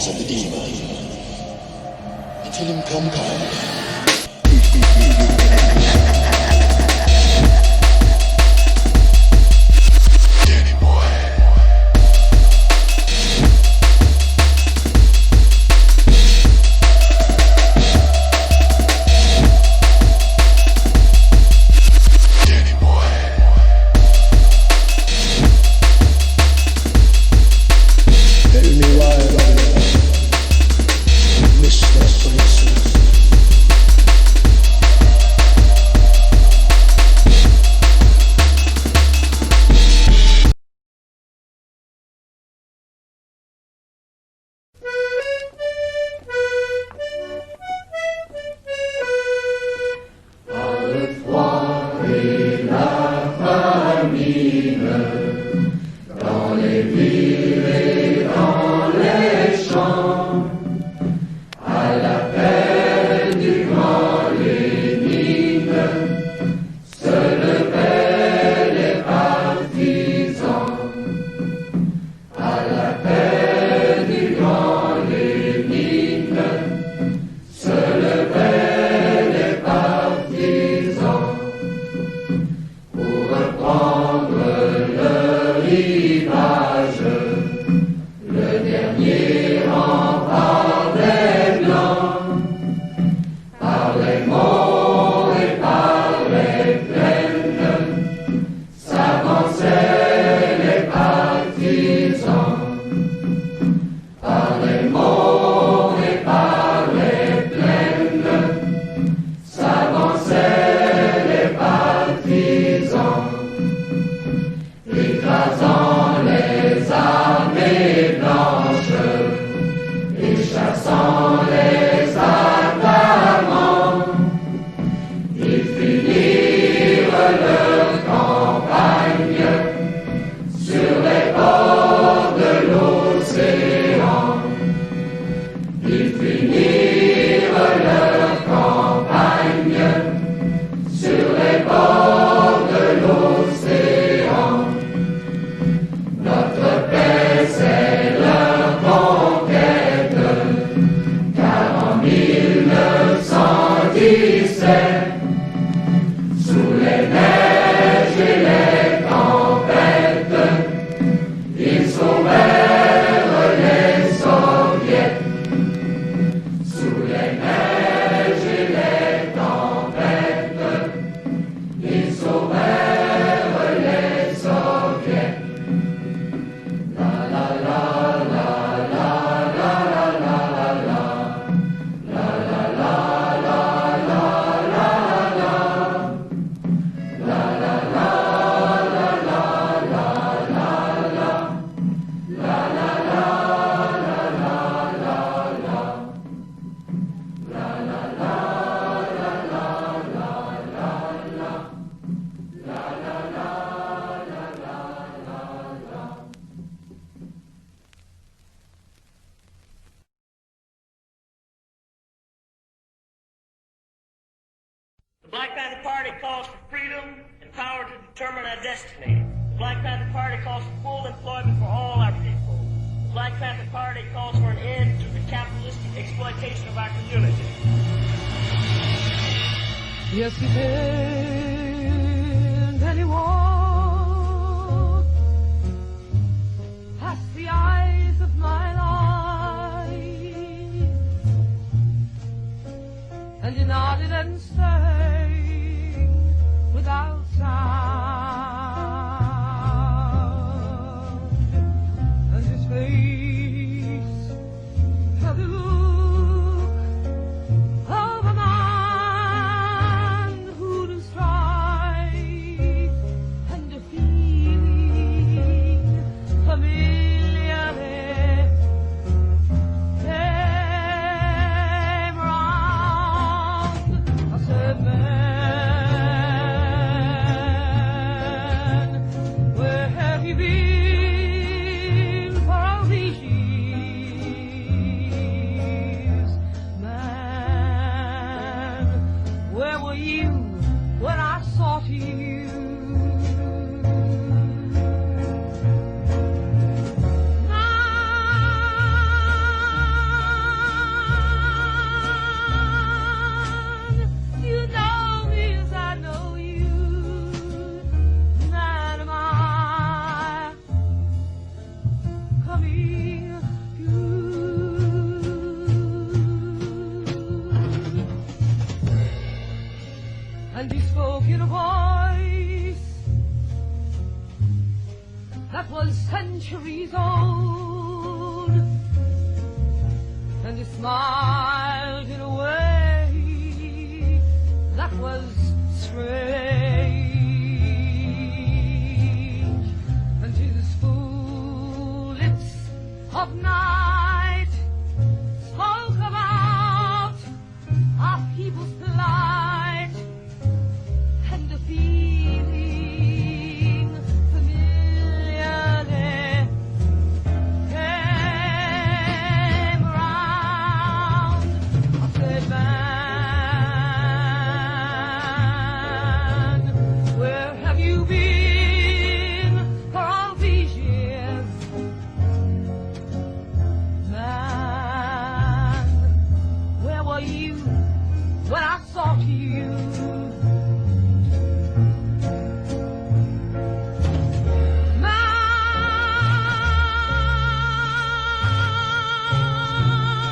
claws of the demon. Until him come. The Black Panther Party calls for freedom and power to determine our destiny. The Black Panther Party calls for full employment for all our people. The Black Panther Party calls for an end to the capitalistic exploitation of our community. Yes, he did, and he walked past the eyes of my life, and he nodded and sang without sound, and his face had the look of a man who knew strife, and a feeling familiarly came round. I said, man, where have you been for all these years? Man, where were you when I sought you? and he spoke in a voice that was centuries old, and he smiled in a way that was strange, and his full lips of night spoke about our people's plight and a feeling familiarly came around. I said, man, where have you been for all these years? Man, where were you when I sought you?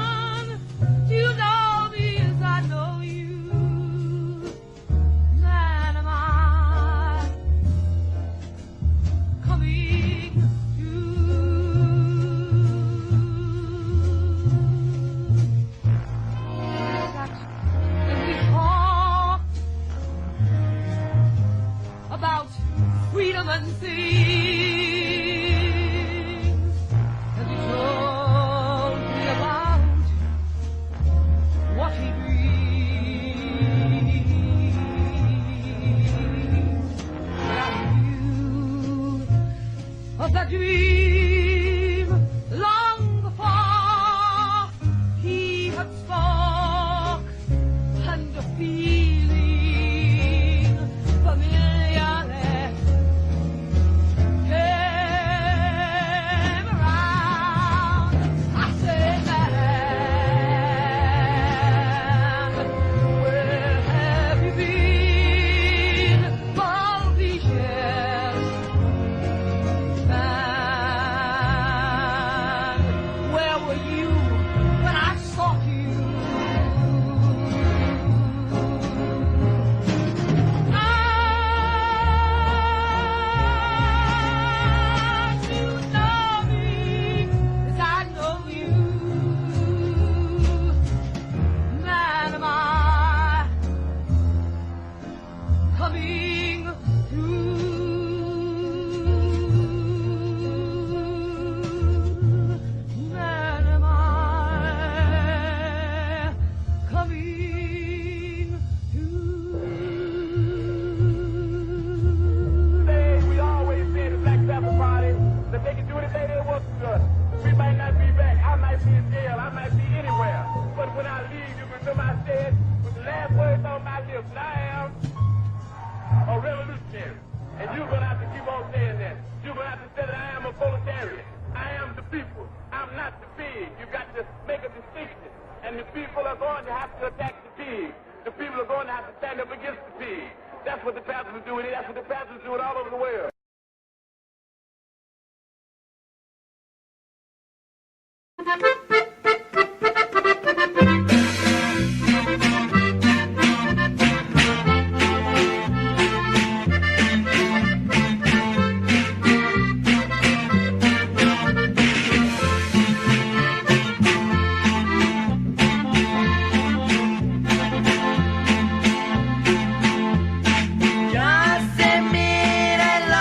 Man, you know me as I know you. Man, am I coming to? And we talked about freedom and things, and he told me about what he dreamed. And I knew of that dream long before he had spoke, and a feeling familiarly came around. I said, man, where have you been for all these years? Man, where were you when I sought you? You know me as I know you. Man, am I coming through? Man, am I coming through? We always say the Black Panther Party that they can do anything they want to us. We might not be back. I might be in jail. I might be anywhere. But when I leave, you remember I said with the last words on my lips, that I am a revolutionary. And you're going to have to keep on saying that. You're going to have to say that I am a proletariat. I am the people. I'm not the pig. You've got to make a distinction. And the people are going to have to attack the pig. The people are going to have to stand up against the pig. That's what the Panthers are doing. That's what the Panthers are doing all over the world. Ya se mira el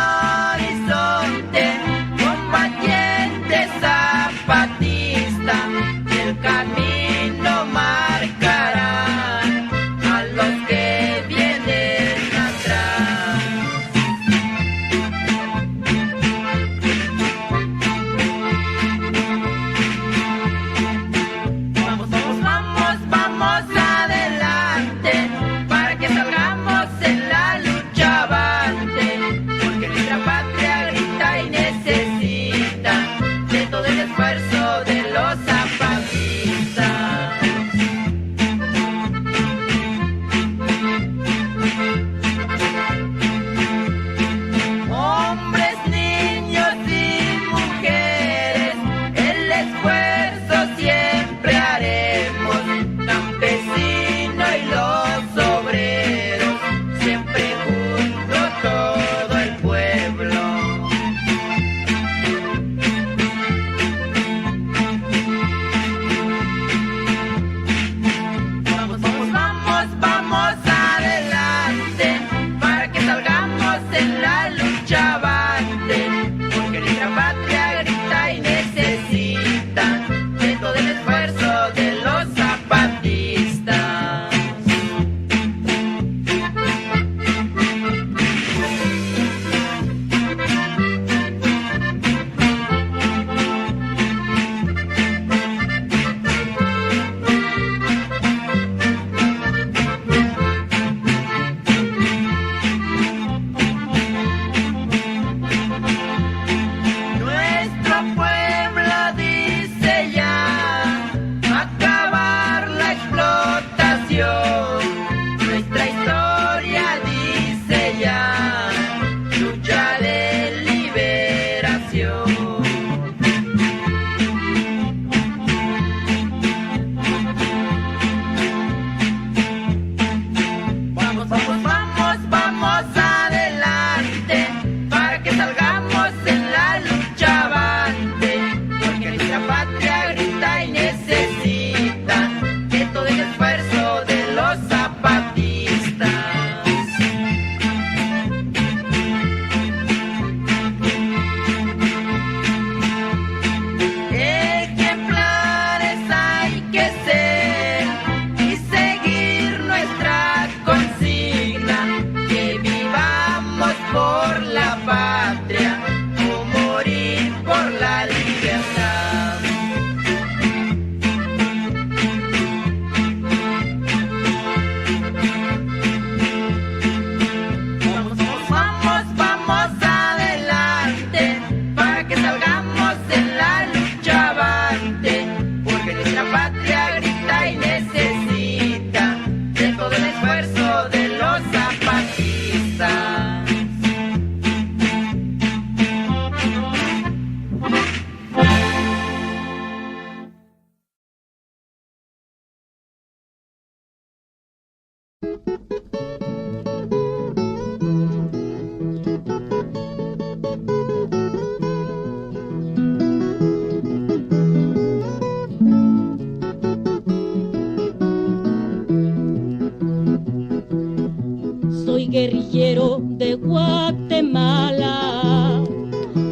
guerrillero de Guatemala,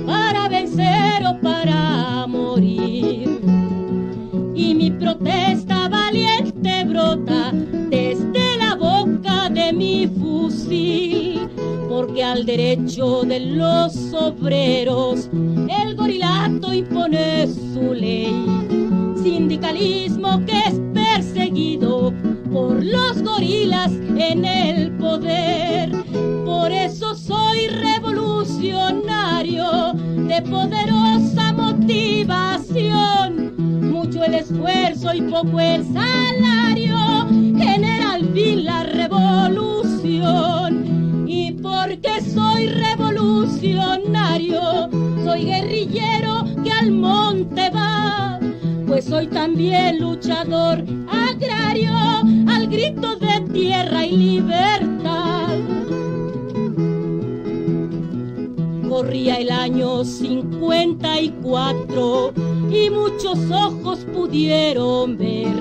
para vencer o para morir. Y mi protesta valiente brota desde la boca de mi fusil, porque al derecho de los obreros el gorilato impone su ley. Sindicalismo que es perseguido por los gorilas en el poder. Por eso soy revolucionario de poderosa motivación. Mucho el esfuerzo y poco el salario genera al fin la revolución. Y porque soy revolucionario, soy guerrillero que al monte va, pues soy también luchador agrario al grito de tierra y libertad. Corría el año 54 y muchos ojos pudieron ver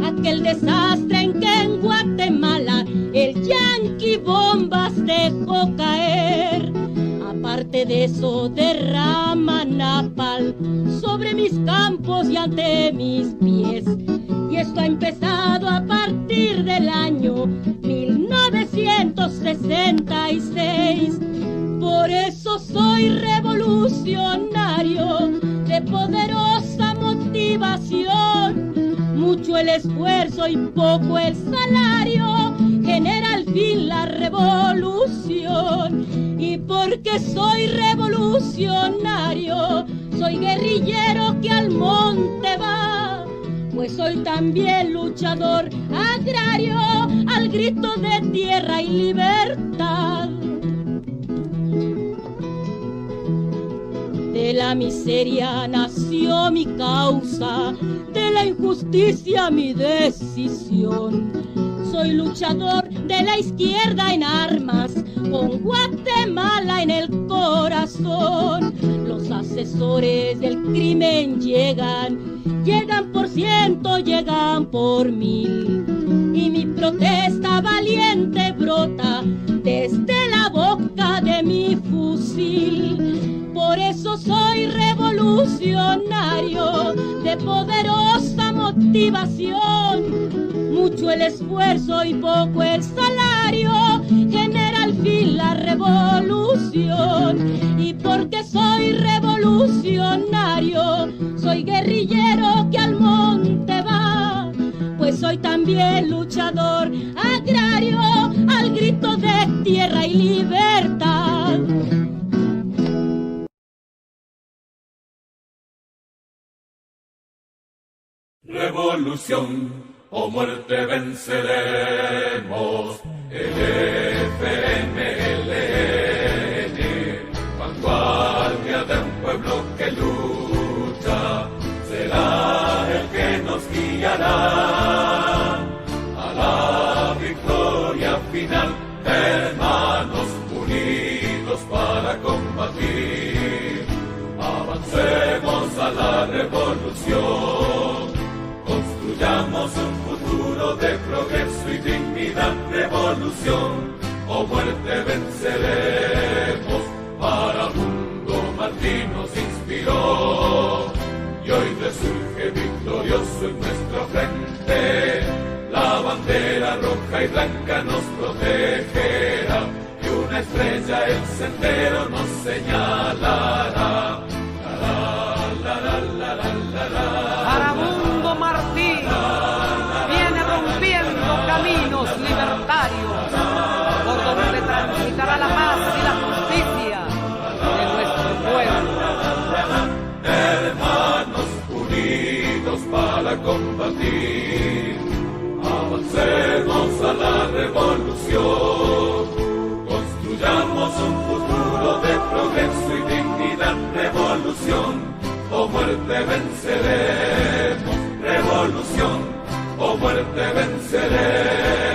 aquel desastre en que en Guatemala el yanqui bombas dejó caer. Aparte de eso derrama napal sobre mis campos y ante mis pies. Y esto ha empezado a partir del año 1966. Por eso soy revolucionario de poderosa motivación. Mucho el esfuerzo y poco el salario genera al fin la revolución. Y porque soy revolucionario, soy guerrillero que al monte va, pues soy también luchador agrario al grito de tierra y libertad. De la miseria nació mi causa, de la injusticia mi decisión. Soy luchador de la izquierda en armas, con Guatemala en el corazón. Los asesores del crimen llegan por ciento, llegan por mil. Y mi protesta valiente brota desde la boca de mi fusil. Por eso soy revolucionario de poderosa motivación. Mucho el esfuerzo y poco el salario genera al fin la revolución. Y porque soy revolucionario, soy guerrillero que al monte va, pues soy también luchador agrario al grito de tierra y libertad. Revolución o muerte venceremos, el FMLN, vanguardia de un pueblo que lucha, será el que nos guiará a la victoria final, hermanos unidos para combatir. Avancemos a la revolución, construyamos un futuro de progreso y dignidad. Revolución o muerte venceremos, para mundo Martín nos inspiró y hoy resurge victorioso en nuestra frente. La bandera roja y blanca nos protegerá y una estrella el sendero nos señalará. Paramundo Martín viene rompiendo caminos libertarios por donde transitará la paz y la justicia de nuestro pueblo. Hermanos unidos para combatir, avancemos a la revolución, construyamos un futuro de progreso y dignidad. Revolución o muerte venceremos, revolución o muerte venceremos.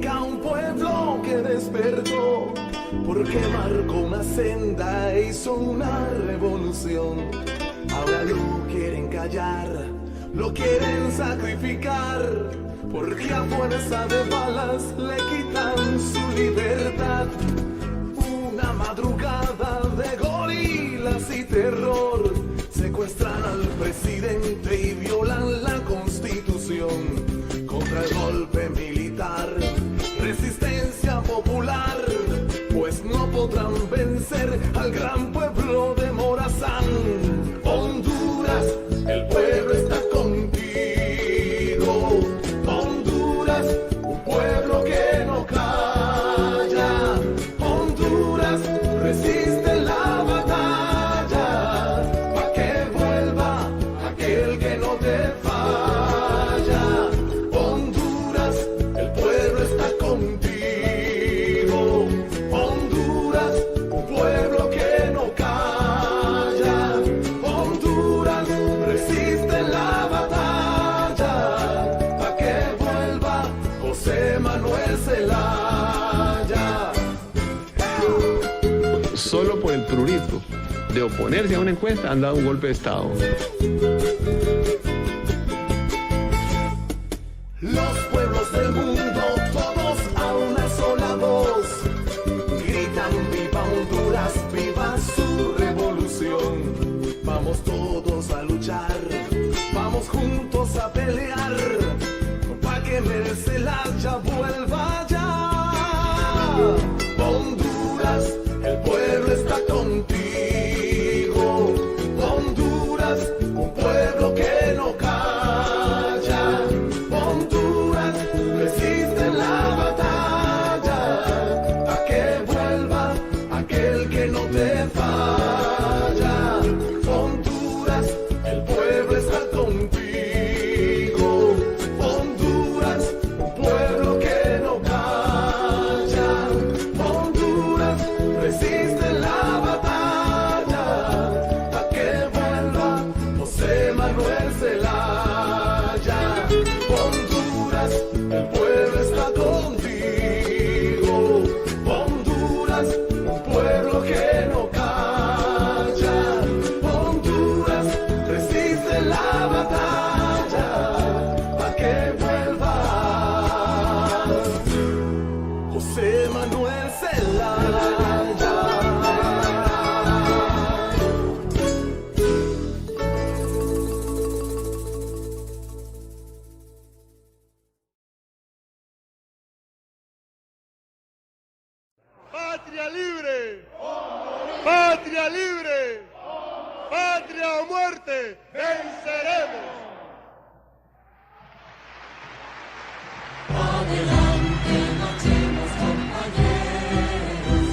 significa un pueblo que despertó, porque marcó una senda e hizo una revolución. Ahora lo quieren callar, lo quieren sacrificar, porque a fuerza de balas le quitan su libertad. Una madrugada de gorilas y terror, secuestran al presidente y violan la Constitución. Contra el golpe militar, resistencia popular, pues no podrán vencer al gran pueblo de Morazán. Honduras, el pueblo está contigo. Honduras, un pueblo que no calla. Honduras, resiste la batalla, pa' que vuelva aquel que no te falla. Honduras, el pueblo está contigo. Honduras, un pueblo que no calla. Honduras, resiste la batalla, pa' que vuelva José Manuel Zelaya. Solo por el prurito de oponerse a una encuesta han dado un golpe de Estado. Los pueblos del mundo, todos a una sola voz, gritan viva Honduras, viva su revolución. Vamos todos a luchar, vamos juntos a pelear, pa' que Zelaya vuelva ya. Honduras, el pueblo está contigo. Honduras, un pueblo que no calla. Honduras, resiste la batalla, pa' que vuelva aquel que no te falla. Honduras, el pueblo está contigo. Honduras, un pueblo que no calla. Honduras, resiste la batalla, pa' que vuelva José Manuel Zelaya. Honduras, el pueblo está contigo. Honduras, un pueblo que no calla. Honduras, resiste la batalla, pa' que vuelva José Manuel Zelaya. ¡Patria libre! ¡Patria libre! ¡Patria o muerte! ¡Venceremos! Adelante, marchemos compañeros,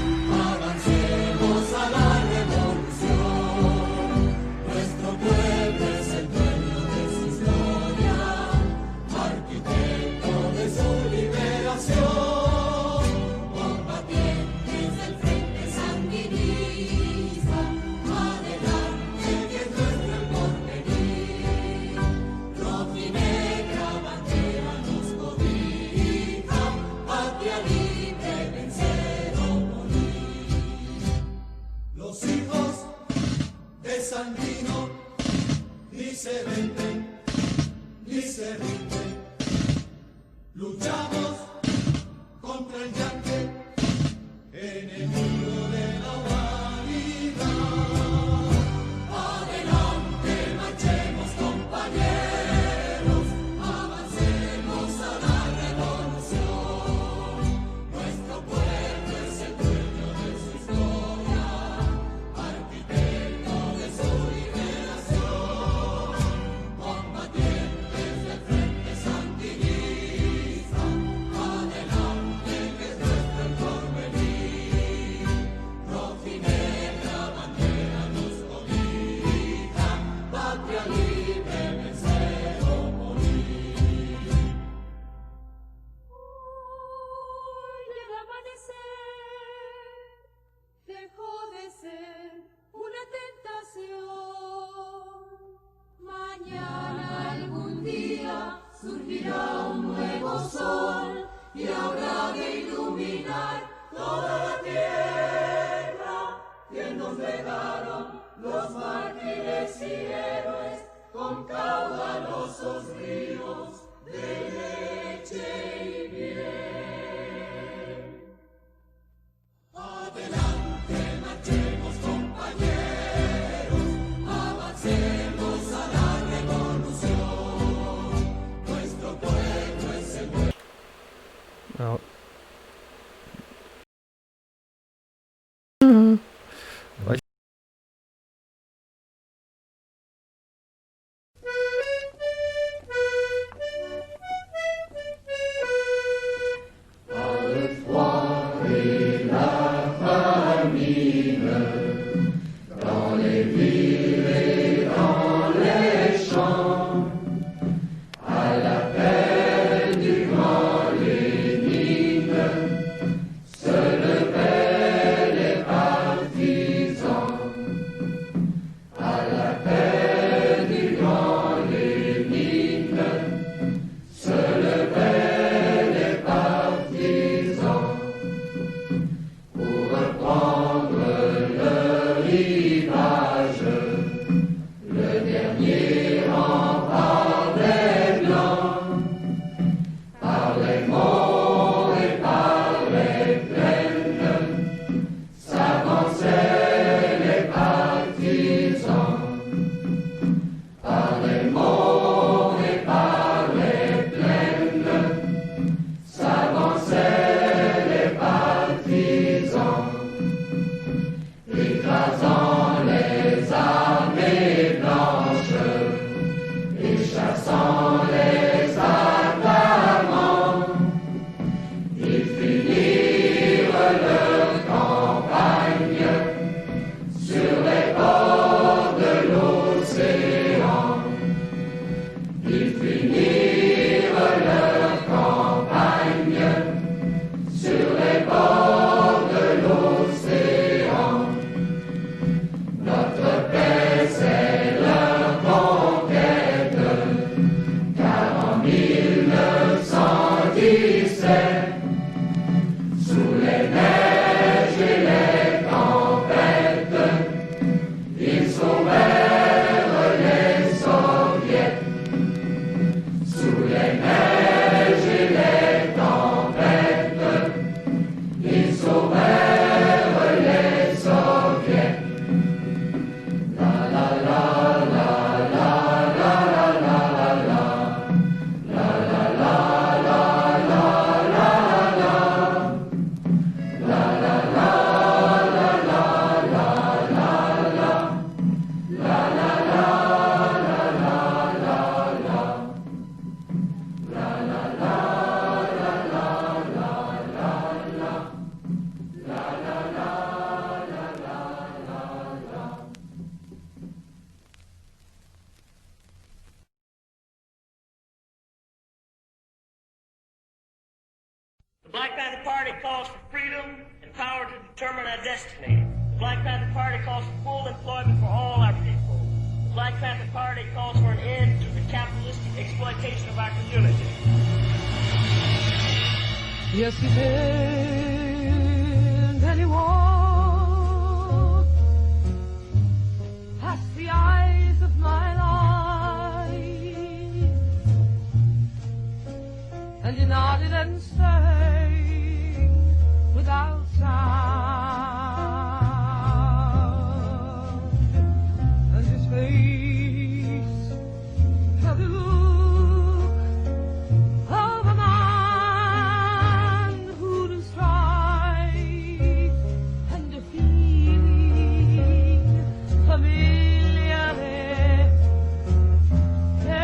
avancemos a la revolución. Nuestro pueblo es el dueño de su historia, arquitecto de su liberación, combatientes del frente sandinista. Adelante, que es nuestro el porvenir. Roja y negra bandera nos cobija, patria libre, vencer o morir. Los hijos de Sandino ni se venden ni se rinden. Luchamos contra el yaque, enemigo de la humanidad. Adelante, marchemos compañeros, avancemos a la revolución. Nuestro pueblo es el dueño de su historia, arquitecto de su liberación, combatientes del frente sandinista. Adelante, que es nuestro el porvenir. Roja y negra bandera nos cobija, patria libre, vencer o morir. Hoy el amanecer dejó de ser una tentación. Mañana algún día surgirá un nuevo sol y habrá imaginar toda la tierra que nos dejaron los mártires y héroes con caudalosos ríos de leche y miel. Adelante, marchemos compañeros, avancemos a la revolución. Nuestro pueblo es el pueblo. No. The Black Panther Party calls for freedom and power to determine our destiny. The Black Panther Party calls for full employment for all our people. The Black Panther Party calls for an end to the capitalistic exploitation of our community. Yes, he did, and he walked past the eyes of my life, and he nodded and sang without sound, and his face had the look of a man who'd strike, and a feeling familiarly came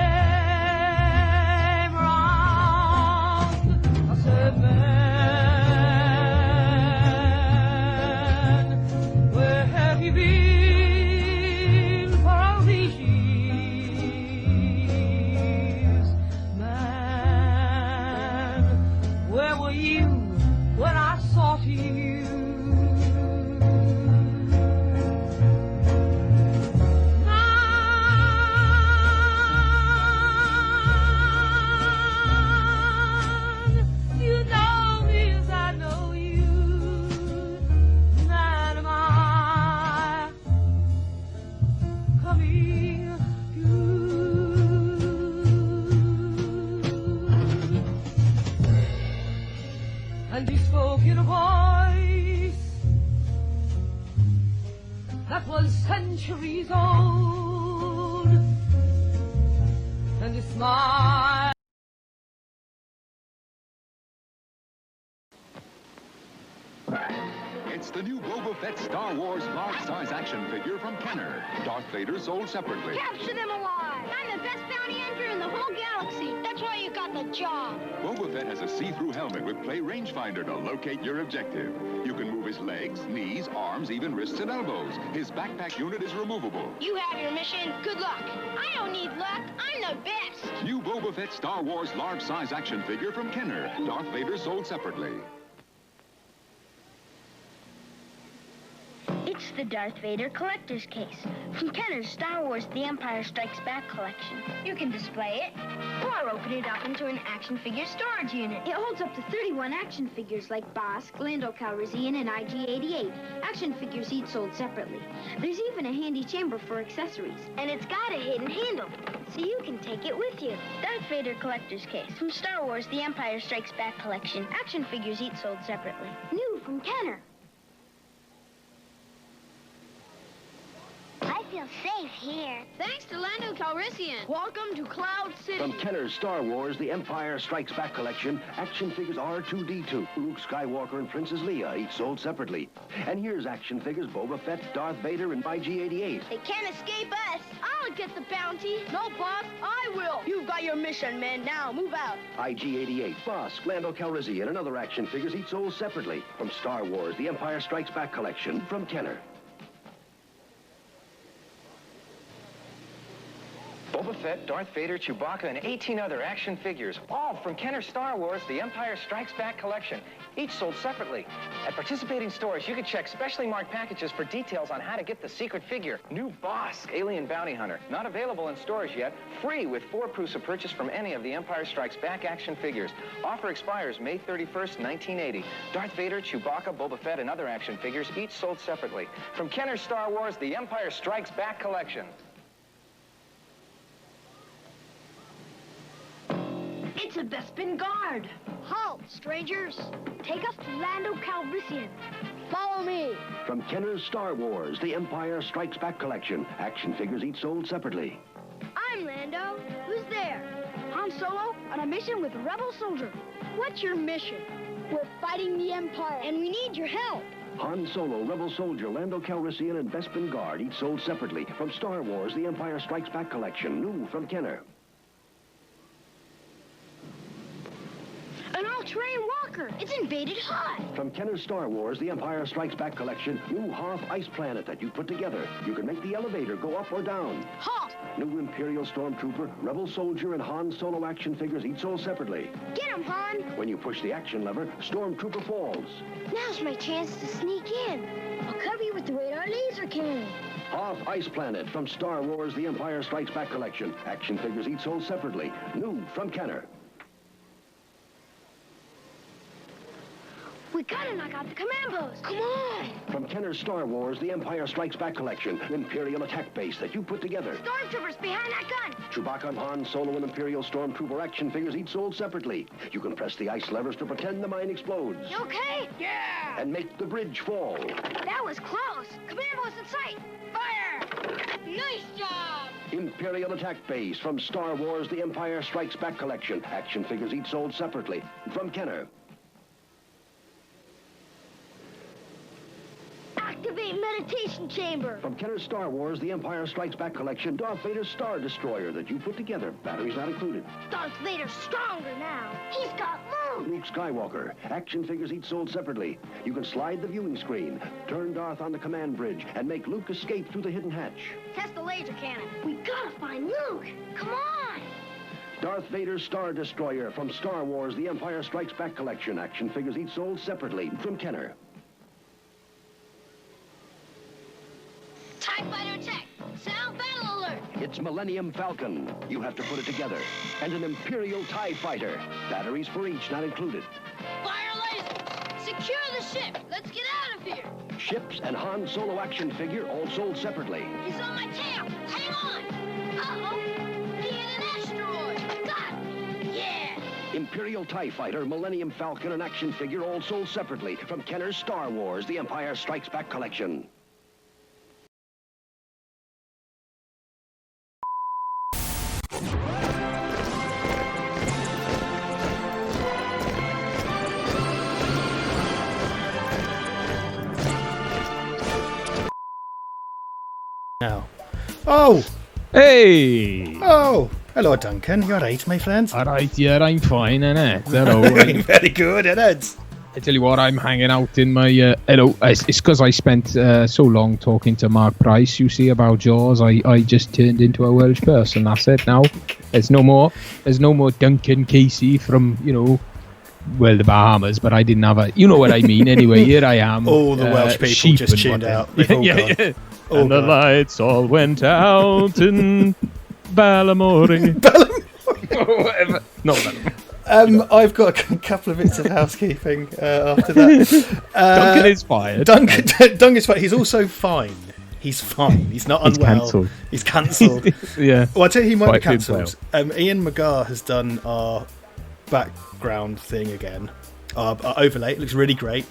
round. I said, man, where have you been for all these years? Man, where were you when I sought you? Man, you know me as I know you. and he spoke in a voice that was centuries old, and he smiled. It's the new Boba Fett Star Wars large-size action figure from Kenner. Darth Vader sold separately. Capture them alive! I'm the best bounty hunter in the whole galaxy. That's why you got the job. Boba Fett has a see-through helmet with play rangefinder to locate your objective. You can move his legs, knees, arms, even wrists and elbows. His backpack unit is removable. You have your mission. Good luck. I don't need luck. I'm the best. New Boba Fett Star Wars large-size action figure from Kenner. Darth Vader sold separately. It's the Darth Vader collector's case from Kenner's Star Wars The Empire Strikes Back collection. You can display it or open it up into an action figure storage unit. It holds up to 31 action figures like Bosk, Lando Calrissian, and IG-88. Action figures each sold separately. There's even a handy chamber for accessories. And it's got a hidden handle, so you can take it with you. Darth Vader collector's case from Star Wars The Empire Strikes Back collection. Action figures each sold separately. New from Kenner. I feel safe here. Thanks to Lando Calrissian. Welcome to Cloud City. From Kenner's Star Wars The Empire Strikes Back collection, action figures R2-D2, Luke Skywalker and Princess Leia, each sold separately. And here's action figures Boba Fett, Darth Vader, and IG-88. They can't escape us. I'll get the bounty. No, boss, I will. You've got your mission, man. Now, move out. IG-88, Bosk, Lando Calrissian, and other action figures each sold separately. From Star Wars The Empire Strikes Back collection from Kenner. Boba Fett, Darth Vader, Chewbacca, and 18 other action figures, all from Kenner Star Wars The Empire Strikes Back collection, each sold separately. At participating stores, you can check specially marked packages for details on how to get the secret figure. New Bosk, Alien Bounty Hunter, not available in stores yet, free with 4 proofs of purchase from any of the Empire Strikes Back action figures. Offer expires May 31st, 1980. Darth Vader, Chewbacca, Boba Fett, and other action figures, each sold separately. From Kenner Star Wars The Empire Strikes Back collection. It's a Bespin guard. Halt, strangers. Take us to Lando Calrissian. Follow me. From Kenner's Star Wars The Empire Strikes Back collection, action figures each sold separately. I'm Lando. Who's there? Han Solo on a mission with a rebel soldier. What's your mission? We're fighting the Empire, and we need your help. Han Solo, Rebel Soldier, Lando Calrissian, and Bespin Guard, each sold separately. From Star Wars The Empire Strikes Back collection, new from Kenner. An all-terrain walker. It's invaded Hoth. From Kenner's Star Wars The Empire Strikes Back collection, new Hoth ice planet that you put together. You can make the elevator go up or down. Halt! New Imperial Stormtrooper, Rebel Soldier, and Han Solo action figures each sold separately. Get him, Han. When you push the action lever, Stormtrooper falls. Now's my chance to sneak in. I'll cover you with the radar laser cannon. Hoth Ice Planet from Star Wars The Empire Strikes Back collection. Action figures each sold separately. New from Kenner. We gotta knock out the command post. Come on! From Kenner's Star Wars The Empire Strikes Back collection, Imperial attack base that you put together. Stormtroopers behind that gun! Chewbacca and Han Solo and Imperial Stormtrooper action figures each sold separately. You can press the ice levers to pretend the mine explodes. You okay? Yeah! And make the bridge fall. That was close. Command post in sight. Fire! Nice job! Imperial attack base from Star Wars The Empire Strikes Back collection. Action figures each sold separately. From Kenner. Activate meditation chamber. From Kenner's Star Wars The Empire Strikes Back collection, Darth Vader's Star Destroyer that you put together. Batteries not included. Darth Vader's stronger now. He's got moves. Luke Skywalker. Action figures each sold separately. You can slide the viewing screen, turn Darth on the command bridge, and make Luke escape through the hidden hatch. Test the laser cannon. We gotta find Luke. Come on. Darth Vader's Star Destroyer from Star Wars The Empire Strikes Back collection. Action figures each sold separately. From Kenner. TIE fighter attack. Sound battle alert. It's Millennium Falcon. You have to put it together. And an Imperial TIE fighter. Batteries for each not included. Fire laser. Secure the ship. Let's get out of here. Ships and Han Solo action figure all sold separately. He's on my tail. Hang on. Uh-oh. He hit an asteroid. Got it. Yeah. Imperial TIE Fighter, Millennium Falcon, and action figure all sold separately from Kenner's Star Wars, The Empire Strikes Back collection. Now. Oh! Hey! Oh! Hello, Duncan. You alright, my friend? Alright, yeah, I'm fine, innit? Hello. Very good, innit? I tell you what, I'm hanging out in my... hello, it's because I spent so long talking to Mark Price, you see, about Jaws. I just turned into a Welsh person, that's it now. There's no more Duncan Casey from, well, the Bahamas, but I didn't have a... You know what I mean, anyway, here I am. All the Welsh people just tuned out. Yeah. And the lights all went out in Ballamore. Whatever. Not Ballamore. I've got a couple of bits of housekeeping after that. Duncan is fired. Duncan is fired. He's also fine. He's fine. He's not unwell. Cancelled. He's cancelled. Yeah. Well, I tell you, he might be Quite good cancelled. Ian McGarr has done our background thing again. Our overlay. It looks really great.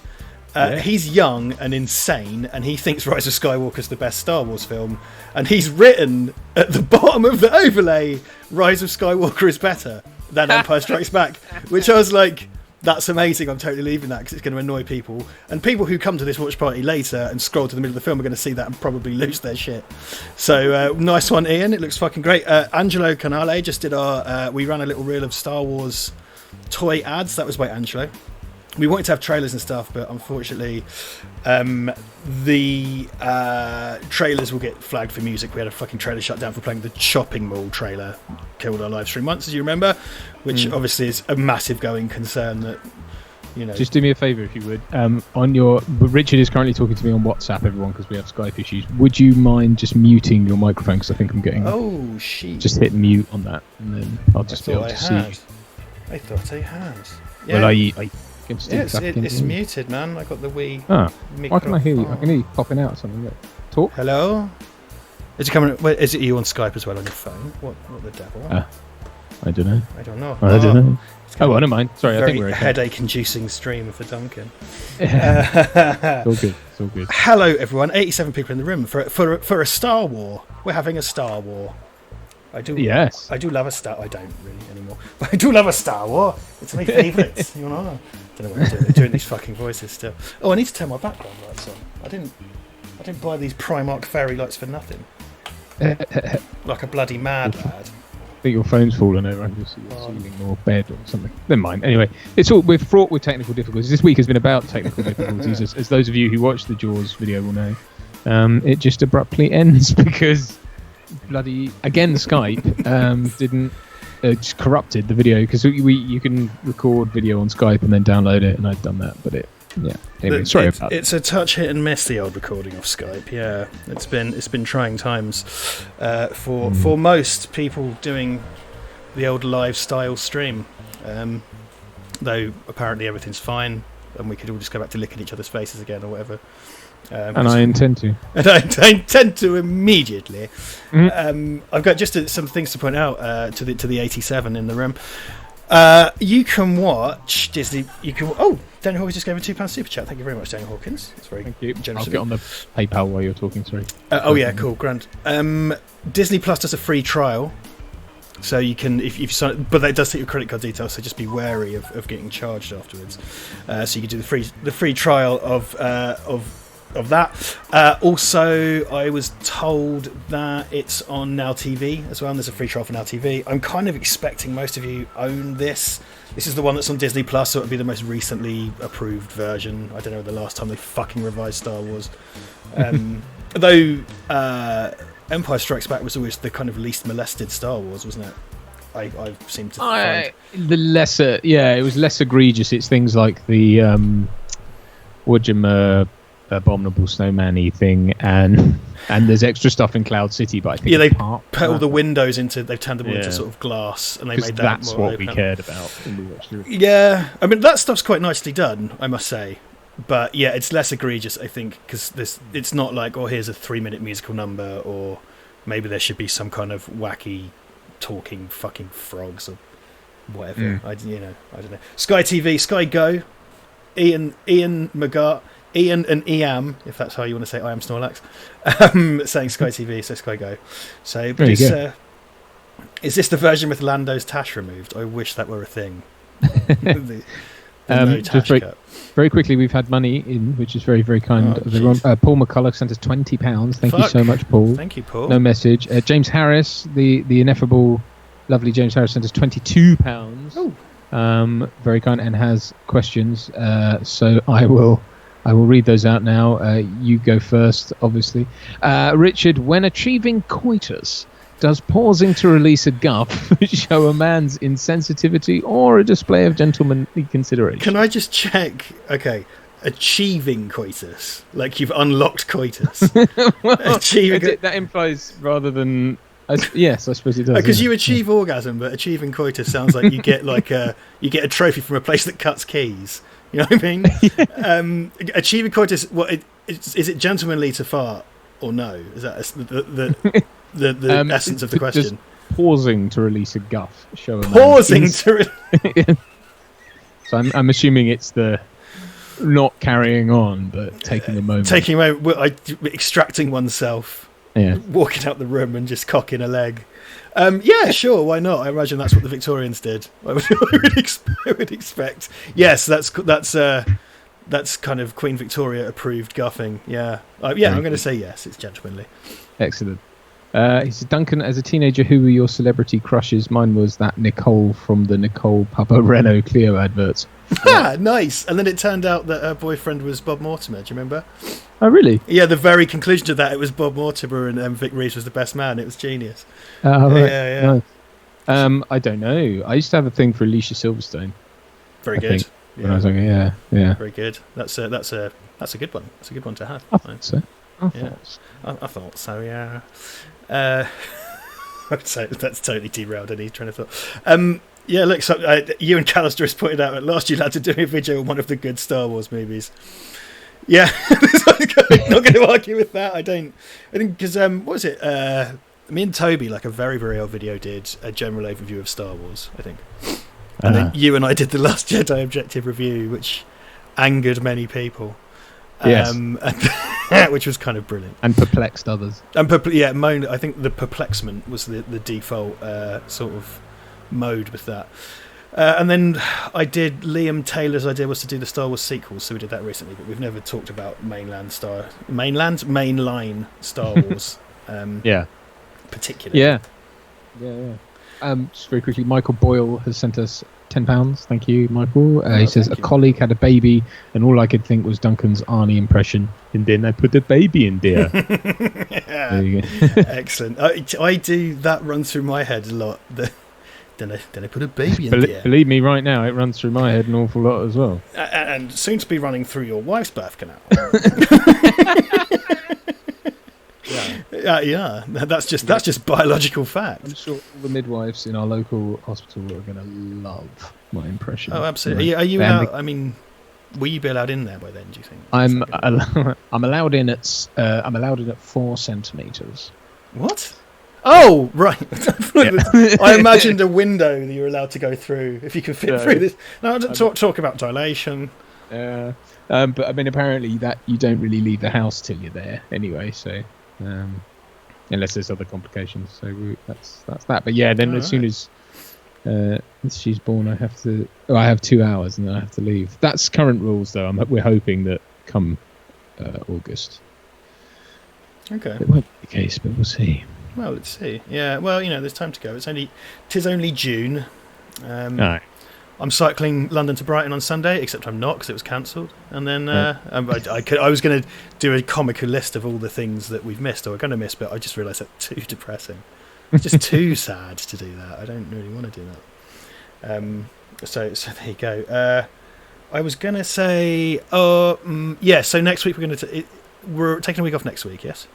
He's young and insane, and he thinks Rise of Skywalker's the best Star Wars film, and he's written at the bottom of the overlay, Rise of Skywalker is better than Empire Strikes Back, which I was like, that's amazing, I'm totally leaving that because it's going to annoy people, and people who come to this watch party later and scroll to the middle of the film are going to see that and probably lose their shit. So nice one, Ian, it looks fucking great. Angelo Canale just did we ran a little reel of Star Wars toy ads. That was by Angelo. We wanted to have trailers and stuff, but unfortunately the trailers will get flagged for music. We had a fucking trailer shut down for playing the Shopping Mall trailer. Killed our live stream once, as you remember, which obviously is a massive going concern that, Just do me a favour if you would. Richard is currently talking to me on WhatsApp, everyone, because we have Skype issues. Would you mind just muting your microphone? Because I think I'm getting... Oh, shit. Just hit mute on that, and then I'll just be able to see. I thought I had. Yeah. Well, I can it's muted, man. I got the wee. Why can I hear you? I can hear you popping out or something. Look. Talk. Hello. Is it coming? Wait, is it you on Skype as well on your phone? What the devil? I don't know. I don't know. I don't know. Oh, never mind. Sorry, I think we're okay. Headache-inducing stream for Duncan. It's all good. It's all good. Hello, everyone. 87 people in the room for a Star War. We're having a Star War. I do. Yes. I do love a Star. I don't really anymore, but I do love a Star War. It's my favourite. I don't know what I'm doing. They're doing these fucking voices still. Oh, I need to turn my background lights on. I didn't buy these Primark fairy lights for nothing. Like a bloody mad lad. I think your phone's fallen over under your ceiling or bed or something. Never mind. Anyway, we're fraught with technical difficulties. This week has been about technical difficulties, as those of you who watched the Jaws video will know. It just abruptly ends because bloody Skype didn't just corrupted the video, because you can record video on Skype and then download it, and I'd done that, but anyway, sorry about that. It's a touch hit and miss, the old recording of Skype. Yeah, it's been trying times for most people doing the old live style stream. Though apparently everything's fine, and we could all just go back to licking each other's faces again or whatever. And I intend to. And I intend to immediately. I've got just some things to point out to the 87 in the room. You can watch Disney. Daniel Hawkins just gave a £2 super chat. Thank you very much, Daniel Hawkins. That's very Thank you. generous. I'll get on the PayPal while you're talking. Sorry. Cool, grand. Disney Plus does a free trial, so you can if you sign, but that does take your credit card details. So just be wary of getting charged afterwards. So you can do the free trial of that. Also, I was told that it's on Now TV as well, and there's a free trial for Now TV. I'm kind of expecting most of you own this. This is the one that's on Disney Plus, so it'll be the most recently approved version. I don't know the last time they fucking revised Star Wars. Though Empire Strikes Back was always the kind of least molested Star Wars, wasn't it? I seem to find the lesser, it was less egregious. It's things like the Abominable Snowman-y thing, and there's extra stuff in Cloud City, but I think they put all the windows they've turned them all into sort of glass, and they made that that's more what open. we cared about when we watched it. Yeah, I mean that stuff's quite nicely done, I must say, but yeah, it's less egregious, I think, because it's not like, here's a 3-minute musical number, or maybe there should be some kind of wacky talking fucking frogs or whatever. I don't know. Sky TV, Sky Go, Ian McGart, Ian and Iam, if that's how you want to say I am Snorlax, saying Sky TV, so Sky Go. So, but is this the version with Lando's Tash removed? I wish that were a thing. the no Tash cut. Very quickly, we've had money in, which is very, very kind of everyone. Paul McCulloch sent us £20. Thank you so much, Paul. Thank you, Paul. No message. James Harris, the ineffable, lovely James Harris, sent us £22. Very kind, and has questions. So I will read those out now. You go first, obviously. Richard, when achieving coitus, does pausing to release a guff show a man's insensitivity or a display of gentlemanly consideration? Can I just check? Okay, achieving coitus, like you've unlocked coitus. That implies rather than yes, I suppose it does. Because you achieve orgasm, but achieving coitus sounds like you get you get a trophy from a place that cuts keys. You know what I mean? Achieving coitus. Is it gentlemanly to fart or no? Is that the essence of the question? Just pausing to release a guff. Show a pausing to. So I'm assuming it's the not carrying on, but taking a moment. Taking a moment, extracting oneself. Yeah. Walking out the room and just cocking a leg. Yeah, sure, why not? I imagine that's what the Victorians did. I would expect. Yes, that's kind of Queen Victoria approved guffing. Yeah, I'm going to say yes. It's gentlemanly. Excellent. He said, Duncan, as a teenager, who were your celebrity crushes? Mine was that Nicole from the Nicole Papa Renault Clio adverts. Nice. And then it turned out that her boyfriend was Bob Mortimer. Do you remember? Oh, really? Yeah, the very conclusion to that, it was Bob Mortimer and Vic Reeves was the best man. It was genius. Right. Yeah. Nice. I don't know. I used to have a thing for Alicia Silverstone. Very good. When I was younger, yeah. Very good. That's a good one. That's a good one to have. I thought so. I thought so. Yeah. That's totally derailed any train of thought. Yeah, look, so, you and Callister has pointed out at last you had to do a video on one of the good Star Wars movies. Yeah, I'm not going to argue with that. I think because what was it? Me and Toby, like a very, very old video, did a general overview of Star Wars, I think. And then you and I did the Last Jedi objective review, which angered many people. Yes. Which was kind of brilliant. And perplexed others. And I think the perplexment was the default sort of mode with that. And then I did Liam Taylor's idea was to do the Star Wars sequels, so we did that recently, but we've never talked about mainline Star Wars. Particularly. Yeah. Just very quickly, Michael Boyle has sent us £10. Thank you, Michael. He says a colleague had a baby, and all I could think was Duncan's Arnie impression. And then I put a baby in there. There you go. Excellent. I do that run through my head a lot. Then I put a baby in there. Believe me, right now it runs through my head an awful lot as well. And soon to be running through your wife's birth canal. Yeah. That's just biological fact. I'm sure all the midwives in our local hospital are going to love my impression. Oh, absolutely. Are you allowed? I mean, will you be allowed in there by then? Do you think? I'm allowed in at 4 centimeters. What? Oh, right. I imagined a window that you're allowed to go through if you can fit through this. No, talk about dilation. But I mean, apparently that you don't really leave the house till you're there anyway. So, unless there's other complications, so that's that. But yeah, then as soon as she's born, I have 2 hours and then I have to leave. That's current rules, though. We're hoping that come August. Okay. It won't be the case, but we'll see. Well, let's see. Yeah, well, there's time to go. Tis only June. No. I'm cycling London to Brighton on Sunday, except I'm not because it was cancelled. And then I was going to do a comical list of all the things that we've missed or we're going to miss, but I just realised that's too depressing. It's just too sad to do that. I don't really want to do that. So there you go. I was going to say, so next week we're taking a week off next week, yes?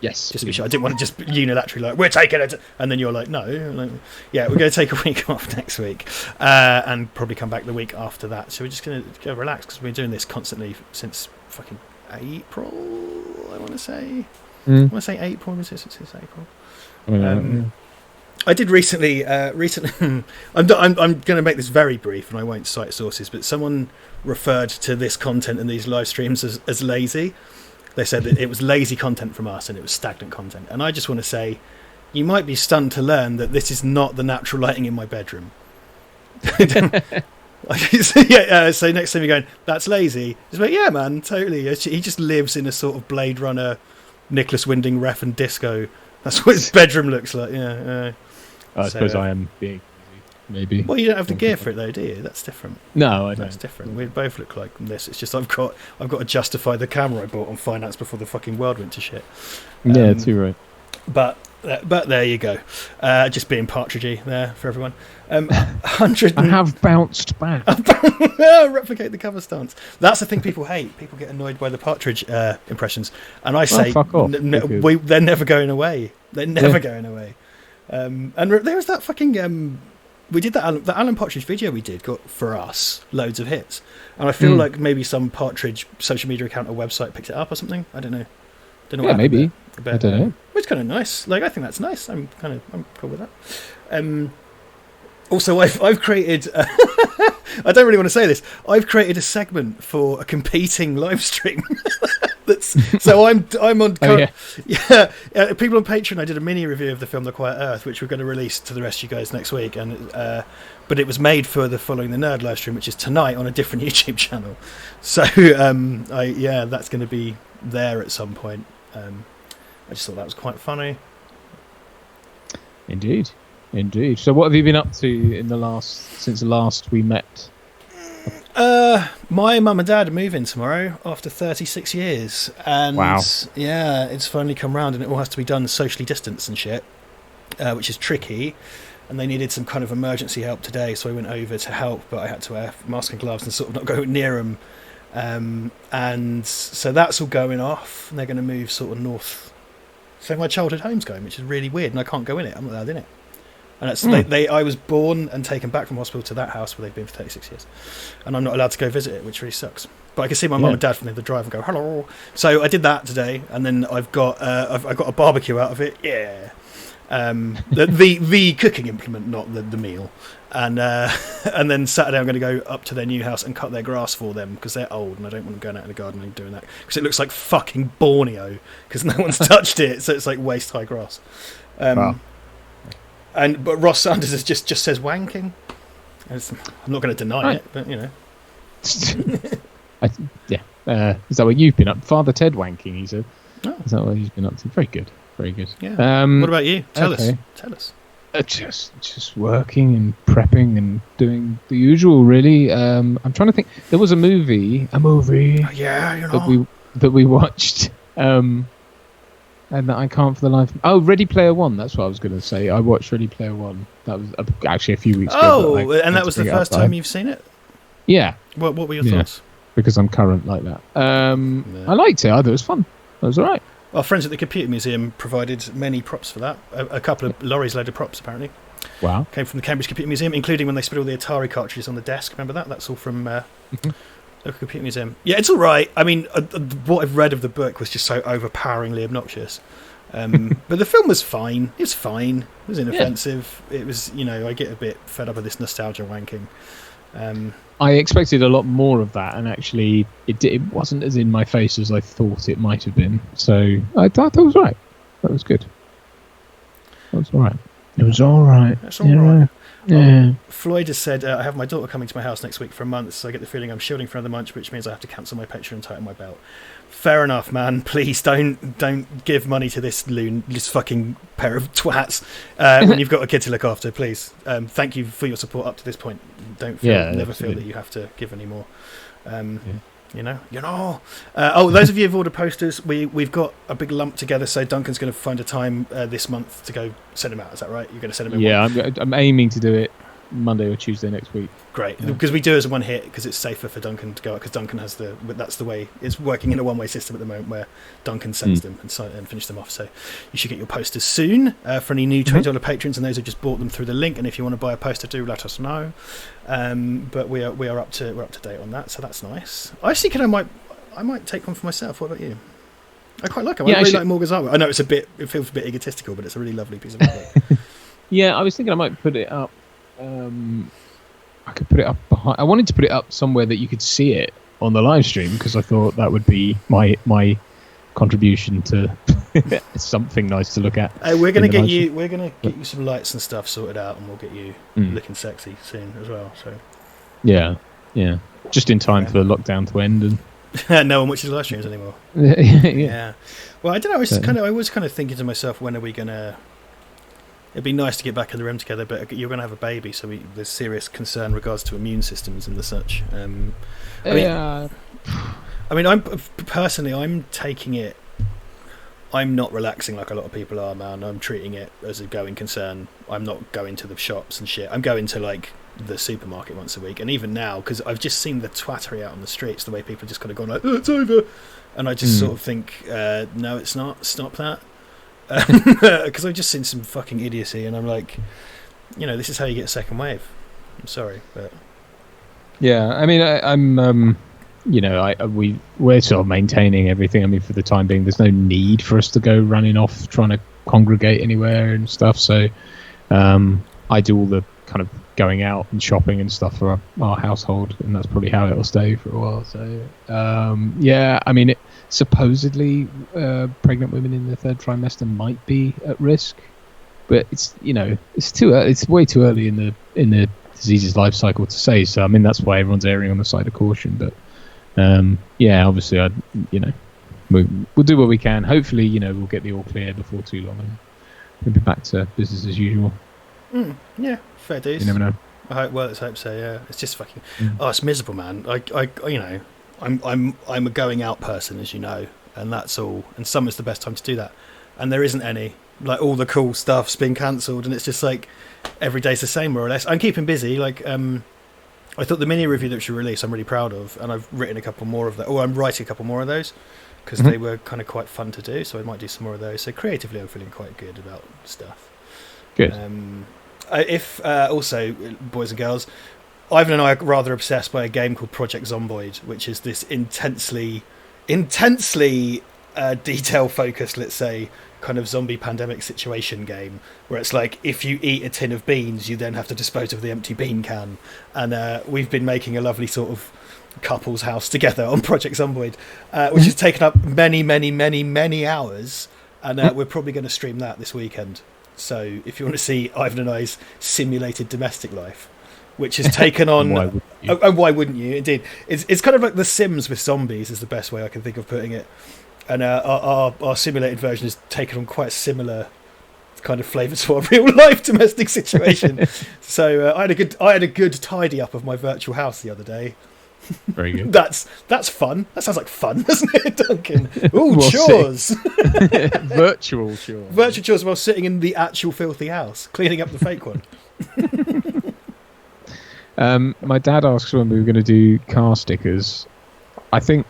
Yes. Just to be sure. I didn't want to just unilaterally we're taking it, and then you're like, no. We're going to take a week off next week, and probably come back the week after that. So we're just going to go relax because we've been doing this constantly since fucking April. I want to say. I want to say April. Since April. I did recently. I'm going to make this very brief, and I won't cite sources. But someone referred to this content and these live streams as lazy. They said that it was lazy content from us, and it was stagnant content. And I just want to say, you might be stunned to learn that this is not the natural lighting in my bedroom. So next time you're going, that's lazy. It's like, yeah, man, totally. He just lives in a sort of Blade Runner, Nicholas Winding ref and disco. That's what his bedroom looks like. Yeah. I suppose I am being maybe. Well, you don't have the gear for it though, do you? That's different. No, I don't. That's different. We both look like this. It's just I've got to justify the camera I bought on finance before the fucking world went to shit. Yeah, too right. But there you go. Just being partridgey there for everyone. 100. I have bounced back. Replicate the cover stance. That's the thing people hate. People get annoyed by the partridge impressions, and I say, fuck off. They're never going away. They're never going away. And there was that fucking. We did the Alan Partridge video we did got for us loads of hits, and I feel like maybe some Partridge social media account or website picked it up or something. I don't know. Yeah, maybe. I don't know. It's kind of nice. Like, I think that's nice. I'm cool with that. Also, I've created. I don't really want to say this. I've created a segment for a competing live stream. So I'm on. People on Patreon. I did a mini review of the film The Quiet Earth, which we're going to release to the rest of you guys next week. And but it was made for the Following the Nerd live stream, which is tonight on a different YouTube channel. So that's going to be there at some point. I just thought that was quite funny. Indeed. So what have you been up to since last we met? My mum and dad are moving tomorrow after 36 years, and wow. Yeah, it's finally come round, and it all has to be done socially distanced and shit, which is tricky. And they needed some kind of emergency help today, so I went over to help, but I had to wear mask and gloves and sort of not go near them. And so that's all going off, and they're going to move sort of north. So my childhood home's going, which is really weird, and I can't go in it. I'm not allowed in it. And that's I was born and taken back from hospital to that house where they've been for 36 years, and I'm not allowed to go visit it, which really sucks. But I can see my mum and dad from the drive and go hello. So I did that today, and then I've got a barbecue out of it. Yeah, the cooking implement, not the meal. And then Saturday I'm going to go up to their new house and cut their grass for them because they're old and I don't want them going out in the garden and doing that because it looks like fucking Borneo because no one's touched it, so it's like waist high grass. Wow. But Ross Sanders just says wanking. I'm not going to deny it, but you know. Is that what you've been up? Father Ted wanking, he said. Oh. Is that what he's been up to? Very good. Yeah. What about you? Tell us. Just working and prepping and doing the usual, really. I'm trying to think. There was a movie. That we watched. And that I can't for the life. Oh, Ready Player One. That's what I was going to say. I watched Ready Player One. That was actually a few weeks ago. Oh, and that was the first time you've seen it? Yeah. What were your thoughts? Because I'm current like that. I liked it. I thought it was fun. It was all right. Our friends at the Computer Museum provided many props for that. A couple of lorries load of props, apparently. Wow. Came from the Cambridge Computer Museum, including when they spit all the Atari cartridges on the desk. Remember that? That's all from local Computer Museum. Yeah, it's all right. I mean, what I've read of the book was just so overpoweringly obnoxious. But the film was fine. It was fine. It was inoffensive. Yeah. It was, I get a bit fed up with this nostalgia wanking. I expected a lot more of that, and actually it wasn't as in my face as I thought it might have been. So I thought that was right. That was good. That was all right. It was all right. That's all right. Yeah. Floyd has said, I have my daughter coming to my house next week for a month, so I get the feeling I'm shielding for another month, which means I have to cancel my Patreon and tighten my belt. Fair enough, man. Please don't give money to this fucking pair of twats when you've got a kid to look after. Please, thank you for your support up to this point. Don't never feel that you have to give any more. Those of you who've ordered posters, we've got a big lump together. So Duncan's going to find a time this month to go send them out. Is that right? You're going to send them in? Yeah, I'm aiming to do it Monday or Tuesday next week. Great, because we do as a one hit because it's safer for Duncan to go out because Duncan has that's the way it's working in a one-way system at the moment where Duncan sends them and finish them off. So you should get your posters soon for any new $20 patrons and those who just bought them through the link. And if you want to buy a poster, do let us know. But we are up to date on that, so that's nice. I was thinking I might take one for myself. What about you? I quite like it. I really like Morgan's artwork. I know it feels a bit egotistical, but it's a really lovely piece of artwork. Yeah, I was thinking I might put it up. I could put it up behind. I wanted to put it up somewhere that you could see it on the live stream because I thought that would be my contribution to something nice to look at. We're gonna get you. We're gonna get you some lights and stuff sorted out, and we'll get you looking sexy soon as well. So. Yeah. Just in time for the lockdown to end and. No one watches live streams anymore. Yeah. Well, I don't know. I was kind of thinking to myself, when are we gonna? It'd be nice to get back in the room together, but you're going to have a baby, so there's serious concern in regards to immune systems and the such. I'm personally, I'm taking it. I'm not relaxing like a lot of people are, man. I'm treating it as a going concern. I'm not going to the shops and shit. I'm going to like the supermarket once a week, and even now, because I've just seen the twattery out on the streets, the way people just kind of gone like, oh, it's over, and I just sort of think, no, it's not. Stop that. Because I've just seen some fucking idiocy, and I'm like, this is how you get a second wave. I'm sorry, but yeah, I mean, we're sort of maintaining everything. I mean, for the time being, there's no need for us to go running off trying to congregate anywhere and stuff. So, I do all the kind of going out and shopping and stuff for our household, and that's probably how it'll stay for a while. So, yeah, I mean, supposedly pregnant women in the third trimester might be at risk, but it's too early. It's way too early in the disease's life cycle to say. So I mean, that's why everyone's erring on the side of caution. But yeah, obviously, we'll do what we can. Hopefully, we'll get the all clear before too long, and we'll be back to business as usual. Yeah, fair dues. You never know. Let's hope so. Yeah, it's just fucking. Oh, it's miserable, man. I'm a going out person, as you know, and that's all. And summer's the best time to do that, and there isn't any. Like, all the cool stuff's been cancelled, and it's just like every day's the same, more or less. I'm keeping busy. Like, I thought the mini review that she released, I'm really proud of, and I've written a couple more of that. Or I'm writing a couple more of those because they were kind of quite fun to do. So I might do some more of those. So creatively, I'm feeling quite good about stuff. Good. Also, boys and girls, Ivan and I are rather obsessed by a game called Project Zomboid, which is this intensely detail-focused, let's say, kind of zombie pandemic situation game, where it's like, if you eat a tin of beans, you then have to dispose of the empty bean can. And we've been making a lovely sort of couple's house together on Project Zomboid, which has taken up many hours, and we're probably going to stream that this weekend. So if you want to see Ivan and I's simulated domestic life, which has taken on... why wouldn't you? Indeed. It's kind of like The Sims with zombies is the best way I can think of putting it. And our simulated version has taken on quite a similar kind of flavour to our real life domestic situation. So I had a good tidy up of my virtual house the other day. Very good. That's fun. That sounds like fun, doesn't it, Duncan? Ooh, chores. Virtual chores. Virtual chores while sitting in the actual filthy house, cleaning up the fake one. My dad asked when we were going to do car stickers. I think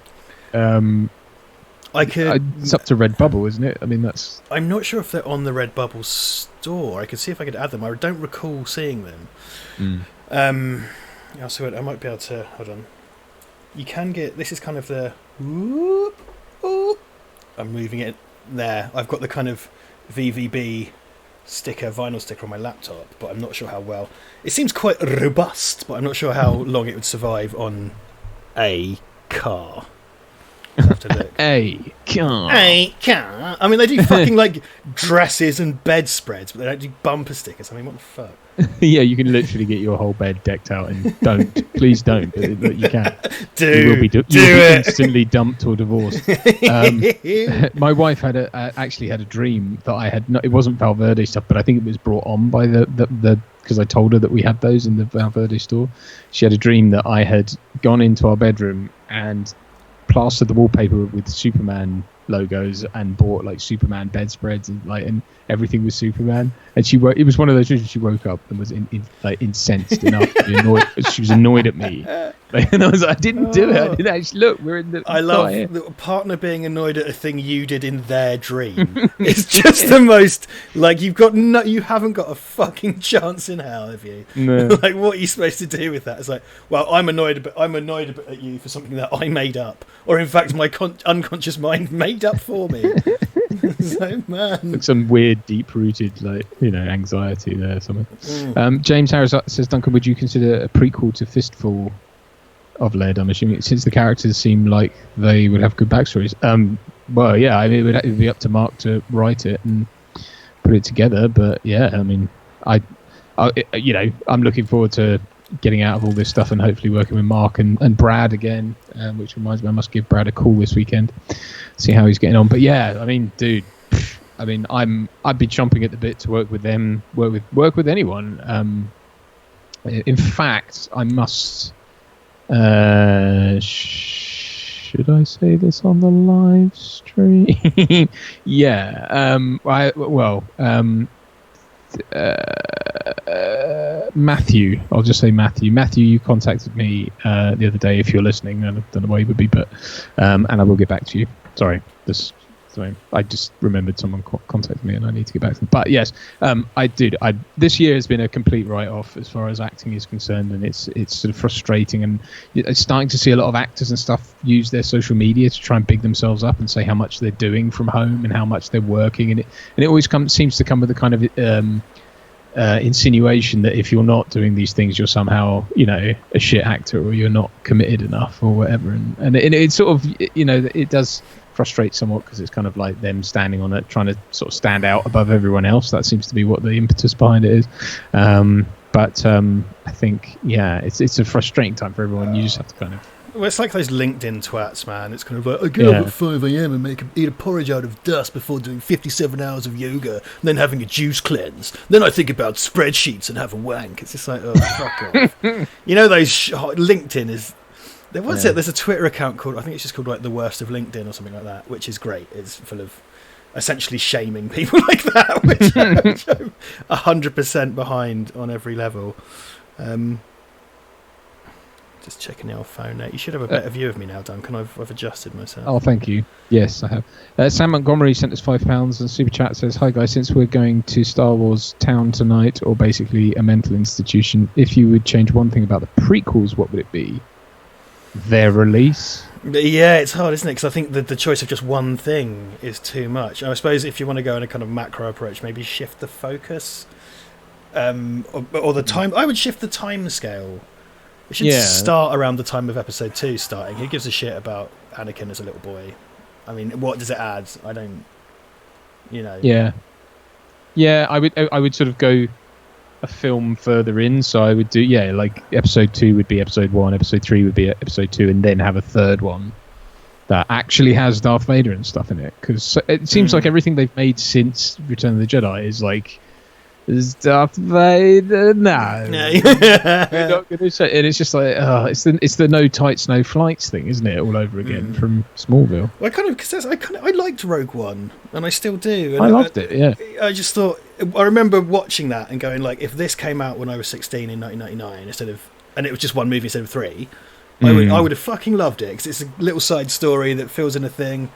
it's up to Redbubble, isn't it? I mean, that's... I'm not sure if they're on the Redbubble store. I could see if I could add them. I don't recall seeing them. So I might be able to... Hold on. You can get... This is kind of the... I'm moving it there. I've got the kind of VVB vinyl sticker on my laptop, but I'm not sure how well... It seems quite robust, but I'm not sure how long it would survive on a car. A car. I mean, they do fucking like dresses and bedspreads, but they don't do bumper stickers. I mean, what the fuck? Yeah, you can literally get your whole bed decked out, and please don't, but you can. You will be instantly dumped or divorced. My wife actually had a dream that I had. It wasn't Valverde stuff, but I think it was brought on by the because I told her that we had those in the Valverde store. She had a dream that I had gone into our bedroom and plastered the wallpaper with Superman logos and bought like Superman bedspreads and everything was Superman. And it was one of those dreams. She woke up and was incensed enough to be annoyed. She was annoyed at me, and I was like, I didn't do it. I didn't actually look. We're in the. I love the partner being annoyed at a thing you did in their dream. It's just the most like you haven't got a fucking chance in hell, have you? No. Like, what are you supposed to do with that? It's like, well, I'm annoyed at you for something that I made up, or in fact, my unconscious mind made up for me. It's like, man. Like some weird, deep-rooted, like, anxiety there or something. James Harris says, Duncan, would you consider a prequel to Fistful of Lead? I'm assuming, since the characters seem like they would have good backstories. Well, yeah, I mean, it would be up to Mark to write it and put it together. But yeah, I mean, I'm looking forward to getting out of all this stuff and hopefully working with Mark and Brad again, which reminds me I must give Brad a call this weekend, see how he's getting on. But yeah, I mean, dude, I'd be chomping at the bit to work with them, work with anyone. In fact, I must should I say this on the live stream? Yeah, Matthew, I'll just say Matthew. Matthew, you contacted me the other day. If you're listening, I don't know why you would be, but and I will get back to you. Sorry, I just remembered someone contacted me, and I need to get back to them. But yes, this year has been a complete write-off as far as acting is concerned, and it's sort of frustrating. And it's starting to see a lot of actors and stuff use their social media to try and big themselves up and say how much they're doing from home and how much they're working, and it always seems to come with a kind of insinuation that if you're not doing these things, you're somehow a shit actor or you're not committed enough or whatever. And it sort of it does frustrate somewhat because it's kind of like them standing on it, trying to sort of stand out above everyone else. That seems to be what the impetus behind it is. But I think, yeah, it's a frustrating time for everyone. You just have to kind of... Well, it's like those LinkedIn twats, man. It's kind of like, I get up at 5 a.m. and eat a porridge out of dust before doing 57 hours of yoga, and then having a juice cleanse. Then I think about spreadsheets and have a wank. It's just like, oh, fuck off. Those LinkedIn is... What's it? There's a Twitter account called, I think it's just called like The Worst of LinkedIn or something like that, which is great. It's full of essentially shaming people like that, which I'm 100% behind on every level. Just checking the old phone now. You should have a better view of me now, Duncan. I've adjusted myself. Oh, thank you. Yes, I have. Sam Montgomery sent us £5 and Super Chat says, hi guys, since we're going to Star Wars Town tonight, or basically a mental institution, if you would change one thing about the prequels, what would it be? Their release? Yeah, it's hard, isn't it? Because I think the choice of just one thing is too much. I suppose if you want to go in a kind of macro approach, maybe shift the focus, or the time. I would shift the time scale. It should start around the time of Episode 2 starting. Who gives a shit about Anakin as a little boy? I mean, what does it add? I don't. Yeah, I would sort of go a film further in, so I would do like Episode 2 would be Episode 1, Episode 3 would be Episode 2, and then have a third one that actually has Darth Vader and stuff in it, because it seems like everything they've made since Return of the Jedi is like, is Darth Vader? No. We're not going to say. And it's just like, it's the no tights, no flights thing, isn't it? All over again from Smallville. Well, I liked Rogue One, and I still do. And I loved it. Yeah. I just thought, I remember watching that and going like, if this came out when I was 16 in 1999 and it was just one movie instead of three, I would have fucking loved it, because it's a little side story that fills in a thing.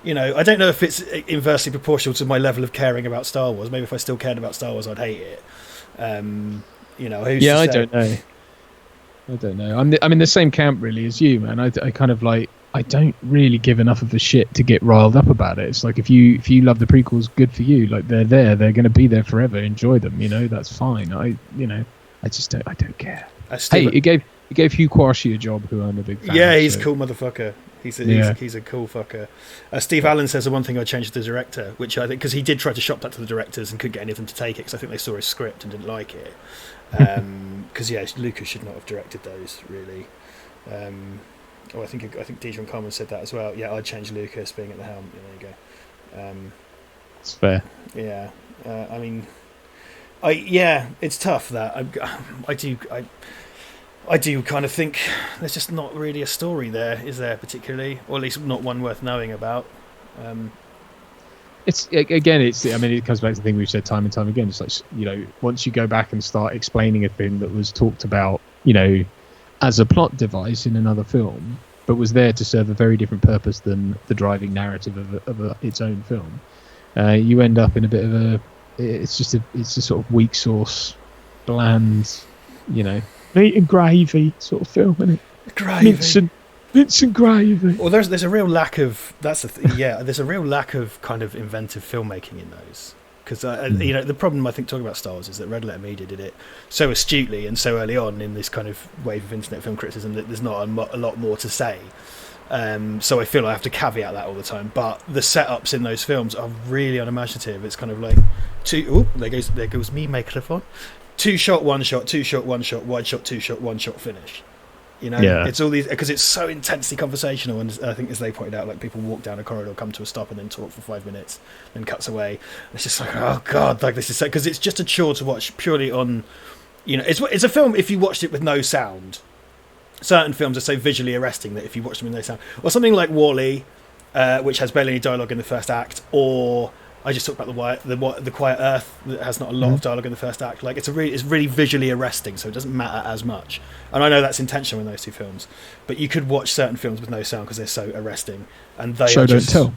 I don't know if it's inversely proportional to my level of caring about Star Wars. Maybe if I still cared about Star Wars, I'd hate it. Who's to say? I don't know. I'm in the same camp really as you, man. I kind of like, I don't really give enough of a shit to get riled up about it. It's like, if you love the prequels, good for you. Like, they're going to be there forever. Enjoy them. That's fine. I don't care. Hey, it gave Hugh Quarshie a job, who I'm a big fan. Yeah, he's a cool motherfucker. He's a cool fucker. Steve Allen says the one thing I changed to the director, which I think, because he did try to shop that to the directors and couldn't get any of them to take it, because I think they saw his script and didn't like it. Because Lucas should not have directed those, really. I think Deidre Coleman said that as well. Yeah, I'd change Lucas being at the helm. There you go. It's fair. Yeah, I mean, it's tough that I do kind of think there's just not really a story there, is there, particularly, or at least not one worth knowing about. It comes back to the thing we've said time and time again. It's like, once you go back and start explaining a thing that was talked about, as a plot device in another film, but was there to serve a very different purpose than the driving narrative of its own film, you end up in a bit of it's a sort of weak sauce, bland, meat and gravy sort of film, isn't it? Gravy. It's gravy. Well, there's a real lack of there's a real lack of kind of inventive filmmaking in those. Because the problem I think talking about Star Wars is that Red Letter Media did it so astutely and so early on in this kind of wave of internet film criticism that there's not a lot more to say. So I feel I have to caveat that all the time. But the setups in those films are really unimaginative. It's kind of like there goes me microphone. 2 shot, 1 shot, 2 shot, 1 shot, wide shot, 2 shot, 1 shot, finish. It's all these because it's so intensely conversational, and I think as they pointed out, like people walk down a corridor, come to a stop, and then talk for 5 minutes, then cuts away. And it's just like, oh god, like this is so because it's just a chore to watch purely on, it's a film if you watched it with no sound. Certain films are so visually arresting that if you watch them with no sound, or something like Wall-E, which has barely any dialogue in the first act, or I just talked about the Quiet Earth that has not a lot of dialogue in the first act. Like it's really visually arresting, so it doesn't matter as much. And I know that's intentional in those two films, but you could watch certain films with no sound because they're so arresting, and they Show don't tell.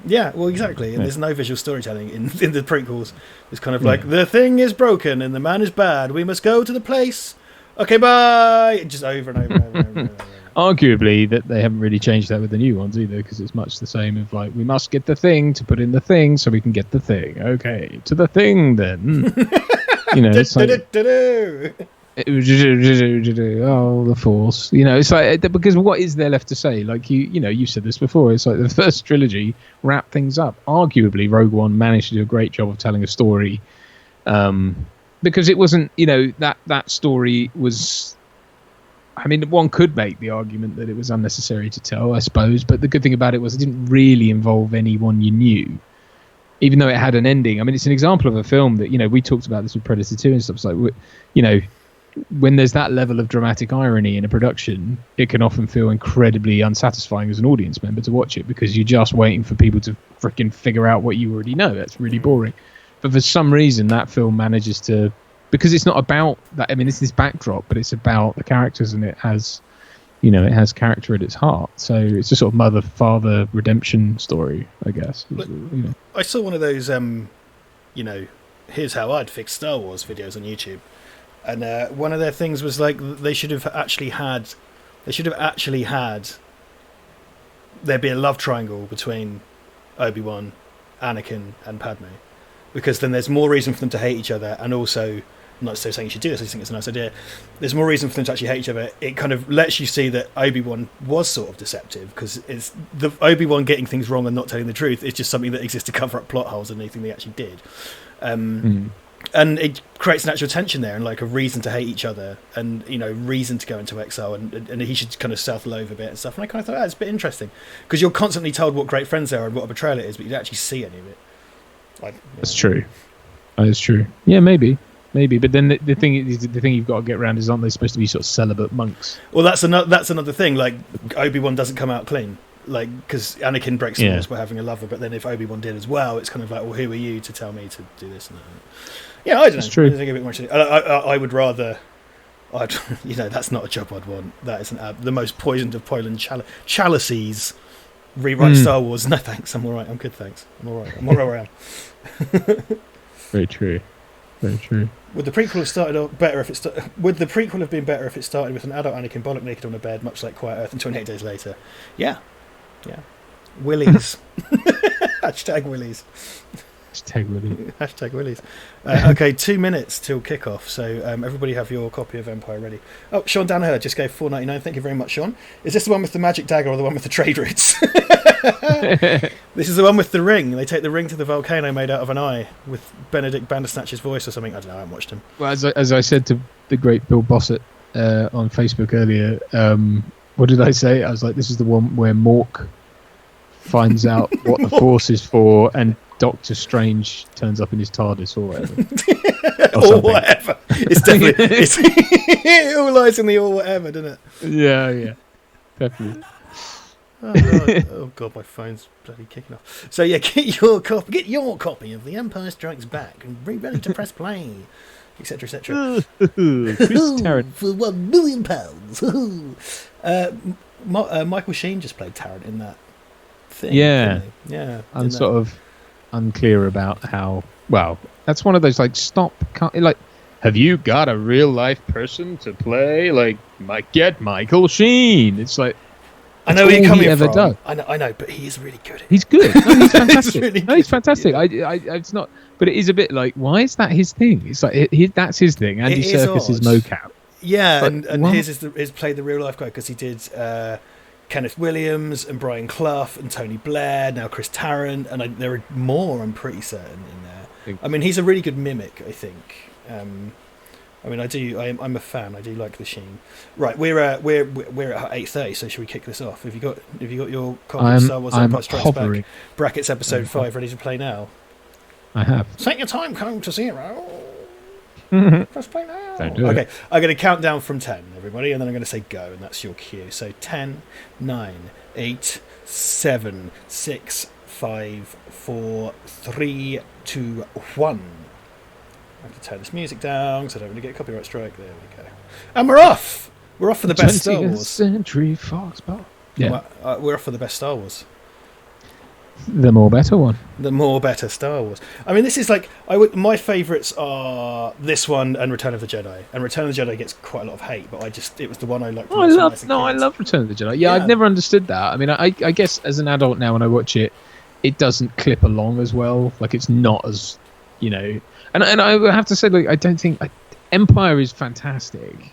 Yeah, well, exactly. And there's no visual storytelling in the prequels. It's kind of like the thing is broken and the man is bad. We must go to the place. Okay, bye. Just over and over and over and over. Arguably, that they haven't really changed that with the new ones either, because it's much the same of like, we must get the thing to put in the thing so we can get the thing. Okay, to the thing then. It's like, oh, the Force. It's like, because what is there left to say? Like you said this before. It's like the first trilogy wrapped things up. Arguably, Rogue One managed to do a great job of telling a story, because it wasn't. That story was. I mean, one could make the argument that it was unnecessary to tell, I suppose. But the good thing about it was it didn't really involve anyone you knew, even though it had an ending. I mean, it's an example of a film that, we talked about this with Predator 2 and stuff. It's like, when there's that level of dramatic irony in a production, it can often feel incredibly unsatisfying as an audience member to watch it because you're just waiting for people to freaking figure out what you already know. That's really boring. But for some reason, that film manages to... Because it's not about that. I mean, it's this backdrop, but it's about the characters, and it has character at its heart. So it's a sort of mother-father redemption story, I guess. I saw one of those, here's how I'd fix Star Wars videos on YouTube, and one of their things was like they should have actually had there be a love triangle between Obi-Wan, Anakin, and Padme, because then there's more reason for them to hate each other, and also. I'm not so saying you should do this, I just think it's a nice idea. There's more reason for them to actually hate each other. It kind of lets you see that Obi-Wan was sort of deceptive, because it's the Obi-Wan getting things wrong and not telling the truth is just something that exists to cover up plot holes and anything they actually did. And it creates natural tension there and like a reason to hate each other and, reason to go into exile and he should kind of self-loathe a bit and stuff. And I kind of thought, it's a bit interesting because you're constantly told what great friends they are and what a betrayal it is, but you don't actually see any of it. That's true. That is true. Yeah, maybe, but then the thing you've got to get around is, aren't they supposed to be sort of celibate monks? Well, that's another thing. Like Obi-Wan doesn't come out clean, like because Anakin breaks the rules by having a lover, but then if Obi-Wan did as well, it's kind of like, well, who are you to tell me to do this and that? Yeah, I don't know. It's true. I think a bit much. I would rather. That's not a job I'd want. That is the most poisoned of poison chalices. Rewrite Star Wars. No thanks. I'm all right. I'm good. Thanks. I'm all right. I'm all right. Very true. Very true. Would the prequel have started better if it Would the prequel have been better if it started with an adult Anakin bollock naked on a bed, much like Quiet Earth, and 28 days later? Yeah. Willies. Hashtag Willies. Hashtag Willies. Hashtag Willies. Okay, 2 minutes till kickoff. So everybody have your copy of Empire ready. Oh, Sean Danaher just gave $4.99. Thank you very much, Sean. Is this the one with the magic dagger or the one with the trade routes? This is the one with the ring. They take the ring to the volcano made out of an eye with Benedict Bandersnatch's voice or something. I don't know. I haven't watched him. Well, as I said to the great Bill Bossett on Facebook earlier, what did I say? I was like, this is the one where Mork finds out what the Force is for, and Doctor Strange turns up in his TARDIS or whatever. Or whatever. It's definitely it all lies in the or whatever, doesn't it? Yeah, definitely. Oh god, my phone's bloody kicking off. So yeah, get your copy of The Empire Strikes Back and be ready to press play, etc., etc. Chris Tarrant for £1 million. Michael Sheen just played Tarrant in that thing. Yeah. I'm sort of unclear about how. Well, that's one of those have you got a real life person to play? Get Michael Sheen. It's like, I know where you're coming ever from. does. I know, but he is really good. He's good. No, he's fantastic. really no, he's good. fantastic. It's not, but it is a bit like, why is that his thing? It's like that's his thing. Andy Serkis is mocap. Yeah, But and his is played the real life guy because he did Kenneth Williams and Brian Clough and Tony Blair, now Chris Tarrant, and there are more. I'm pretty certain in there. I mean, he's a really good mimic. I think. I mean, I'm a fan. I do like the Sheen. Right, we're at 8:30. So should we kick this off? Have you got your copy of Star Wars Empire Strikes Back brackets episode 5 ready to play now? I have. Set your time code to 0. Press play now. Don't do Okay, it. I'm going to count down from 10, everybody, and then I'm going to say go, and that's your cue. So 10, 9, 8, 7, 6, 5, 4, 3, 2, 1. I have to turn this music down because I don't want to get a copyright strike. There we go. And we're off! We're off for the best Star 20th Wars. Century Fox Bar. Yeah. We're off for the best Star Wars. The more better one. The more better Star Wars. I mean, this is like my favourites are this one and Return of the Jedi. And Return of the Jedi gets quite a lot of hate, but it was the one I liked. I love Return of the Jedi. Yeah, I've never understood that. I mean, I guess as an adult now when I watch it, it doesn't clip along as well. Like it's not as, and I have to say, like, I don't think Empire is fantastic.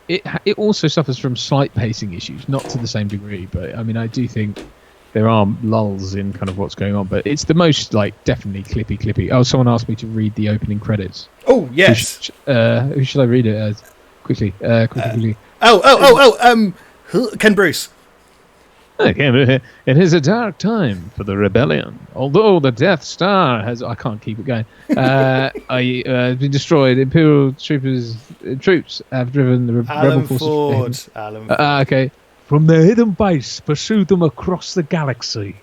It also suffers from slight pacing issues, not to the same degree, but I mean, I do think there are lulls in kind of what's going on, but it's the most definitely clippy. Oh, someone asked me to read the opening credits. Oh yes. Who should I read it as? Quickly. Quickly. Ken Bruce. Okay, it is a dark time for the rebellion. Although the Death Star I can't keep it going. Been destroyed. Imperial troops have driven the rebel forces. Alan Ford. Okay. From their hidden base, pursue them across the galaxy.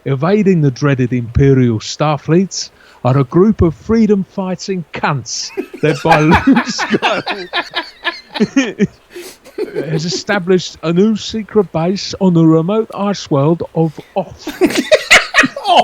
Evading the dreaded Imperial Starfleets are a group of freedom-fighting cunts led by Luke Skywalker. Has established a new secret base on the remote ice world of Off.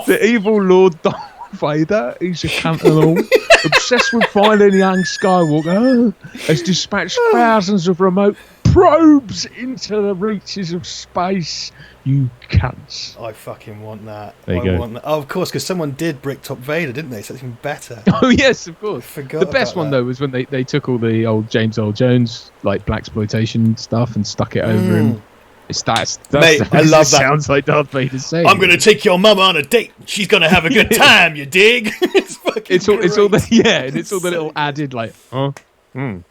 The evil Lord Darth Vader, he's a cunt and all, obsessed with finding young Skywalker, has dispatched thousands of remote probes into the reaches of space. You cunts. I fucking want that. There you go. Want that. Oh, of course, because someone did Bricktop Vader, didn't they? So it's even better. Oh, yes, of course. I forgot the best about one, that. though, was when they took all the old James Earl Jones, blaxploitation stuff and stuck it over him. That's Mate, I love that. Sounds like Darth Vader saying. I'm going to take your mama on a date. She's going to have a good time, you dig? It's all the little added when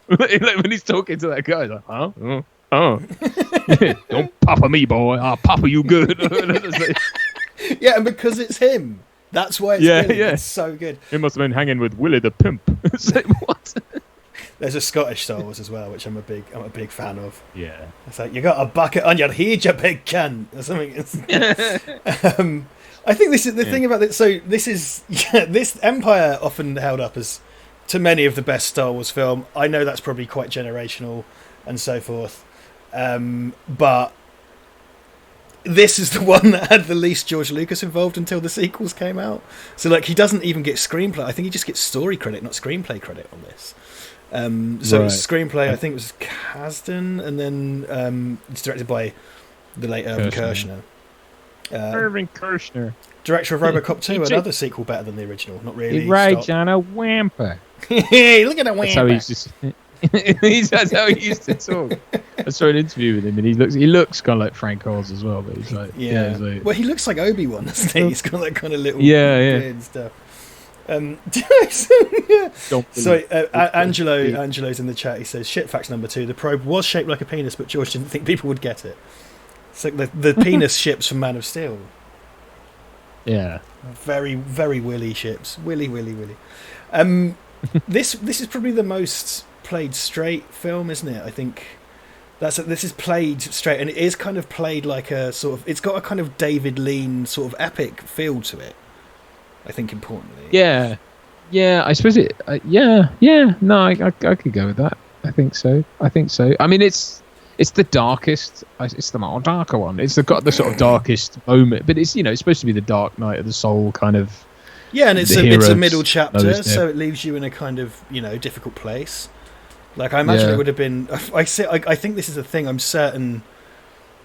he's talking to that guy, like, don't papa me, boy. I'll papa you good. Yeah, and because it's him, that's why it's good. It's so good. He must have been hanging with Willie the pimp. What? There's a Scottish Star Wars as well, which I'm a big fan of. Yeah, it's like, you got a bucket on your head, you big cunt, or something. I think this is the thing about it. So this Empire often held up as to many of the best Star Wars film. I know that's probably quite generational and so forth, but this is the one that had the least George Lucas involved until the sequels came out. So he doesn't even get screenplay. I think he just gets story credit, not screenplay credit on this. It was screenplay, I think it was Kasdan, and then it's directed by the late Irvin Kershner. Irvin Kershner. Director of RoboCop 2, another sequel better than the original. Not really. He rides on a whamper. Hey, look at that whamper. That's how he used to talk. I saw an interview with him, and he looks kind of like Frank Oz as well. But he's like, well, he looks like Obi-Wan, doesn't he? He's got that kind of little beard and stuff. So Angelo's in the chat. He says, "Shit facts number 2. The probe was shaped like a penis, but George didn't think people would get it. It's like the penis ships from Man of Steel. Yeah, very very willy ships. Willy. This is probably the most played straight film, isn't it? I think this is played straight, and it is kind of played like a sort of. It's got a kind of David Lean sort of epic feel to it. I think importantly. Yeah. I suppose it. No, I could go with that. I think so. I mean, it's the darkest. It's the more darker one. It's got the sort of darkest moment, but it's it's supposed to be the dark night of the soul kind of. Yeah, and it's a middle chapter, so it leaves you in a kind of difficult place. Like I imagine it would have been. I think this is a thing. I'm certain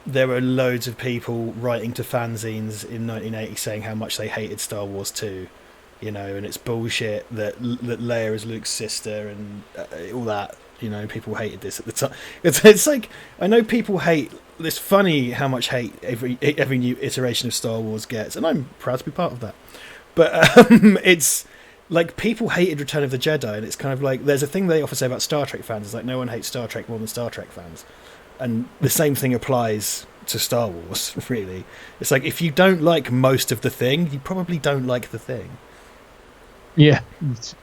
there were loads of people writing to fanzines in 1980 saying how much they hated Star Wars 2, you know, and it's bullshit that Leia is Luke's sister and all that. You know, people hated this at the time. It's like, I know people hate. It's funny how much hate every new iteration of Star Wars gets, and I'm proud to be part of that. But it's like people hated Return of the Jedi, and it's kind of like there's a thing they often say about Star Trek fans. It's like no one hates Star Trek more than Star Trek fans, and the same thing applies to Star Wars. Really, it's like if you don't like most of the thing, you probably don't like the thing. Yeah,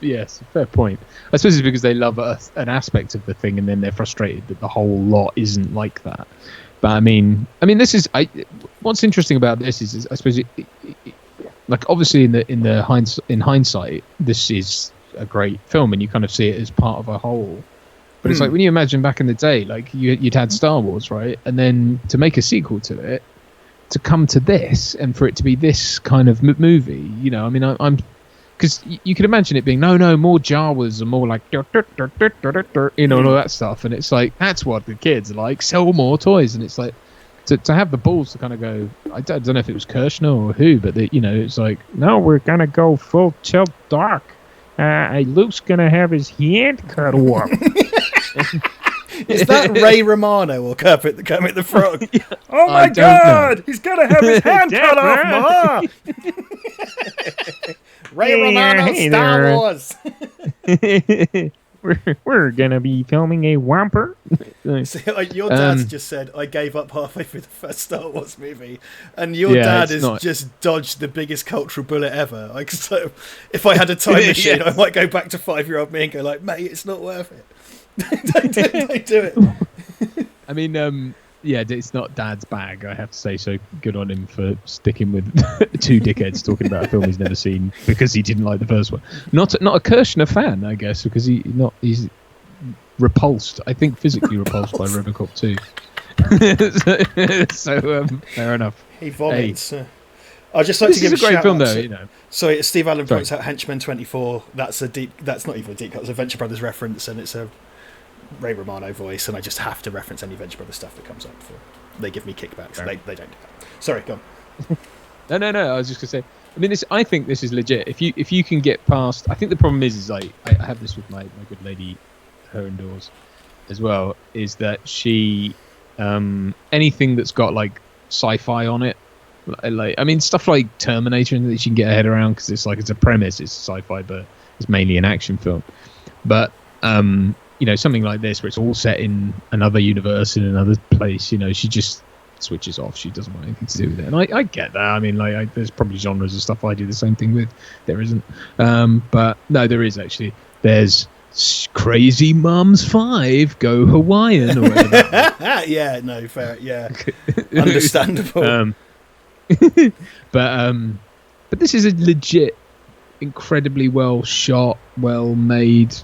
yes, fair point. I suppose it's because they love an aspect of the thing, and then they're frustrated that the whole lot isn't like that. But I mean, this is what's interesting about this is I suppose like obviously in hindsight, this is a great film, and you kind of see it as part of a whole. But it's like when you imagine back in the day, like you'd had Star Wars, right, and then to make a sequel to it, to come to this, and for it to be this kind of movie, you know, I mean, I'm. Because you can imagine it being more Jawas and more like you know, and all that stuff, and it's like that's what the kids like. Sell more toys, and it's like to have the balls to kind of go. I don't know if it was Kirshner or who, but you know, it's like no, we're gonna go full tilt dark. Luke's gonna have his hand cut off. Is that Ray Romano or Kermit the Frog? Oh my God, he's gonna have his hand cut off, Ma! Ray Romano, Star Wars. we're gonna be filming a Whomper. See, your dad's just said I gave up halfway through the first Star Wars movie, and your dad has just dodged the biggest cultural bullet ever. Like, so if I had a time machine, I might go back to 5-year-old me and go like, mate, it's not worth it. don't do it. I mean, yeah, it's not Dad's bag, I have to say. So good on him for sticking with two dickheads talking about a film he's never seen because he didn't like the first one. Not a Kirshner fan, I guess, because he's repulsed. I think physically repulsed by RoboCop 2. so fair enough. He vomits. Hey. I'd just like to give a great shout film, out though. to, you know. Sorry, Steve Allen points out Henchman 24. That's not even a deep cut. It's a Venture Brothers reference, and it's a Ray Romano voice, and I just have to reference any Venture Brothers stuff that comes up. They give me kickbacks. They don't do that. Sorry, go on. No. I was just gonna say. I mean, I think this is legit. If you can get past, I think the problem is I have this with my good lady, her indoors, as well. Is that she anything that's got like sci-fi on it. Like, I mean, stuff like Terminator that she can get her head around because it's a premise, it's sci-fi, but it's mainly an action film. But you know, something like this where it's all set in another universe in another place, you know, she just switches off. She doesn't want anything to do with it, and I get that. I mean, there's probably genres of stuff I do the same thing with. There isn't, but no, there is actually. There's Crazy Mums 5 Go Hawaiian or whatever. Yeah, no, fair. Yeah, understandable. But this is a legit, incredibly well shot, well made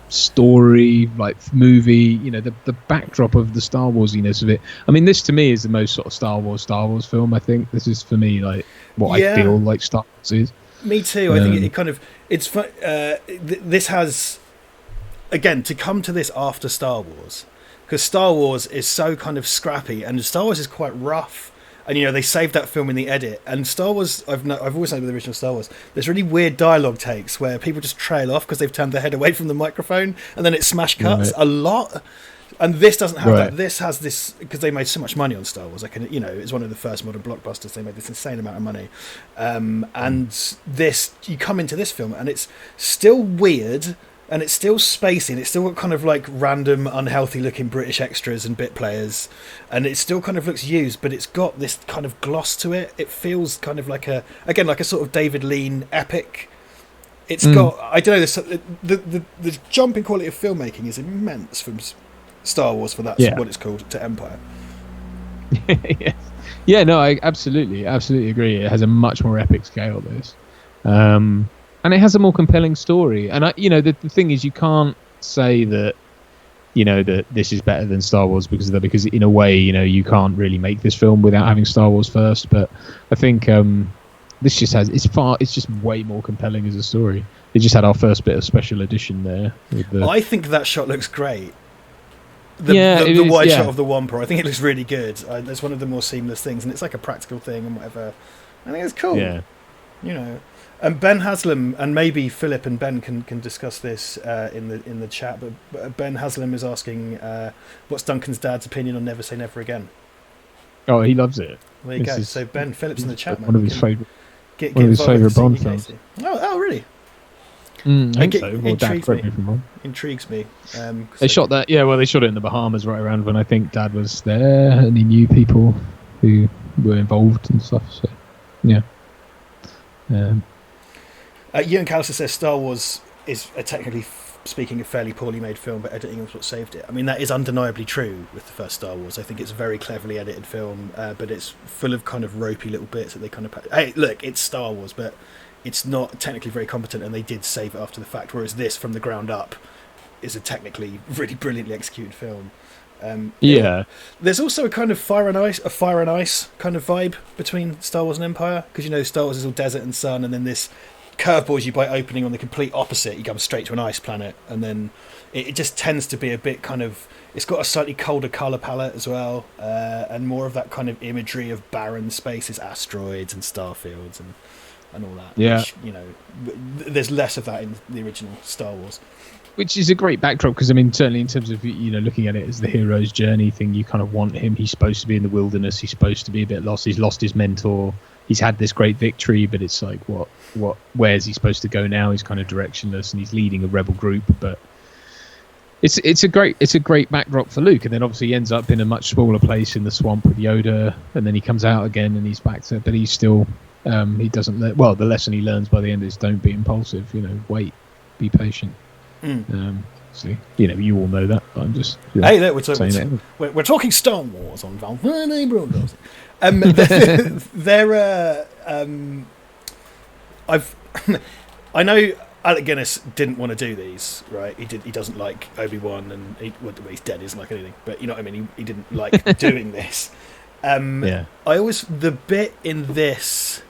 story, like movie. You know, the backdrop of the Star Warsiness of it. I mean, this to me is the most sort of Star Wars film. I think this is for me like what I feel like Star Wars is. Me too. I think it kind of it's fun. This has again to come to this after Star Wars, because Star Wars is so kind of scrappy and Star Wars is quite rough. And, you know, they saved that film in the edit. And Star Wars, I've always known with the original Star Wars, there's really weird dialogue takes where people just trail off because they've turned their head away from the microphone, and then it smash cuts a lot. And this doesn't have that. This has this, because they made so much money on Star Wars. You know, it's one of the first modern blockbusters. They made this insane amount of money. And this, you come into this film, and it's still weird, and it's still spacey, and it's still got kind of like random unhealthy looking British extras and bit players, and it still kind of looks used, but it's got this kind of gloss to it. It feels kind of like a sort of David Lean epic. It's got, I don't know, the jump in quality of filmmaking is immense from Star Wars, for that's what it's called, to Empire. Yeah, no, I absolutely agree. It has a much more epic scale, this. And it has a more compelling story. And the thing is, you can't say that, you know, that this is better than Star Wars because of that. Because in a way, you know, you can't really make this film without having Star Wars first. But I think this just has it's just way more compelling as a story. They just had our first bit of special edition there. I think that shot looks great. the wide shot of the Wampa. I think it looks really good. It's one of the more seamless things, and it's like a practical thing and whatever. I think it's cool. Yeah. You know, and Ben Haslam, and maybe Philip and Ben can discuss this in the chat. But Ben Haslam is asking, what's Duncan's dad's opinion on Never Say Never Again? Oh, he loves it. There you go. So Ben Phillips in the chat, man. One of his favourite. One of his favourite Bond films. Oh, really? I think so. Well, Dad, correct me if I'm wrong. Intrigues me. They shot that. Yeah, well, they shot it in the Bahamas right around when I think Dad was there, and he knew people who were involved and stuff. So, yeah. Ewan Callister says Star Wars is technically speaking a fairly poorly made film, but editing was what saved it. I mean, that is undeniably true with the first Star Wars. I think it's a very cleverly edited film, but it's full of kind of ropey little bits that they kind of... Hey, look, it's Star Wars, but it's not technically very competent, and they did save it after the fact, whereas this, from the ground up, is a technically really brilliantly executed film. There's also a kind of fire and ice kind of vibe between Star Wars and Empire, because, you know, Star Wars is all desert and sun, and then this curveballs you by opening on the complete opposite. You come straight to an ice planet, and then it just tends to be a bit kind of... It's got a slightly colder colour palette as well, and more of that kind of imagery of barren spaces, asteroids and starfields and all that. Yeah. Which, you know, there's less of that in the original Star Wars. Which is a great backdrop, because I mean, certainly in terms of, you know, looking at it as the hero's journey thing, you kind of want him. He's supposed to be in the wilderness. He's supposed to be a bit lost. He's lost his mentor. He's had this great victory, but it's like, where's he supposed to go now? He's kind of directionless, and he's leading a rebel group. But it's a great backdrop for Luke, and then obviously he ends up in a much smaller place in the swamp with Yoda, and then he comes out again, and he's back to. But he's still, he doesn't. The lesson he learns by the end is don't be impulsive. You know, wait, be patient. So, you know, you all know that, but I'm just hey, look, we're talking Star Wars on Valverde Broadcasting. I know Alec Guinness didn't want to do these, right? He doesn't like Obi-Wan, and he's dead. He doesn't like anything, but you know what I mean. He didn't like doing this. The bit in this.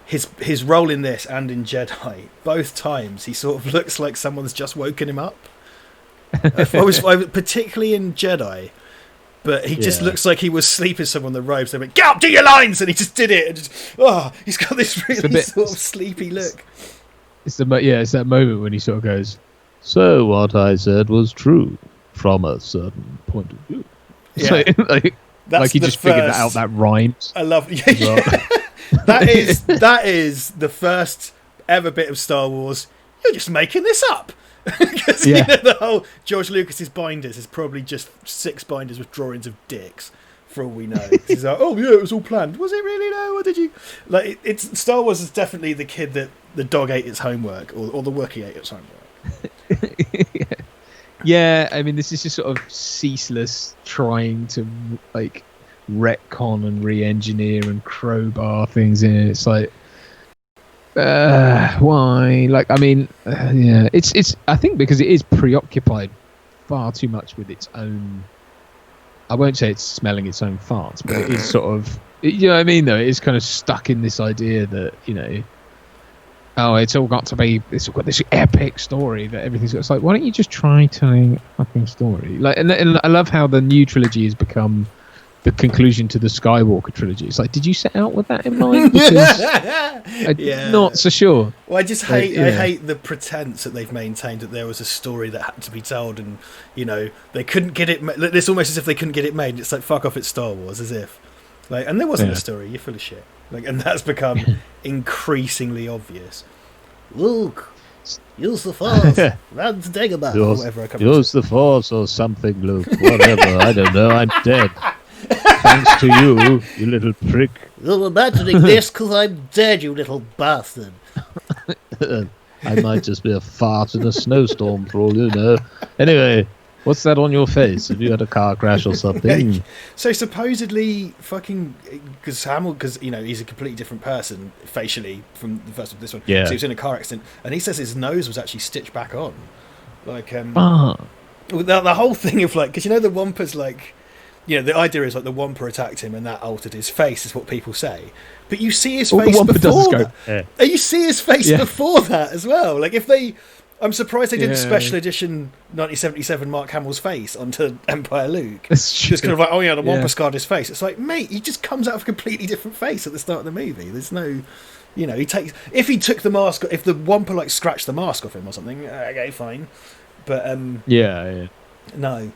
His role in this and in Jedi, both times he sort of looks like someone's just woken him up. Particularly in Jedi, but he just looks like he was sleeping someone on the robes. They went, "Get up, do your lines," and he just did it. And he's got this really sort of sleepy look. It's that moment when he sort of goes, "So what I said was true from a certain point of view." Yeah. Like he just figured that out. That rhymes. I love. That is the first ever bit of Star Wars. You're just making this up. Because you know, the whole George Lucas's binders is probably just 6 binders with drawings of dicks, for all we know. He's like, oh yeah, it was all planned. Was it really? No, what did you like? It's Star Wars is definitely the kid that the dog ate its homework, or the Wookiee ate its homework. Yeah, I mean, this is just sort of ceaseless trying to like retcon and re-engineer and crowbar things in. It's like, why? Like, I mean, it's. I think because it is preoccupied far too much with its own. I won't say it's smelling its own farts, but it is sort of. You know what I mean? Though it is kind of stuck in this idea that, you know, oh, it's all got to be. It's got this epic story that everything's. It's like, why don't you just try telling a fucking story? Like, and I love how the new trilogy has become the conclusion to the Skywalker trilogy. It's like, did you set out with that in mind? Because I'm not so sure. Well, I just hate I hate the pretense that they've maintained that there was a story that had to be told, and you know they couldn't get it. It's almost as if they couldn't get it made. It's like, fuck off, it's Star Wars, as if like, and there wasn't a story. You're full of shit. Like, and that's become increasingly obvious. Luke, use the Force. Run to Dagobah. Or whatever. Use the Force or something, Luke. Whatever. I don't know. I'm dead. Thanks to you, you little prick. You're imagining this because I'm dead, you little bastard. I might just be a fart in a snowstorm for all you know. Anyway, what's that on your face? Have you had a car crash or something? So supposedly, fucking, because you know, he's a completely different person facially from the first of this one. Yeah. So he was in a car accident, and he says his nose was actually stitched back on. Like, the whole thing of like, because you know the Wampa's like. You know, the idea is like the Wampa attacked him and that altered his face, is what people say. But you see his face before that. Yeah. And you see his face before that as well. Like, if they I'm surprised they didn't special edition 1977 Mark Hamill's face onto Empire Luke. That's true. Just kind of like, oh yeah, the Wampa Yeah. scarred his face. It's like, mate, he just comes out of a completely different face at the start of the movie. There's no, you know, if he took the mask, if the Wampa like scratched the mask off him or something, okay, fine. But Yeah. no.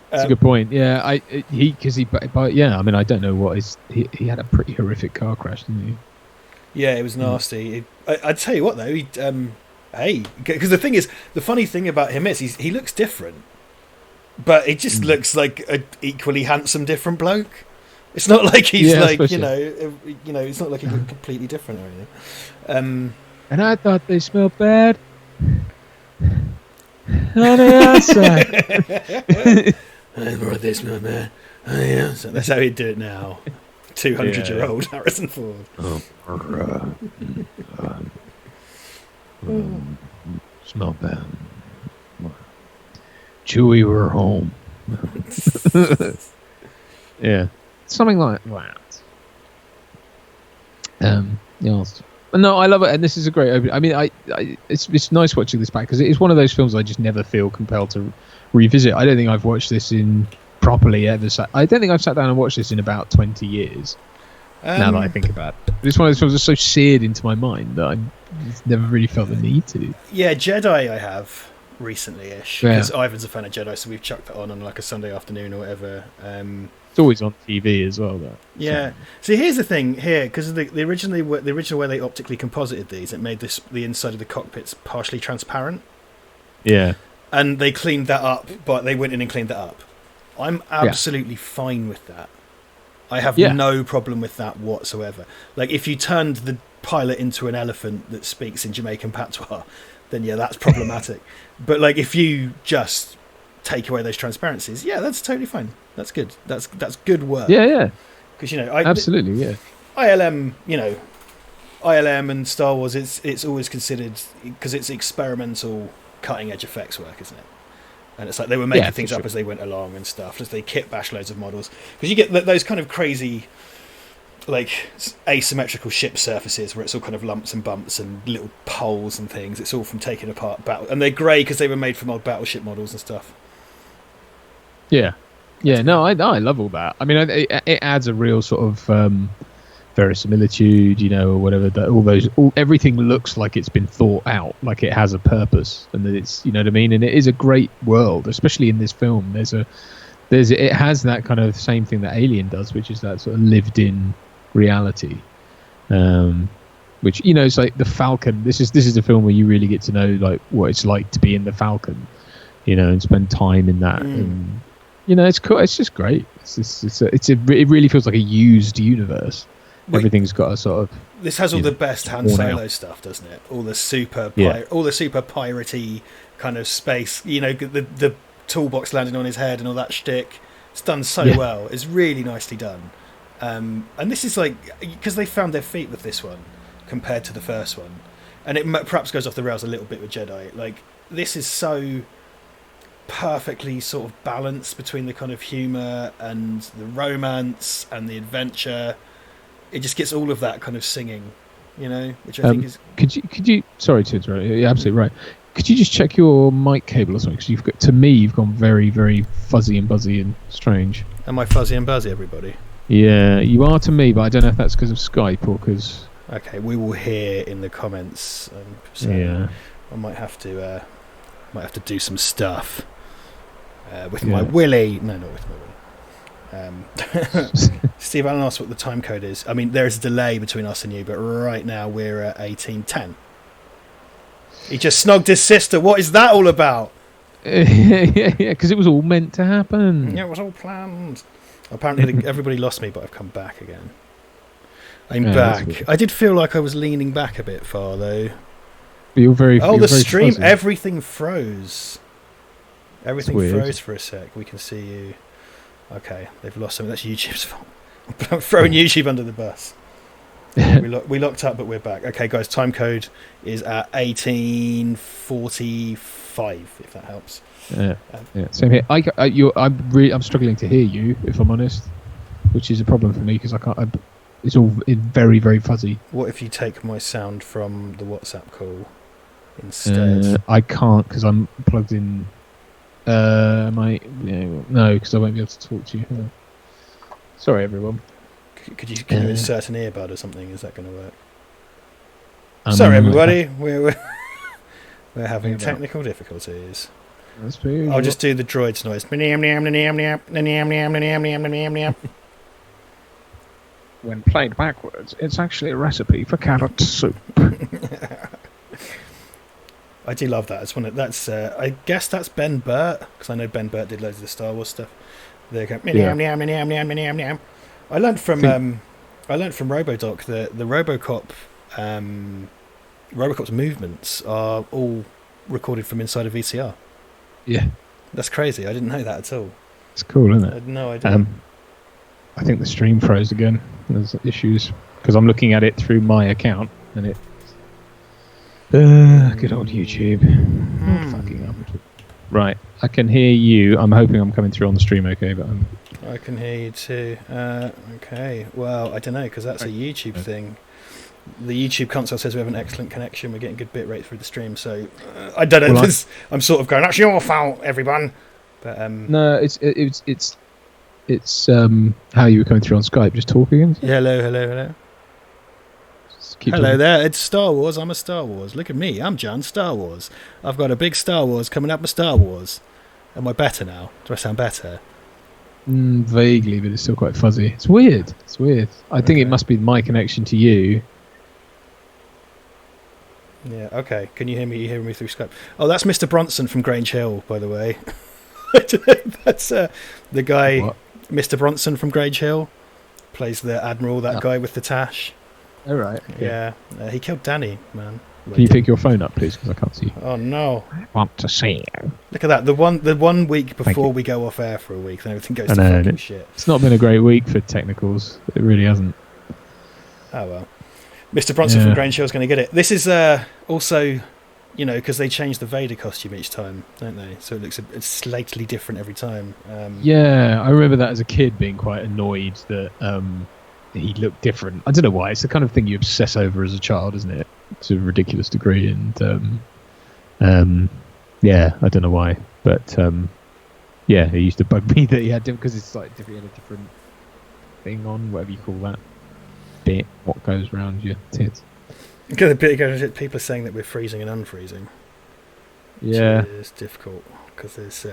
That's a good point. Yeah, I mean, I don't know what he had a pretty horrific car crash, didn't he? Yeah, it was nasty. I'd tell you what though, hey, because the funny thing about him is he looks different, but it just looks like an equally handsome different bloke. It's not like he's you know, it's not like he's completely different or anything. And I thought they smelled bad on the outside. I brought this, my man. So that's how he'd do it now. 200-year-old Harrison Ford. Smell bad. Chewie, we're home. Yeah, something like that. Yes. No, I love it, and this is a great opening. I mean, it's nice watching this back because it is one of those films I just never feel compelled to revisit. I don't think I've watched this in properly ever. I don't think I've sat down and watched this in about 20 years. Now that I think about it, it's one of those films that's so seared into my mind that I never really felt the need to. Yeah, Jedi I have recently-ish because Ivan's a fan of Jedi, so we've chucked it on like a Sunday afternoon or whatever. It's always on TV as well, though. Yeah. So here's the thing here, because the original way they optically composited these, it made the inside of the cockpits partially transparent. Yeah. And they cleaned that up, but they went in and cleaned that up. I'm absolutely fine with that. I have no problem with that whatsoever. Like, if you turned the pilot into an elephant that speaks in Jamaican patois, then yeah, that's problematic. But like, if you just take away those transparencies, yeah, that's totally fine. That's good. That's good work. Yeah. Because Absolutely, yeah. ILM, ILM and Star Wars, it's always considered, because it's experimental, cutting edge effects work, isn't it? And it's like they were making things up as they went along and stuff, as they kit bash loads of models. Because you get those kind of crazy, like, asymmetrical ship surfaces where it's all kind of lumps and bumps and little poles and things. It's all from taking apart battle, and they're grey because they were made from old battleship models and stuff. Yeah. No, I love all that. I mean, it adds a real sort of verisimilitude, or whatever. That everything looks like it's been thought out, like it has a purpose, and that it's, you know what I mean. And it is a great world, especially in this film. It has that kind of same thing that Alien does, which is that sort of lived-in reality. Which it's like the Falcon. This is a film where you really get to know like what it's like to be in the Falcon, and spend time in that. And it's cool. It's just great. It really feels like a used universe. Everything's got a sort of. This has all the best Han Solo stuff, doesn't it? All the super piratey kind of space. The toolbox landing on his head and all that shtick. It's done so well. It's really nicely done. And this is like, because they found their feet with this one compared to the first one, and it perhaps goes off the rails a little bit with Jedi. Like, this is so perfectly sort of balanced between the kind of humour and the romance and the adventure. It just gets all of that kind of singing, which I think is. Could you? Sorry to interrupt. You're absolutely right. Could you just check your mic cable or something? Because you've gone very, very fuzzy and buzzy and strange. Am I fuzzy and buzzy, everybody? Yeah, you are to me, but I don't know if that's because of Skype or because. Okay, we will hear in the comments. So I might have to do some stuff with my willy. No, not with my willy. Steve Allen asked what the time code is. I mean, there's a delay between us and you, but right now we're at 18:10. He just snogged his sister. What is that all about? Yeah, because it was all meant to happen. Yeah, it was all planned. Apparently, everybody lost me, but I've come back again. I'm back. I did feel like I was leaning back a bit far, though. You're very. Oh, you're the very stream! fuzzy. Everything froze. Everything Weird. froze for a sec. We can see you. Okay, they've lost something. That's YouTube's fault. I'm throwing YouTube under the bus. We locked up, but we're back. Okay, guys, time code is at 18:45. If that helps. Yeah. Same here. I'm struggling to hear you, if I'm honest, which is a problem for me because I can't. It's all very, very fuzzy. What if you take my sound from the WhatsApp call? instead. I can't because I'm plugged in. No, because I won't be able to talk to you. Sorry, everyone. Can you insert an earbud or something? Is that going to work? Sorry, everybody. We're having technical difficulties. I'll just do the droid's noise. When played backwards, it's actually a recipe for carrot soup. I do love that. That's I guess that's Ben Burt, because I know Ben Burt did loads of the Star Wars stuff. They go I learned from Robodoc that the Robocop's movements are all recorded from inside a VCR. Yeah, that's crazy. I didn't know that at all. It's cool, isn't it? I had no idea. I think the stream froze again. There's issues because I'm looking at it through my account and it. Good old YouTube. Fucking up. Right, I can hear you. I'm hoping I'm coming through on the stream okay, but I can hear you too. Okay, well, I don't know, because that's a YouTube thing. The YouTube console says we have an excellent connection. We're getting good bit rate through the stream, so I don't know. Well, I'm sort of going, that's your fault, everyone. But no, it's how you were coming through on Skype, just talking. Yeah, hello. Hello there, it's Star Wars. I'm a Star Wars. Look at me, I'm John Star Wars. I've got a big Star Wars coming up with Star Wars. Am I better now? Do I sound better? Vaguely, but it's still quite fuzzy. It's weird. I think it must be my connection to you. Yeah, okay. Can you hear me? You hear me through Skype? Oh, that's Mr. Bronson from Grange Hill, by the way. That's the guy, what? Mr. Bronson from Grange Hill. Plays the Admiral, that guy with the tash. Oh, right. Yeah. He killed Danny, man. Can you pick your phone up, please? Because I can't see you. Oh, no. I want to see you. Look at that. The one week before we go off air for a week, then everything goes to fucking shit. It's not been a great week for technicals. It really hasn't. Oh, well. Mr. Bronson from Grange Hill is going to get it. This is also, because they change the Vader costume each time, don't they? So it looks it's slightly different every time. Yeah, I remember that as a kid being quite annoyed that he looked different. I don't know why. It's the kind of thing you obsess over as a child, isn't it? To a ridiculous degree. And yeah, I don't know why. But yeah, it used to bug me that he had because it's like he had a different thing on, whatever you call that. Bit what goes around your tits. People are saying that we're freezing and unfreezing. Yeah, it's difficult because there's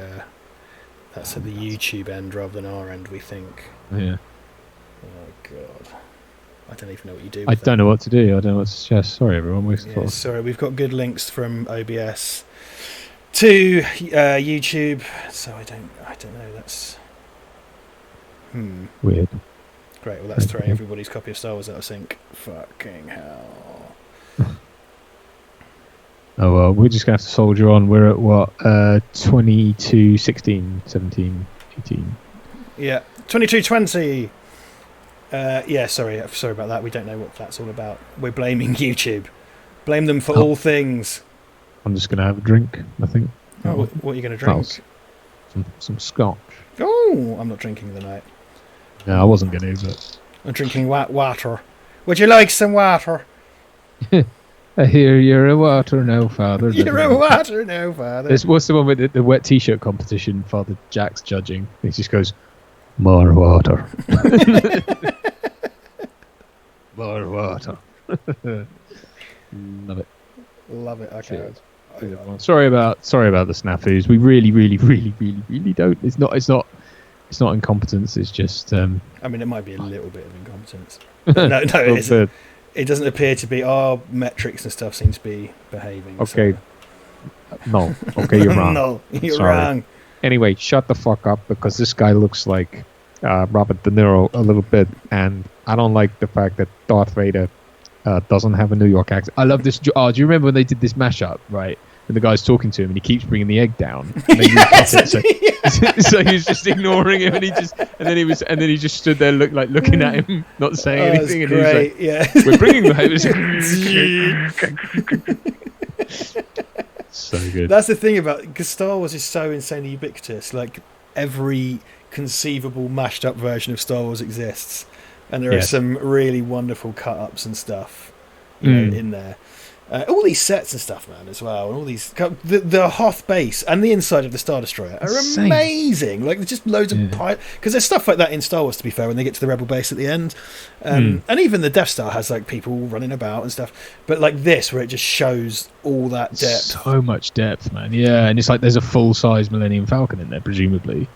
that's at the YouTube end rather than our end, we think. Yeah. Oh god, I don't even know what you do. I don't know what to do. I don't know what to suggest. Sorry, everyone. Sorry, we've got good links from OBS to YouTube, so I don't know. That's weird. Great, well that's throwing everybody's copy of Star Wars out of sync. Fucking hell. Oh well, we're just going to have to soldier on. We're at what? 22, 16, 17, 18. Yeah, 22:20. Yeah, sorry about that. We don't know what that's all about. We're blaming YouTube. Blame them for all things. I'm just going to have a drink, I think. Oh, what are you going to drink? Some scotch. Oh, I'm not drinking tonight. No, I wasn't going to, but... I'm drinking water. Would you like some water? I hear you're a water now, Father. You're a water now, Father. What's the one with the wet T-shirt competition? Father Jack's judging. He just goes, more water. More water. Love it. Love it. Okay. Sorry about the snafus. We really don't. It's not incompetence. It's just. I mean, it might be a little bit of incompetence. No, it isn't. It doesn't appear to be. Our metrics and stuff seem to be behaving. Okay. So. No. Okay, you're wrong. No, you're Sorry. wrong. Anyway, shut the fuck up because this guy looks like Robert De Niro a little bit, and I don't like the fact that Darth Vader doesn't have a New York accent. I love this. Oh, do you remember when they did this mashup, right? And the guy's talking to him, and he keeps bringing the egg down. And then so he's just ignoring him, and he just stood there looking at him, not saying anything. And great. He was like, "We're bringing the so good." That's the thing about because Star Wars is so insanely ubiquitous. Like every conceivable mashed up version of Star Wars exists, and there are some really wonderful cut ups and stuff, in there. All these sets and stuff, man, as well, and all these the Hoth base and the inside of the Star Destroyer are Insane. amazing. Like, there's just loads of because there's stuff like that in Star Wars. To be fair, when they get to the Rebel base at the end, and even the Death Star has like people running about and stuff. But like this, where it just shows all that depth, so much depth, man. Yeah, and it's like there's a full-size Millennium Falcon in there, presumably.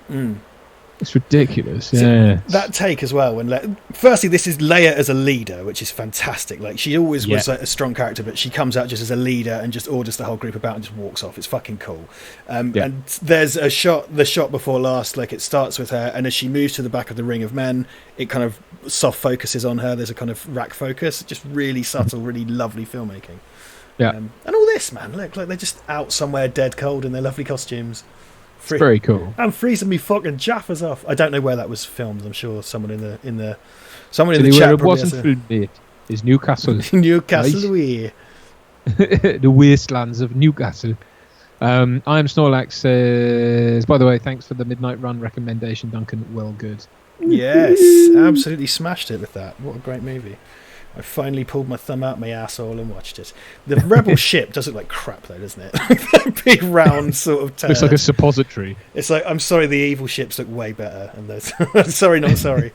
It's ridiculous. Yeah, that take as well. When firstly, this is Leia as a leader, which is fantastic. Like, she always was like a strong character, but she comes out just as a leader and just orders the whole group about and just walks off. It's fucking cool. And there's the shot before last, like it starts with her, and as she moves to the back of the ring of men, it kind of soft focuses on her. There's a kind of rack focus, just really subtle, really lovely filmmaking. Yeah, and all this, man. Look, like they're just out somewhere dead cold in their lovely costumes. It's very cool. I'm freezing me fucking jaffers off. I don't know where that was filmed. I'm sure someone in the chat. Where it wasn't filmed is Newcastle. Newcastle, the wastelands of Newcastle. I am Snorlax says, by the way, thanks for the Midnight Run recommendation, Duncan. Well, good. Yes, absolutely smashed it with that. What a great movie. I finally pulled my thumb out my asshole and watched it. The Rebel ship does look like crap, though, doesn't it? That big round sort of turd. Looks like a suppository. It's like, I'm sorry, the evil ships look way better. And those, sorry, not sorry.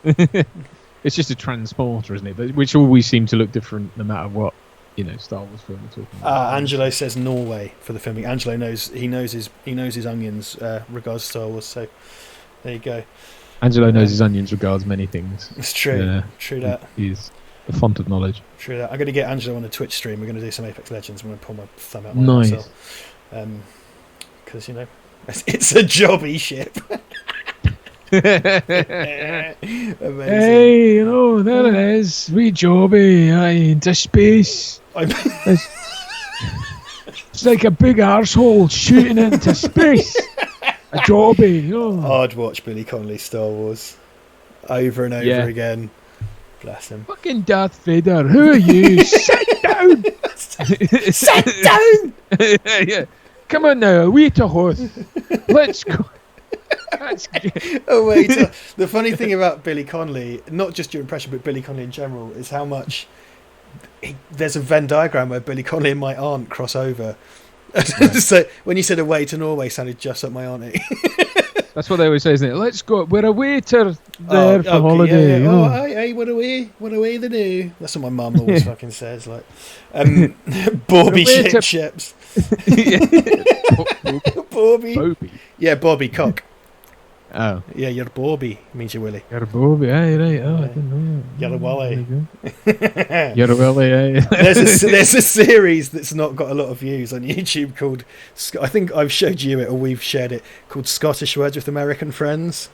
It's just a transporter, isn't it? But which always seem to look different no matter what, Star Wars film we're talking about. Angelo says Norway for the filming. Angelo knows his onions regards Star Wars. So there you go. Angelo knows his onions regards many things. It's true. True that. He's a font of knowledge. True that. I'm going to get Angelo on the Twitch stream. We're going to do some Apex Legends. I'm going to pull my thumb out my asshole. Because, it's a jobby ship. Amazing. Hey, there it is. Wee jobby, into space. It's like a big arsehole shooting into space. A jobby, I'd watch Billy Connolly's Star Wars over and over again. Bless him. Fucking Darth Vader, who are you? Sit down! Sit down! Yeah. Come on now, a wee to Hoth. Let's go. Oh wait, the funny thing about Billy Connolly, not just your impression, but Billy Connolly in general, is how much there's a Venn diagram where Billy Connolly and my aunt cross over. So when you said away to Norway, sounded just like my auntie. That's what they always say, isn't it? Let's go. We're away to there for holiday. Yeah. Oh, hey, what away they do. That's what my mum always fucking says. Like, Bobby ships. Bobby. Yeah, Bobby cock. Oh. Yeah, you're Bobby, means you're Willie. You're Bobby, aye, right. Oh, I didn't know. You're a Wally. You're a Willie, aye. There's a series that's not got a lot of views on YouTube called, I think I've showed you it, or we've shared it, called Scottish Words with American Friends.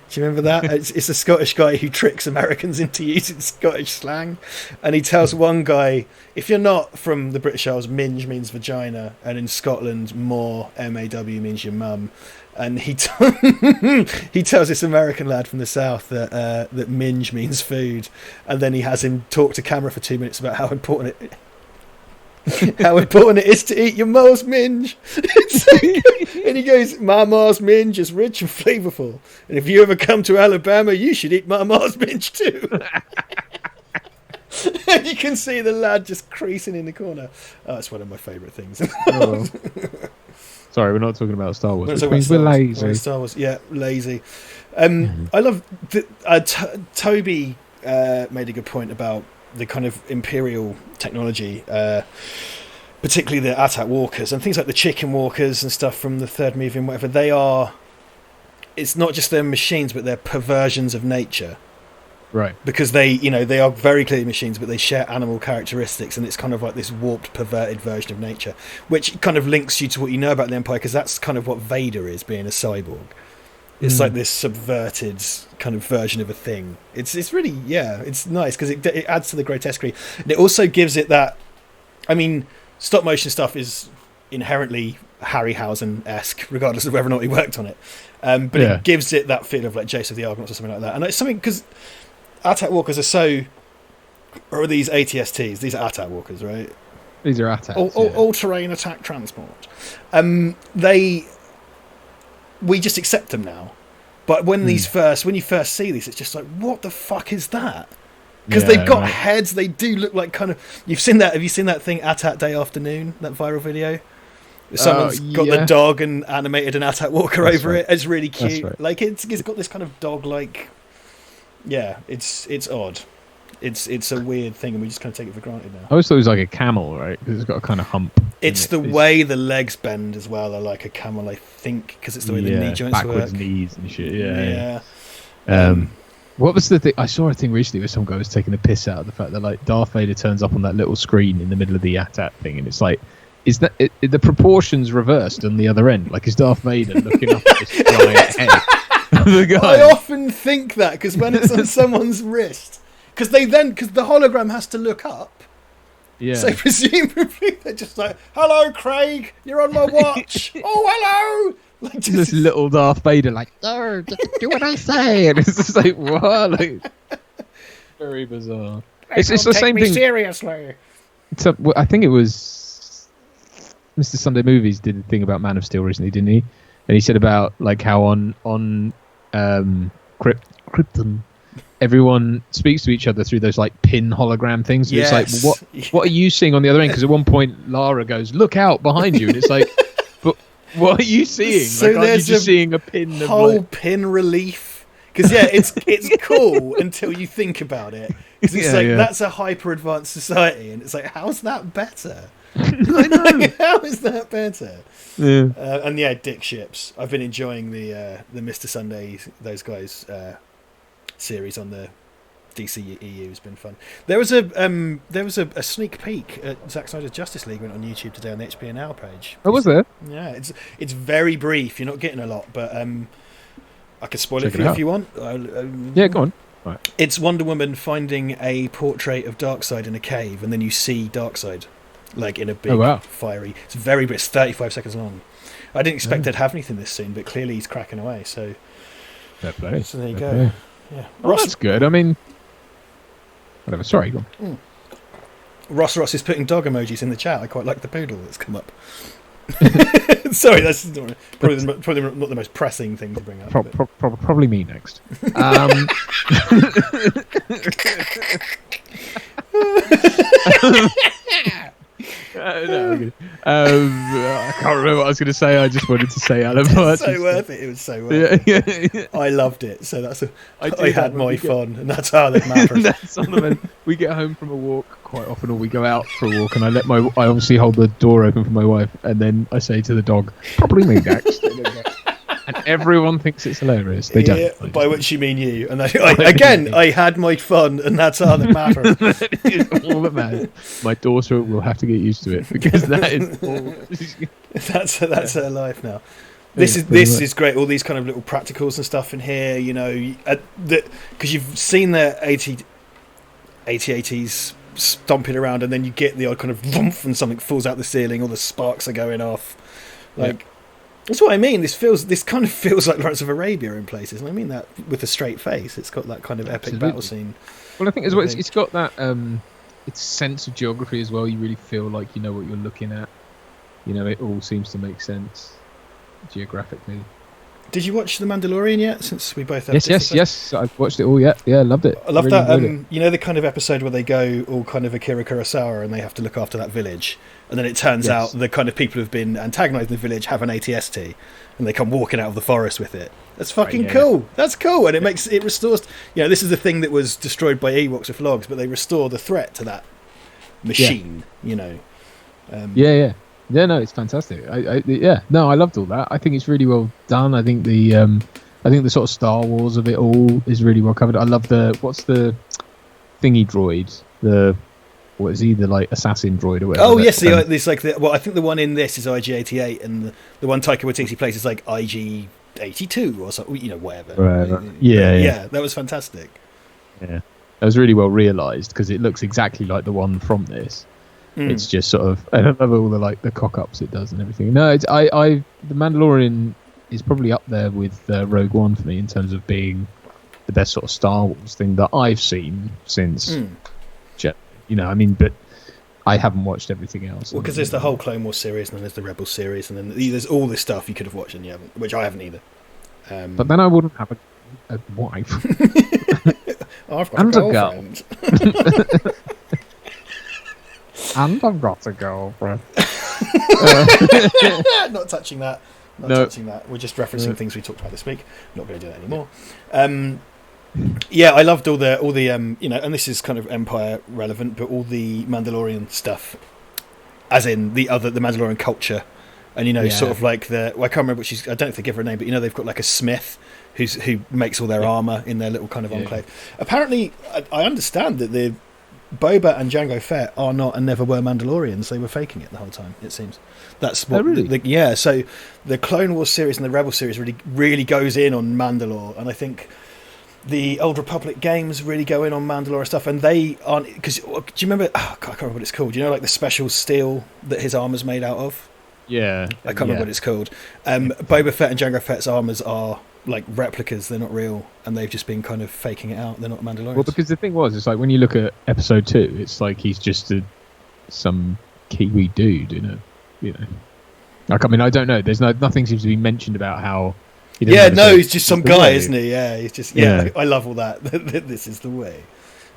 Do you remember that? It's a Scottish guy who tricks Americans into using Scottish slang. And he tells one guy, if you're not from the British Isles, minge means vagina. And in Scotland, more, M-A-W, means your mum. And he tells this American lad from the south that minge means food. And then he has him talk to camera for 2 minutes about how important it is to eat your ma's minge. And he goes, my ma's minge is rich and flavourful. And if you ever come to Alabama, you should eat my ma's minge too. And you can see the lad just creasing in the corner. Oh, it's one of my favourite things. Sorry, we're not talking about Star Wars. We're lazy. Star Wars, yeah, lazy. I love Toby made a good point about the kind of Imperial technology, particularly the Attack Walkers and things like the Chicken Walkers and stuff from the third movie and whatever. They are. It's not just their machines, but they're perversions of nature. Right. Because they are very clearly machines, but they share animal characteristics, and it's kind of like this warped, perverted version of nature, which kind of links you to what you know about the Empire, because that's kind of what Vader is, being a cyborg. It's like this subverted kind of version of a thing. It's really, it's nice, because it adds to the grotesquerie. And it also gives it that, I mean, stop motion stuff is inherently Harryhausen-esque, regardless of whether or not he worked on it. But it gives it that feel of like Jace of the Argonauts or something like that. And it's something, because Attack Walkers or these ATSTs, these are Attack Walkers, right? These are Attacks. All-terrain attack transport. We just accept them now. But when you first see these, it's just like, what the fuck is that? because they've got heads. They do look like kind of. You've seen that? Have you seen that thing AT-AT Day Afternoon? That viral video. Someone's got the dog and animated an AT-AT Walker over it. It's really cute. Like it's got this kind of dog-like. Yeah, it's odd. It's a weird thing, and we just kind of take it for granted now. I always thought it was like a camel, right? Because it's got a kind of hump. It's the way the legs bend as well are like a camel, I think, because it's the way the knee joints backwards work. knees and shit. Yeah. What was the thing? I saw a thing recently where some guy was taking the piss out of the fact that like Darth Vader turns up on that little screen in the middle of the AT-AT thing, and it's like, is that the proportions reversed on the other end? Like, is Darth Vader looking up at this giant head? The guy. I often think that because when it's on someone's wrist, because the hologram has to look up. Yeah. So presumably they're just like, "Hello, Craig, you're on my watch." "Oh, hello." Like just this little Darth Vader, like, "Oh, do what I say," and it's just like, what? Like, very bizarre. It's the same thing. Seriously. I think it was Mr. Sunday Movies did a thing about Man of Steel recently, didn't he? And he said about like how on Krypton, everyone speaks to each other through those like pin hologram things. Yes. It's like, what are you seeing on the other end? Because at one point Lara goes, "Look out behind you," and it's like, but what are you seeing? So like, aren't you just seeing a pin? Whole pin relief. Because it's cool until you think about it. Because it's that's a hyper advanced society, and it's like, how's that better? I know. How is that better? Yeah. And Dick ships. I've been enjoying the Mr. Sunday, those guys series on the DC EU has been fun. There was a sneak peek at Zack Snyder's Justice League went on YouTube today on the HBO Now page. Oh, was there? Yeah, it's very brief. You're not getting a lot, but I could spoil it for you if you want. Yeah, go on. Right. It's Wonder Woman finding a portrait of Darkseid in a cave, and then you see Darkseid, like in a big fiery. It's very brief. It's 35 seconds long. I didn't expect they'd have anything this soon, but clearly he's cracking away. So, fair play. So there you Fair go. play. Yeah, Oh, that's good. I mean, whatever. Sorry, go on. Ross is putting dog emojis in the chat. I quite like the poodle that's come up. Sorry, that's probably not the most pressing thing to bring up. Probably me next. No, I can't remember what I was going to say. I just wanted to say Alan. It's so worth it. It was so worth it. I loved it. So I had my fun, and that's how that matters. That's on we get home from a walk quite often, or we go out for a walk, and I obviously hold the door open for my wife, and then I say to the dog, "Probably me next." And everyone thinks it's hilarious. They don't. By which you mean you. And I had my fun, and that's all that matters. All that matters. My daughter will have to get used to it because that is all. That's her life now. This is great. All these kind of little practicals and stuff in here, you know, because you've seen the 80s stomping around, and then you get the odd kind of vroomp and something falls out the ceiling, all the sparks are going off. That's what I mean. This kind of feels like Lawrence of Arabia in places, and I mean that with a straight face. It's got that kind of epic battle scene. Well, I think as well, it's got that its sense of geography as well. You really feel like you know what you're looking at. You know, it all seems to make sense geographically. Did you watch The Mandalorian yet? Since we both have yes. I've watched it all. Yeah, loved it. I love really that. You know the kind of episode where they go all kind of Akira Kurosawa and they have to look after that village, and then it turns out the kind of people who've been antagonising the village have an ATST, and they come walking out of the forest with it. That's fucking cool. That's cool, and it restores. You know, this is the thing that was destroyed by Ewoks with logs, but they restore the threat to that machine. You know. Yeah, no, it's fantastic. I loved all that. I think it's really well done. I think the sort of Star Wars of it all is really well covered. I love what's the thingy droid? What is he, the like assassin droid or whatever? Oh yes, it's like I think the one in this is IG-88, and the one Taika Waititi plays is like IG-82 or something. You know, whatever. Right. Yeah, that was fantastic. Yeah, that was really well realised because it looks exactly like the one from this. It's just sort of, I don't know all the like the cock ups it does and everything. No, the Mandalorian is probably up there with Rogue One for me in terms of being the best sort of Star Wars thing that I've seen since. You know, I mean, but I haven't watched everything else. Well, because there's the whole Clone Wars series, and then there's the Rebels series, and then there's all this stuff you could have watched and you haven't, which I haven't either. But then I wouldn't have a wife. I've got a girlfriend. And I've got to go, bro. Not touching that. Not No. touching that. We're just referencing things we talked about this week. Not going to do that anymore. Yeah, I loved all the and this is kind of Empire relevant, but all the Mandalorian stuff, as in the Mandalorian culture, and sort of like I can't remember what I don't know if they give her a name, but they've got like a smith who makes all their armor in their little kind of enclave. Apparently, I understand that the Boba and Jango Fett are not and never were Mandalorians. They were faking it the whole time, it seems. That's what. Really? So the Clone Wars series and the Rebel series really goes in on Mandalore, and I think the Old Republic games really go in on Mandalore stuff, and they aren't. Because do you remember? I can't remember what it's called. Like the special steel that his armor's made out of. Yeah, I can't remember what it's called. Boba Fett and Jango Fett's armors are like replicas. They're not real, and they've just been kind of faking it out. They're not Mandalorians. Well, because the thing was, it's like when you look at Episode 2, it's like he's just some Kiwi dude, Like, I mean, I don't know. There's nothing seems to be mentioned about how. He's just some guy, isn't he? Yeah, he's just. Yeah, I love all that. This is the way.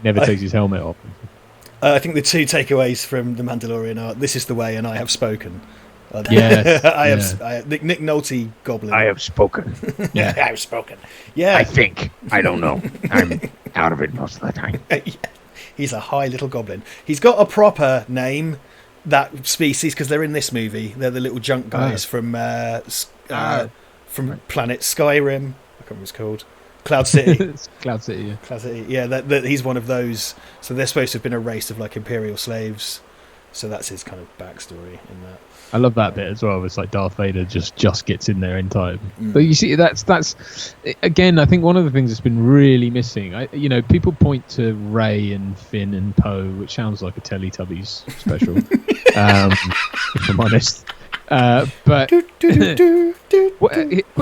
Never takes his helmet off. I think the two takeaways from The Mandalorian are "This is the way" and "I have spoken." Yes, I have. Nick Nolte Goblin. I have spoken. Yeah, I have spoken. Yeah, I think. I don't know. I'm out of it most of the time. He's a high little goblin. He's got a proper name, that species, because they're in this movie. They're the little junk guys from planet Skyrim. I can't remember what it's called. Cloud City. Cloud City, yeah. Cloud City, yeah. That he's one of those. So they're supposed to have been a race of like Imperial slaves. So that's his kind of backstory in that. I love that bit as well. It's like Darth Vader just gets in there in time. But you see, that's again, I think one of the things that's been really missing. People point to Rey and Finn and Poe, which sounds like a Teletubbies special, if I'm honest. But quick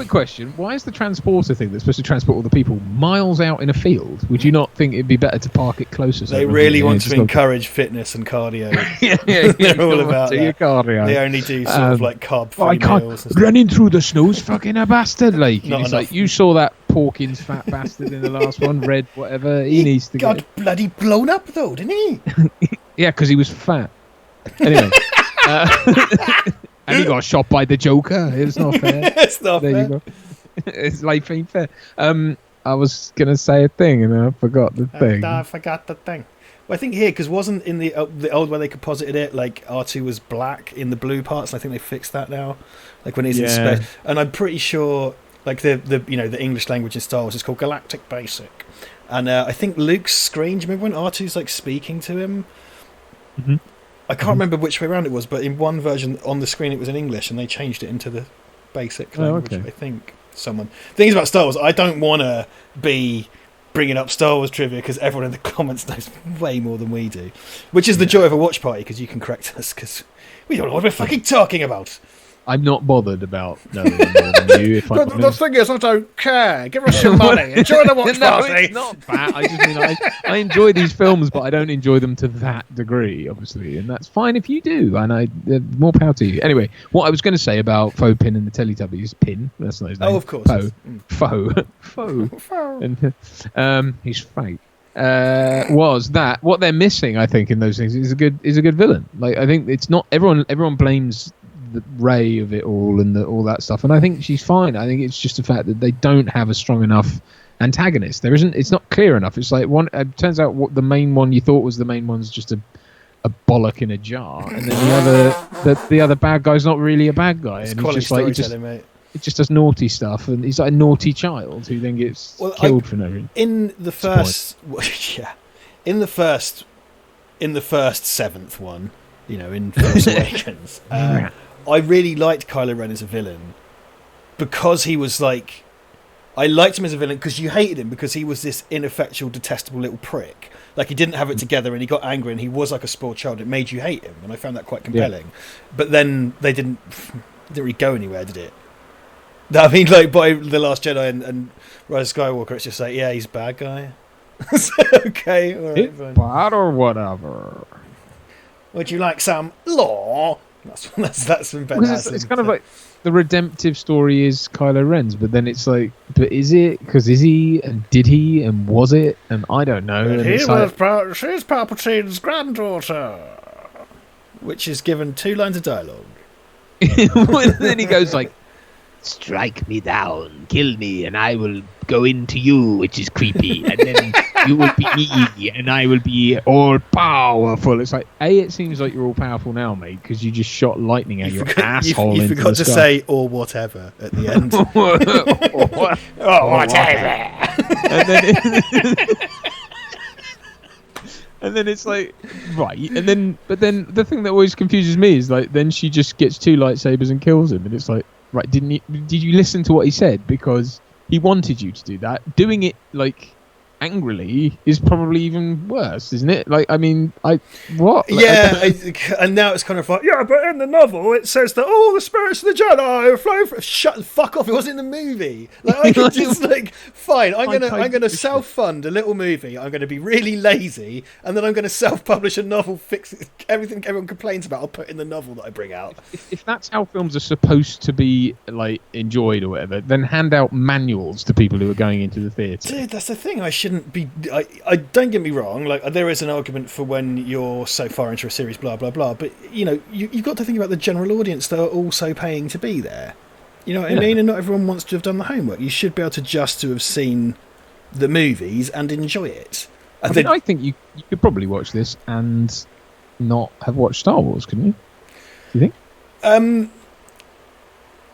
question: why is the transporter thing that's supposed to transport all the people miles out in a field? Would you not think it'd be better to park it closer? They really want to encourage fitness and cardio. They're all about that. Cardio. They only do sort of like carb-free meals. Running through the snow's fucking a bastard. Like, it's like you saw that Porkins fat bastard in the last one, Red, whatever. He needs to got bloody blown up though, didn't he? Yeah, because he was fat. Anyway. And he got shot by the Joker. It's not fair. It's not fair. You go. It's life ain't fair. I was gonna say a thing and I forgot the thing. I forgot the thing. Well, I think here, because wasn't in the old where they composited it, like R2 was black in the blue parts. I think they fixed that now. Like when he's in space, and I'm pretty sure like the English language in Star Wars is called Galactic Basic, and I think Luke's screen. Do you remember when R2's like speaking to him? Mm-hmm. I can't remember which way around it was, but in one version on the screen it was in English, and they changed it into the basic language. I think things about Star Wars. I don't want to be bringing up Star Wars trivia because everyone in the comments knows way more than we do, which is the joy of a watch party, because you can correct us because we don't know what we're fucking talking about. I'm not bothered about knowing more than you. If the thing is, I don't care. Give us some money. Enjoy the watch party. It's not that. I just mean I enjoy these films, but I don't enjoy them to that degree, obviously, and that's fine if you do. And more power to you. Anyway, what I was going to say about Faux Pin and the Teletubbies, Pin. That's not his name. Oh, of course. Faux. And he's fake. Was that what they're missing? I think in those things is a good villain. Like, I think it's not everyone blames the Rey of it all and all that stuff, and I think she's fine. I think it's just the fact that they don't have a strong enough antagonist. There isn't. It's not clear enough. It's like one. It turns out what the main one you thought was the main one's just a bollock in a jar, and then the other bad guy's not really a bad guy. It's and quality he's just like storytelling, mate. It just does naughty stuff, and he's like a naughty child who then gets killed for no reason. In the first, in the first seventh one, in Force Awakens. I really liked Kylo Ren as a villain because he was like, I liked him as a villain because you hated him because he was this ineffectual, detestable little prick. Like, he didn't have it together and he got angry and he was like a spoiled child. It made you hate him, and I found that quite compelling. Yeah. But then they didn't really go anywhere, did it? I mean, like, by The Last Jedi and Rise of Skywalker, it's just like, yeah, he's a bad guy. Okay, all right, fine. Bad or whatever. Would you like some law? That's some better. Because it's kind of like the redemptive story is Kylo Ren's, but then it's like, but is it? Because is he? And did he? And was it? And I don't know. And and he it's was like, she's Palpatine's granddaughter, which is given 2 lines of dialogue. and then he goes like, Strike me down, kill me, and I will go into you, which is creepy. And then you will be me, and I will be all powerful. It's like, it seems like you're all powerful now, mate, because you just shot lightning at your asshole. You into forgot the to sky. say or whatever at the end. or whatever. And then and then it's like, right, but then the thing that always confuses me is like, then she just gets 2 lightsabers and kills him, and it's like, right, did you listen to what he said? Because he wanted you to do that. Doing it like angrily is probably even worse, isn't it? Like, I mean, what? Like, Yeah, and now it's kind of like, yeah, but in the novel it says that all the spirits of the Jedi flow from... Shut the fuck off! It wasn't in the movie. Like, I could just like, fine, I'm gonna self-fund a little movie. I'm gonna be really lazy, and then I'm gonna self-publish a novel, fix everything everyone complains about. I'll put in the novel that I bring out. If that's how films are supposed to be like enjoyed or whatever, then hand out manuals to people who are going into the theatre. Dude, that's the thing. I shouldn't be. I don't get me wrong. Like, there is an argument for when you're so far into a series, blah blah blah. But you've got to think about the general audience that are also paying to be there. You know what I mean? And not everyone wants to have done the homework. You should be able to just to have seen the movies and enjoy it. I think you could probably watch this and not have watched Star Wars, couldn't you? Do you think?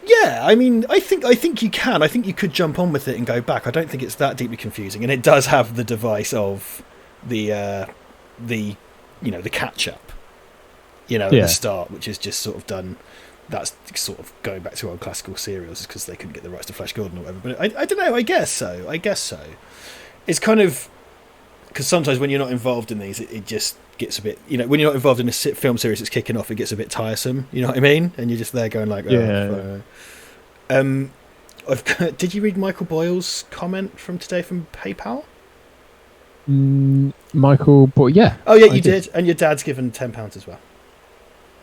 Yeah, I mean, I think you can. I think you could jump on with it and go back. I don't think it's that deeply confusing, and it does have the device of the catch up, at the start, which is just sort of done. That's sort of going back to old classical serials because they couldn't get the rights to Flash Gordon or whatever. But I don't know. I guess so. It's kind of because sometimes when you're not involved in these, it just gets a bit, when you're not involved in a film series that's kicking off, it gets a bit tiresome, you know what I mean? And you're just there going like, did you read Michael Boyle's comment from today from PayPal? Michael Boyle, yeah. Oh yeah, you did. And your dad's given £10 as well.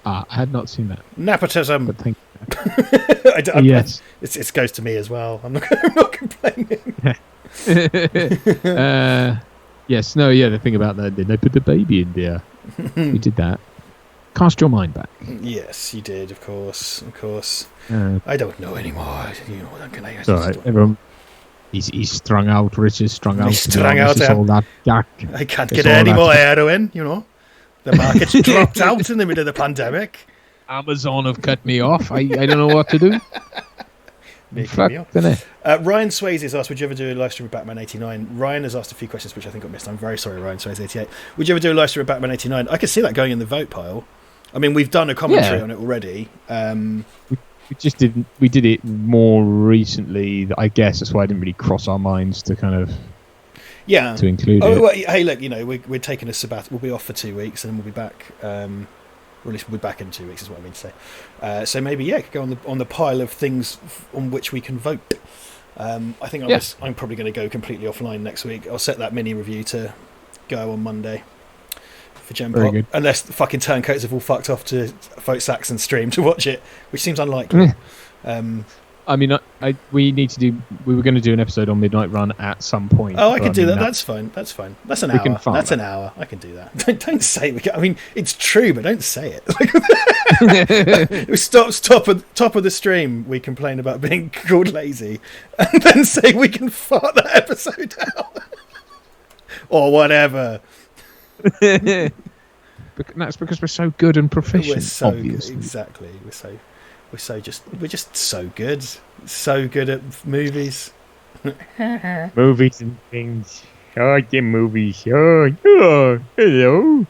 I had not seen that. Nepotism. But thank you. Yes. It goes to me as well. I'm not complaining. Yes, no, yeah, the thing about that, did they put the baby in there? We did that. Cast your mind back. Yes, you did, of course. I don't know anymore. It's alright, everyone. He's strung out, Richard's strung out. He's strung out. All that jack. I can't get any more heroin, The market's dropped out in the middle of the pandemic. Amazon have cut me off. I don't know what to do. Fuck, Ryan Swayze has asked, would you ever do a live stream of Batman 89? Ryan has asked a few questions which I think got missed. I'm very sorry, Ryan Swayze 88. Would you ever do a live stream of Batman 89? I could see that going in the vote pile. I mean, we've done a commentary on it already. We did it more recently, I guess. That's why I didn't really cross our minds to kind of to include it. Well, hey, look, we're taking a sabbatic. We'll be off for 2 weeks and then we'll be back. Or at least we'll be back in 2 weeks, is what I mean to say. So maybe, it could go on the pile of things on which we can vote. I think I'm probably going to go completely offline next week. I'll set that mini review to go on Monday for Gen Pop. Unless the fucking turncoats have all fucked off to Vote Saxon stream to watch it, which seems unlikely. I mean, we need to do. We were going to do an episode on Midnight Run at some point. Oh, I can do that. That's fine. That's an hour. That's an hour. I can do that. Don't say it. I mean, it's true, but don't say it. Top of the stream, we complain about being called lazy, and then say we can fart that episode out or whatever. That's because we're so good and proficient. Obviously, exactly. We're just so good. So good at movies. Movies and things. Oh, the movies. Oh, hello.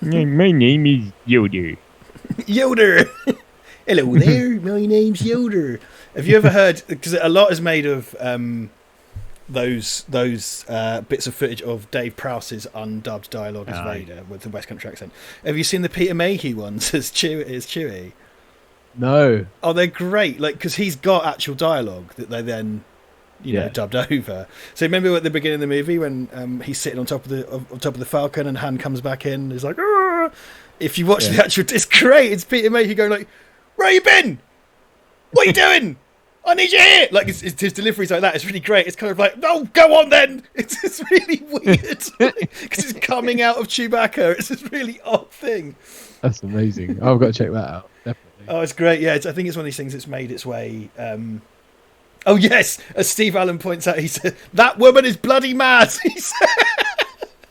My name is Yoder. Yoder. Hello there. My name's Yoder. Have you ever heard? Because a lot is made of those bits of footage of Dave Prowse's undubbed dialogue as Vader with the West Country accent. Have you seen the Peter Mayhew ones as Chewie? No. Oh, they're great. Like, because he's got actual dialogue that they then, dubbed over. So remember at the beginning of the movie when he's sitting on top of the Falcon and Han comes back in, he's like, If you watch the actual, it's great. It's Peter Mayhew going like, "Where you been? What are you doing? I need you here." Like it's his delivery's like that. It's really great. It's kind of like, "No, go on then." It's really weird because it's coming out of Chewbacca. It's this really odd thing. That's amazing. I've got to check that out. Definitely. Oh, it's great. Yeah, I think it's one of these things that's made its way. Oh yes, as Steve Allen points out, he said that woman is bloody mad. He said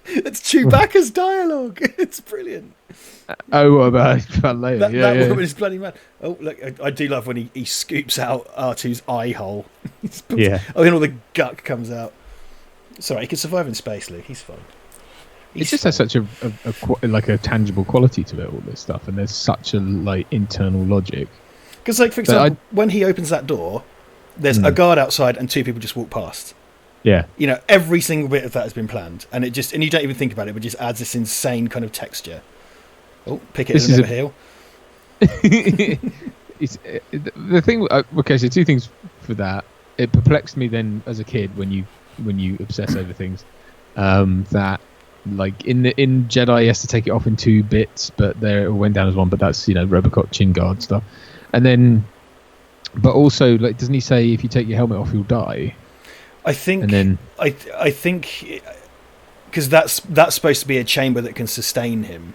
it's Chewbacca's dialogue. It's brilliant. Oh, what about later? That woman is bloody mad. Oh, look, I do love when he scoops out R2's eye hole. Yeah. Oh, and all the gut comes out. Sorry, he can survive in space, Luke. He's fine. It just has such a tangible quality to it, all this stuff, and there's such a internal logic. Because, like, for example, when he opens that door, there's a guard outside and two people just walk past. Yeah. You know, every single bit of that has been planned, and you don't even think about it, but just adds this insane kind of texture. Oh, pick it as a heel. It's the thing. Okay, so two things for that. It perplexed me then as a kid when you obsess over things. That like in Jedi, he has to take it off in 2 bits, but there it went down as 1. But that's Robocop chin guard stuff, and then, but also like doesn't he say if you take your helmet off you'll die? I think. And then I think because that's supposed to be a chamber that can sustain him.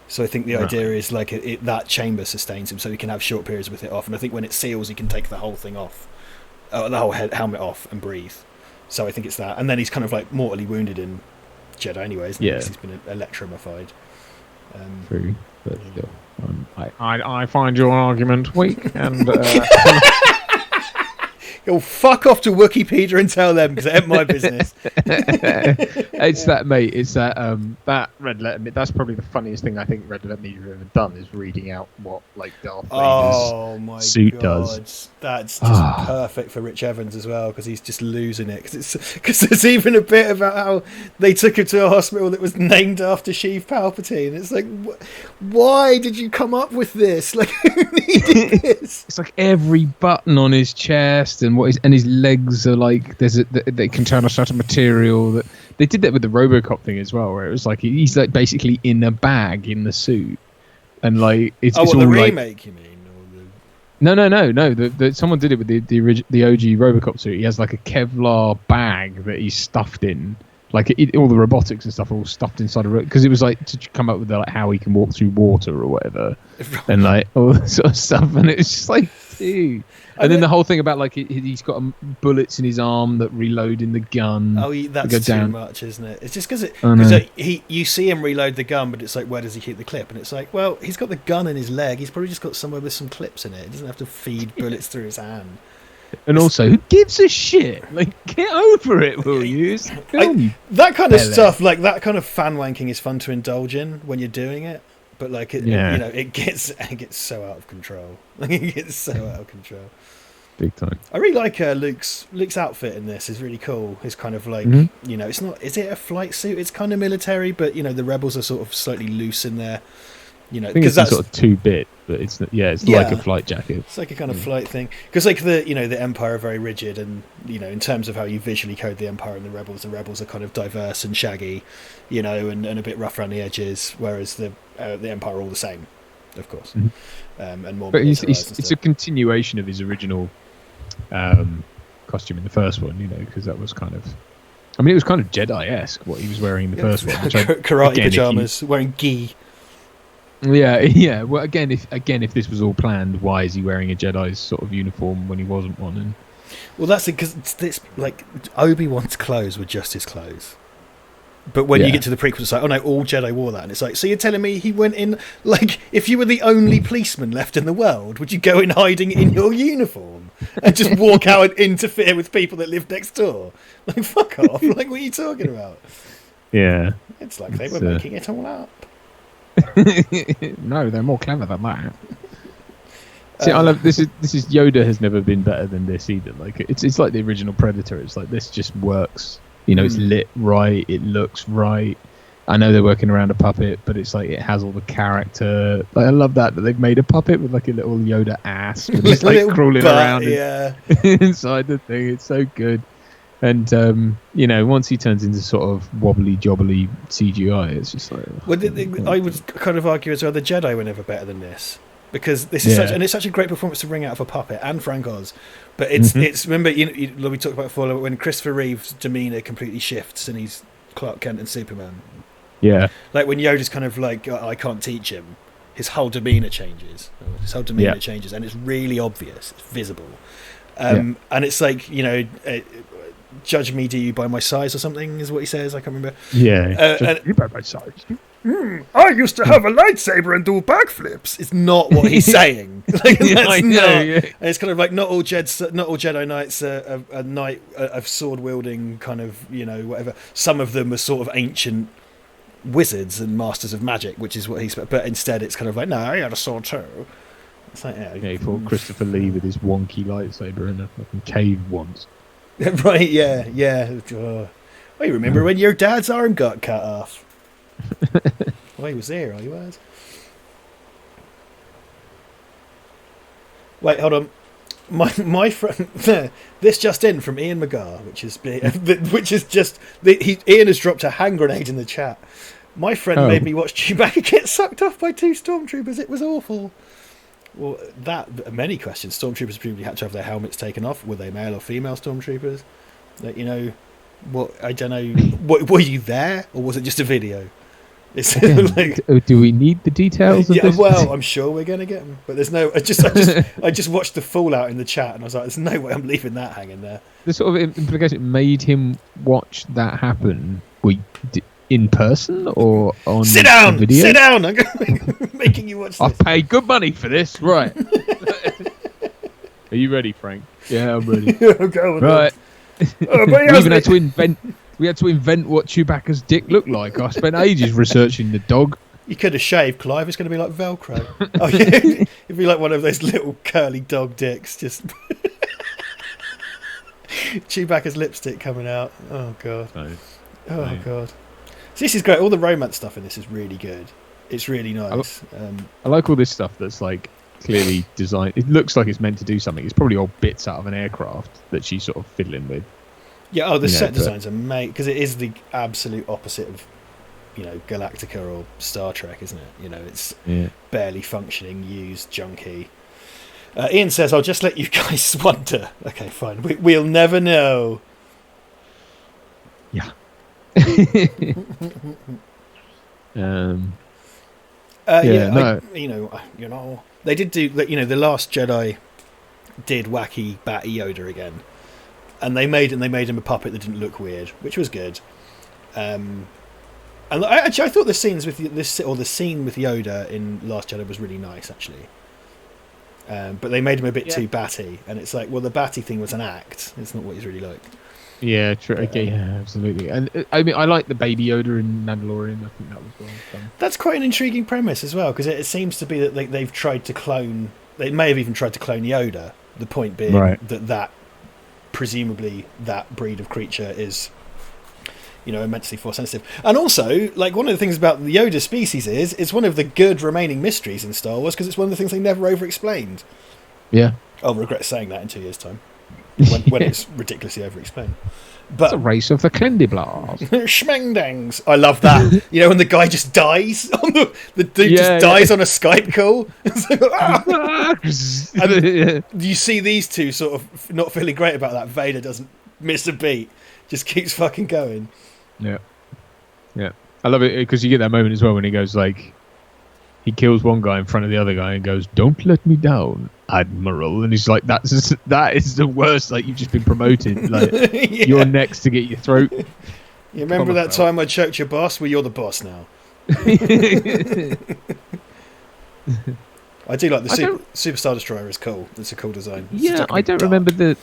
So I think the idea is like that chamber sustains him, so he can have short periods with it off. And I think when it seals, he can take the whole thing off, the whole helmet off, and breathe. So I think it's that. And then he's kind of like mortally wounded in Jedi anyway, isn't he? Because he's been electromified. True, but still, I find your argument weak, and Go fuck off to Wikipedia and tell them, because it ain't my business. It's that, mate. It's that that Red Letter. That's probably the funniest thing I think Red Letter Media have ever done is reading out what like Darth Vader's suit does. That's just perfect for Rich Evans as well, because he's just losing it. Because there's even a bit about how they took him to a hospital that was named after Sheev Palpatine. It's like, why did you come up with this? Like, who needed this? It's like every button on his chest and his legs are like they contain a certain material that they did that with the RoboCop thing as well, where it was like he's like basically in a bag in the suit, and like it's all the like, remake, you mean? No. Someone did it with the OG RoboCop suit. He has like a Kevlar bag that he's stuffed in, like all the robotics and stuff are all stuffed inside because it was like to come up with like how he can walk through water or whatever, and like all that sort of stuff, and it was just like, dude. And then the whole thing about like he's got bullets in his arm that reload in the gun. Oh, that's too much, isn't it? It's just because you see him reload the gun, but it's like, where does he keep the clip? And it's like, well, he's got the gun in his leg. He's probably just got somewhere with some clips in it. He doesn't have to feed bullets through his hand. And also, who gives a shit? Like, get over it, will you? That kind of stuff, like that kind of fan wanking, is fun to indulge in when you're doing it. But like it gets so out of control. Like it gets so out of control. Big time. I really like Luke's outfit in this. Is really cool. It's kind of like it's not. Is it a flight suit? It's kind of military, but the rebels are sort of slightly loose in there. I think it's sort of 2-bit, but it's like a flight jacket. It's like a kind of flight thing. Because like the Empire are very rigid, and in terms of how you visually code the Empire and the Rebels are kind of diverse and shaggy, and a bit rough around the edges, whereas the Empire are all the same, of course, and more. But it's a continuation of his original costume in the first one, because that was kind of. I mean, it was kind of Jedi-esque what he was wearing in the first one. Karate pajamas, wearing gi. Yeah. Well, again, if this was all planned, why is he wearing a Jedi's sort of uniform when he wasn't one? And well, that's it, because this like Obi-Wan's clothes were just his clothes, but when you get to the prequels, it's like, oh no, all Jedi wore that, and it's like, so you're telling me he went in like, if you were the only policeman left in the world, would you go in hiding in your uniform and just walk out and interfere with people that live next door? Like, fuck off! Like, what are you talking about? Yeah, it's like they were making it all up. No, they're more clever than that. See, I love this. Is Yoda has never been better than this either. Like it's like the original Predator. It's like this just works. It's lit right. It looks right. I know they're working around a puppet, but it's like it has all the character. Like, I love that they've made a puppet with like a little Yoda ass, and it's like crawling around inside the thing. It's so good. And once he turns into sort of wobbly jobbly CGI, it's just like. I would kind of argue as well the Jedi were never better than this, because this is it's such a great performance to bring out of a puppet and Frank Oz. But it's remember we talked about before when Christopher Reeve's demeanor completely shifts and he's Clark Kent and Superman. Yeah. Like when Yoda's kind of like, I can't teach him. His whole demeanor changes. Changes, and it's really obvious. It's visible. And it's like, judge me, do you by my size or something is what he says. I can't remember. Yeah, judge me by my size. I used to have a lightsaber and do backflips. It's not what he's saying. And it's kind of like not all Jedi Knights are a knight of sword wielding kind of whatever. Some of them are sort of ancient wizards and masters of magic, which is what he's. But instead, it's kind of like, no, I had a sword too. It's like, he fought Christopher Lee with his wonky lightsaber in a fucking cave once. Right? Yeah. Oh, you remember when your dad's arm got cut off? Well, he was there. He was. Wait, hold on. My friend, this just in from Ian McGar, which is just Ian has dropped a hand grenade in the chat. My friend made me watch Chewbacca get sucked off by 2 stormtroopers. It was awful. Well, many questions. Stormtroopers presumably had to have their helmets taken off. Were they male or female stormtroopers? What? I don't know. What, were you there, or was it just a video? Do we need the details of this? Well, I'm sure we're going to get them, but there's no. I just watched the fallout in the chat, and I was like, "There's no way I'm leaving that hanging there." The sort of implication made him watch that happen. In person or on Sit down! video? Sit down! I'm making you watch this. I've paid good money for this, right? Are you ready, Frank? Yeah, I'm ready. I'm going right. We had to invent what Chewbacca's dick looked like. I spent ages researching the dog. You could have shaved, Clive. It's going to be like Velcro. Oh, yeah. It'd be like one of those little curly dog dicks. Just Chewbacca's lipstick coming out. Oh god. Oh god. So this is great. All the romance stuff in this is really good. It's really nice. I like all this stuff that's like clearly designed. It looks like it's meant to do something. It's probably all bits out of an aircraft that she's sort of fiddling with. Yeah. The set designs are made because it is the absolute opposite of Galactica or Star Trek, isn't it? It's barely functioning, used, junky. Ian says, "I'll just let you guys wonder." Okay, fine. We'll never know. Yeah. They did do the Last Jedi did wacky batty Yoda again, and they made him a puppet that didn't look weird, which was good. And I thought the scene with Yoda in Last Jedi was really nice actually. But they made him a bit too batty, and it's like, well, the batty thing was an act. It's not what he's really like. Yeah, true. Okay, yeah, absolutely. And I mean, I like the Baby Yoda in Mandalorian. I think that was well done. That's quite an intriguing premise as well, because it seems to be that they've tried to clone. They may have even tried to clone Yoda. The point being that presumably that breed of creature is, immensely force sensitive. And also, like, one of the things about the Yoda species is it's one of the good remaining mysteries in Star Wars because it's one of the things they never over-explained. Yeah. I'll regret saying that in 2 years' time. When it's ridiculously over-explained. But it's a race of the Clendiblars. Schmengdangs. I love that. When the guy just dies on the dude dies on a Skype call. And you see these two sort of not feeling great about that. Vader doesn't miss a beat, just keeps fucking going. Yeah. I love it because you get that moment as well when he goes like, he kills one guy in front of the other guy and goes, "Don't let me down, Admiral." And he's like, that is the worst. Like, you've just been promoted. Like, you're next to get your throat. You remember that time I choked your boss? Well, you're the boss now. I do like the Super Star Destroyer is cool. It's a cool design. Yeah, I don't remember the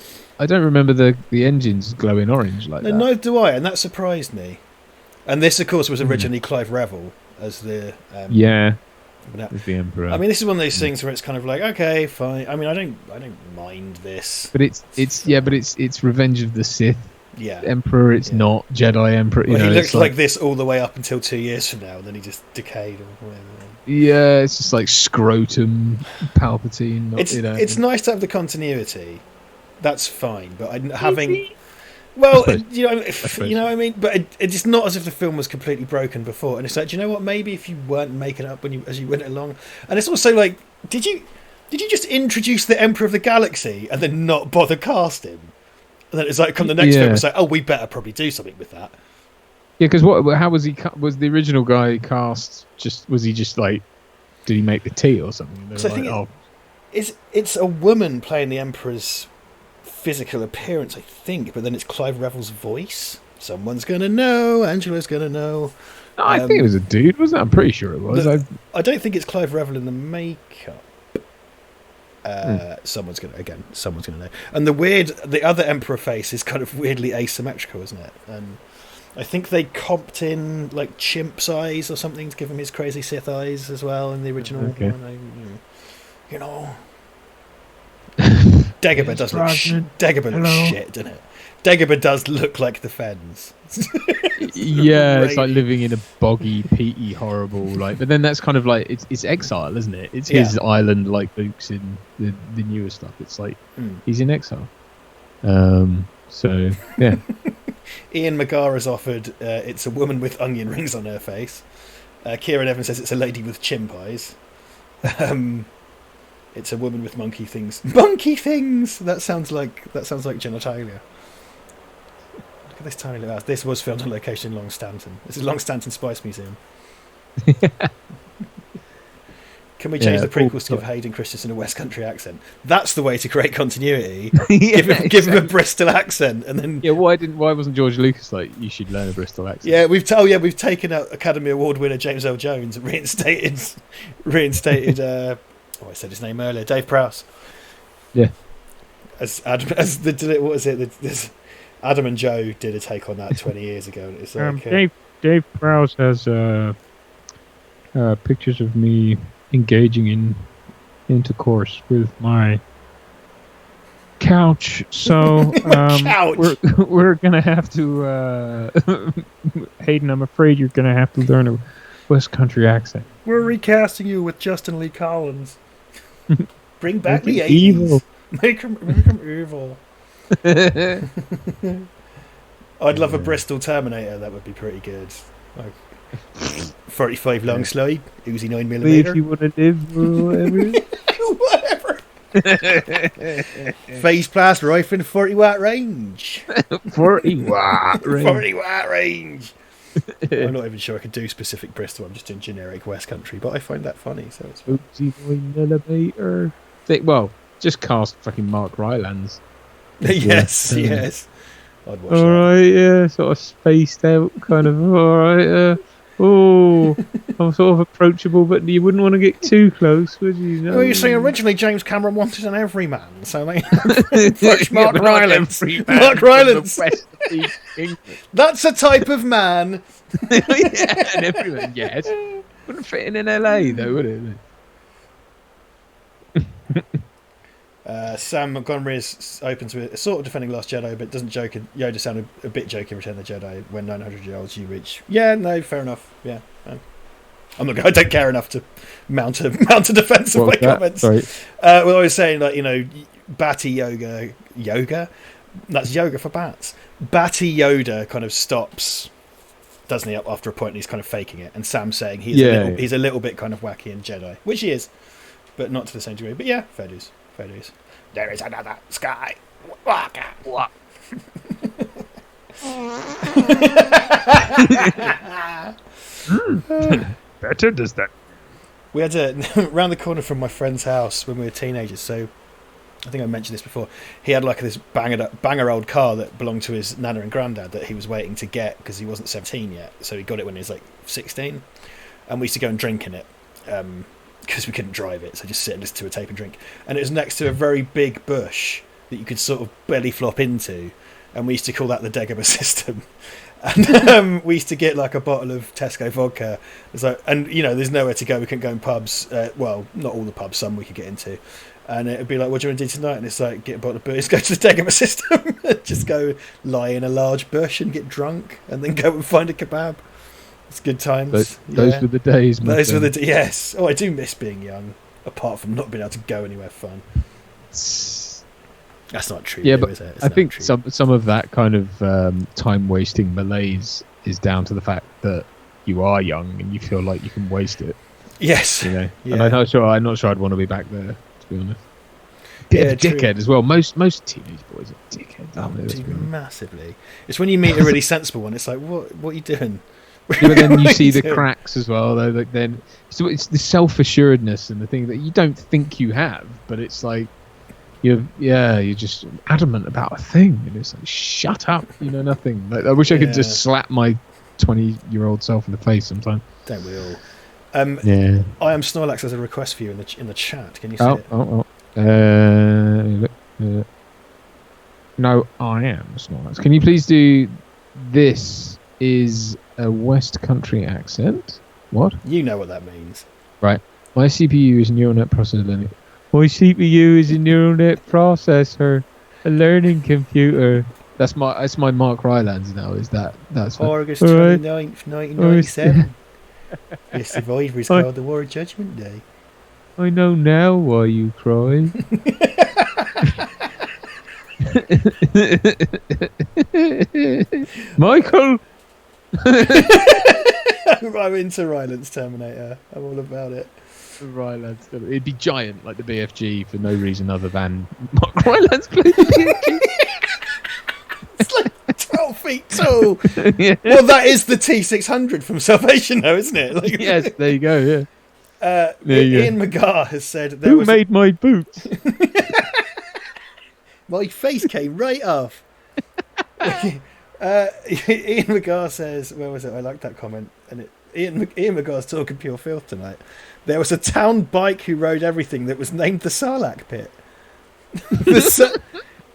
engines glowing orange like that. Neither do I, and that surprised me. And this, of course, was originally Clive Revel as the as the Emperor. I mean, this is one of those things where it's kind of like, okay, fine. I mean, I don't mind this. But it's Revenge of the Sith. Yeah. Emperor. It's not Jedi Emperor. Well, he looks like this all the way up until 2 years from now, and then he just decayed or whatever. Yeah, it's just like scrotum Palpatine. It's nice to have the continuity. That's fine, but Well, you know what I mean. But it's not as if the film was completely broken before. And it's like, do you know what? Maybe if you weren't making it up as you went along, and it's also like, did you just introduce the Emperor of the Galaxy and then not bother casting? And then it's like, come the next film, it's like, oh, we better probably do something with that. Yeah, because how was he? Was the original guy cast? Was he just like? Did he make the tea or something? So I think it's a woman playing the Emperor's physical appearance, I think, but then it's Clive Revel's voice. Someone's gonna know. Angela's gonna know. No, I think it was a dude, wasn't it? I'm pretty sure it was. I don't think it's Clive Revel in the makeup. Someone's gonna know. And the other Emperor face is kind of weirdly asymmetrical, isn't it? And I think they comped in like chimp's eyes or something to give him his crazy Sith eyes as well in the original one. You know, Dagobah does look shit, doesn't it? Dagobah does look like the Fens. Yeah, it's like living in a boggy, peaty, horrible but then that's kind of like it's exile, isn't it? It's his island, like Luke's in the newer stuff. It's like he's in exile. So yeah. Ian Megara's offered it's a woman with onion rings on her face. Kieran Evans says it's a lady with chimp eyes. It's a woman with monkey things. Monkey things. That sounds like genitalia. Look at this tiny little house. This was filmed on location in Long Stanton. This is Long Stanton Spice Museum. Can we change the prequels to give Hayden Christensen a West Country accent? That's the way to create continuity. Give him a Bristol accent, and then why wasn't George Lucas like, you should learn a Bristol accent? Yeah, we've taken out Academy Award winner James L. Jones and reinstated. I said his name earlier, Dave Prowse. Yeah. Adam and Joe did a take on that 20 years ago. And it's like, Dave Prowse has pictures of me engaging in intercourse with my couch. So couch. we're gonna have to Hayden, I'm afraid you're gonna have to learn a West Country accent. We're recasting you with Justin Lee Collins. Bring back the 80s. Evil. Make him evil. I'd love a Bristol Terminator. That would be pretty good. Like 35 long slide, Uzi 9mm. If you want to live, whatever. Phase blast rifle in 40 watt range. 40 watt range. 40 watt range. I'm not even sure I could do specific Bristol. I'm just doing generic West Country, but I find that funny. So it's Uzi 9mm. Well, just cast fucking Mark Rylance. Yes. I'd watch that. Alright, yeah, sort of spaced out, kind of. Alright, I'm sort of approachable, but you wouldn't want to get too close, would you? No. Well, you see, originally James Cameron wanted an everyman, so they approached Mark Rylance. Mark Rylance. That's a type of man. Yeah, an everyman, yes. Wouldn't fit in LA, though, would it? Sam Montgomery is open to it, sort of defending Last Jedi, but doesn't joke. Yoda sounded a bit jokey in Return of the Jedi. When 900 years old you reach. Yeah, no, fair enough. Yeah, I'm not. I don't care enough to mount a defence of my comments. Sorry. Well, I was saying, like, you know, Batty yoga. That's yoga for bats. Batty Yoda kind of stops, doesn't he? Up after a point, and he's kind of faking it. And Sam's saying he's a little bit kind of wacky in Jedi, which he is, but not to the same degree. But yeah, fair dues. There is another sky walker. Better does that. We had around the corner from my friend's house when we were teenagers. So I think I mentioned this before. He had like this banger old car that belonged to his nana and granddad that he was waiting to get because he wasn't 17 yet. So he got it when he was like 16, and we used to go and drink in it. Because we couldn't drive it, so just sit and listen to a tape and drink. And it was next to a very big bush that you could sort of belly flop into, and we used to call that the Dagobah system. And we used to get like a bottle of Tesco vodka. It's like, and you know, there's nowhere to go. We couldn't go in pubs. Well, not all the pubs. Some we could get into. And it'd be like, "What do you want to do tonight?" And it's like, get a bottle of booze, go to the Dagobah system, just go lie in a large bush and get drunk, and then go and find a kebab. It's good times. Those were the days. Those were the yes. Oh, I do miss being young. Apart from not being able to go anywhere fun. That's not true. Yeah, though, but is it? It's I not think true. some of that kind of time wasting malaise is down to the fact that you are young and you feel like you can waste it. Yes. You know, Yeah. and I'm not sure I'd want to be back there, to be honest. Bit of a true. dickhead as well. Most teenage boys are dickheads, aren't they? Let's Dude, be honest. massively. It's when you meet a really sensible one. It's like, what are you doing? Yeah, but then you What are see the doing? cracks as well. Though, like then, so it's the self-assuredness and the thing that you don't think you have, but it's like you're just adamant about a thing, and it's like, shut up, you know nothing. Like, I wish I could just slap my 20-year-old self in the face sometime. Don't we all? Yeah. I am Snorlax has a request for you in the chat. Can you see it? No, I am Snorlax. Can you please do this? Is a West Country accent? What? You know what that means. Right. My CPU is a neural net processor. My CPU is a neural net processor, a learning computer. That's my Mark Rylance now. Is that's August Alright. 29th, 1997. The survivors called the War Judgment Day. I know now why you cry. Michael. I'm into Rylance Terminator. I'm all about it. Rylance. It'd be giant like the BFG for no reason other than Mark Rylance played the BFG. It's like 12 feet tall. Yeah. Well, that is the T600 from Salvation, though, isn't it? Like, Yes, there you go. Yeah. Ian Ian McGar has said Who made my boots? My face came right off. Ian McGar says, where was it? I liked that comment. And Ian McGar's talking pure filth tonight. There was a town bike who rode everything that was named the Sarlacc Pit.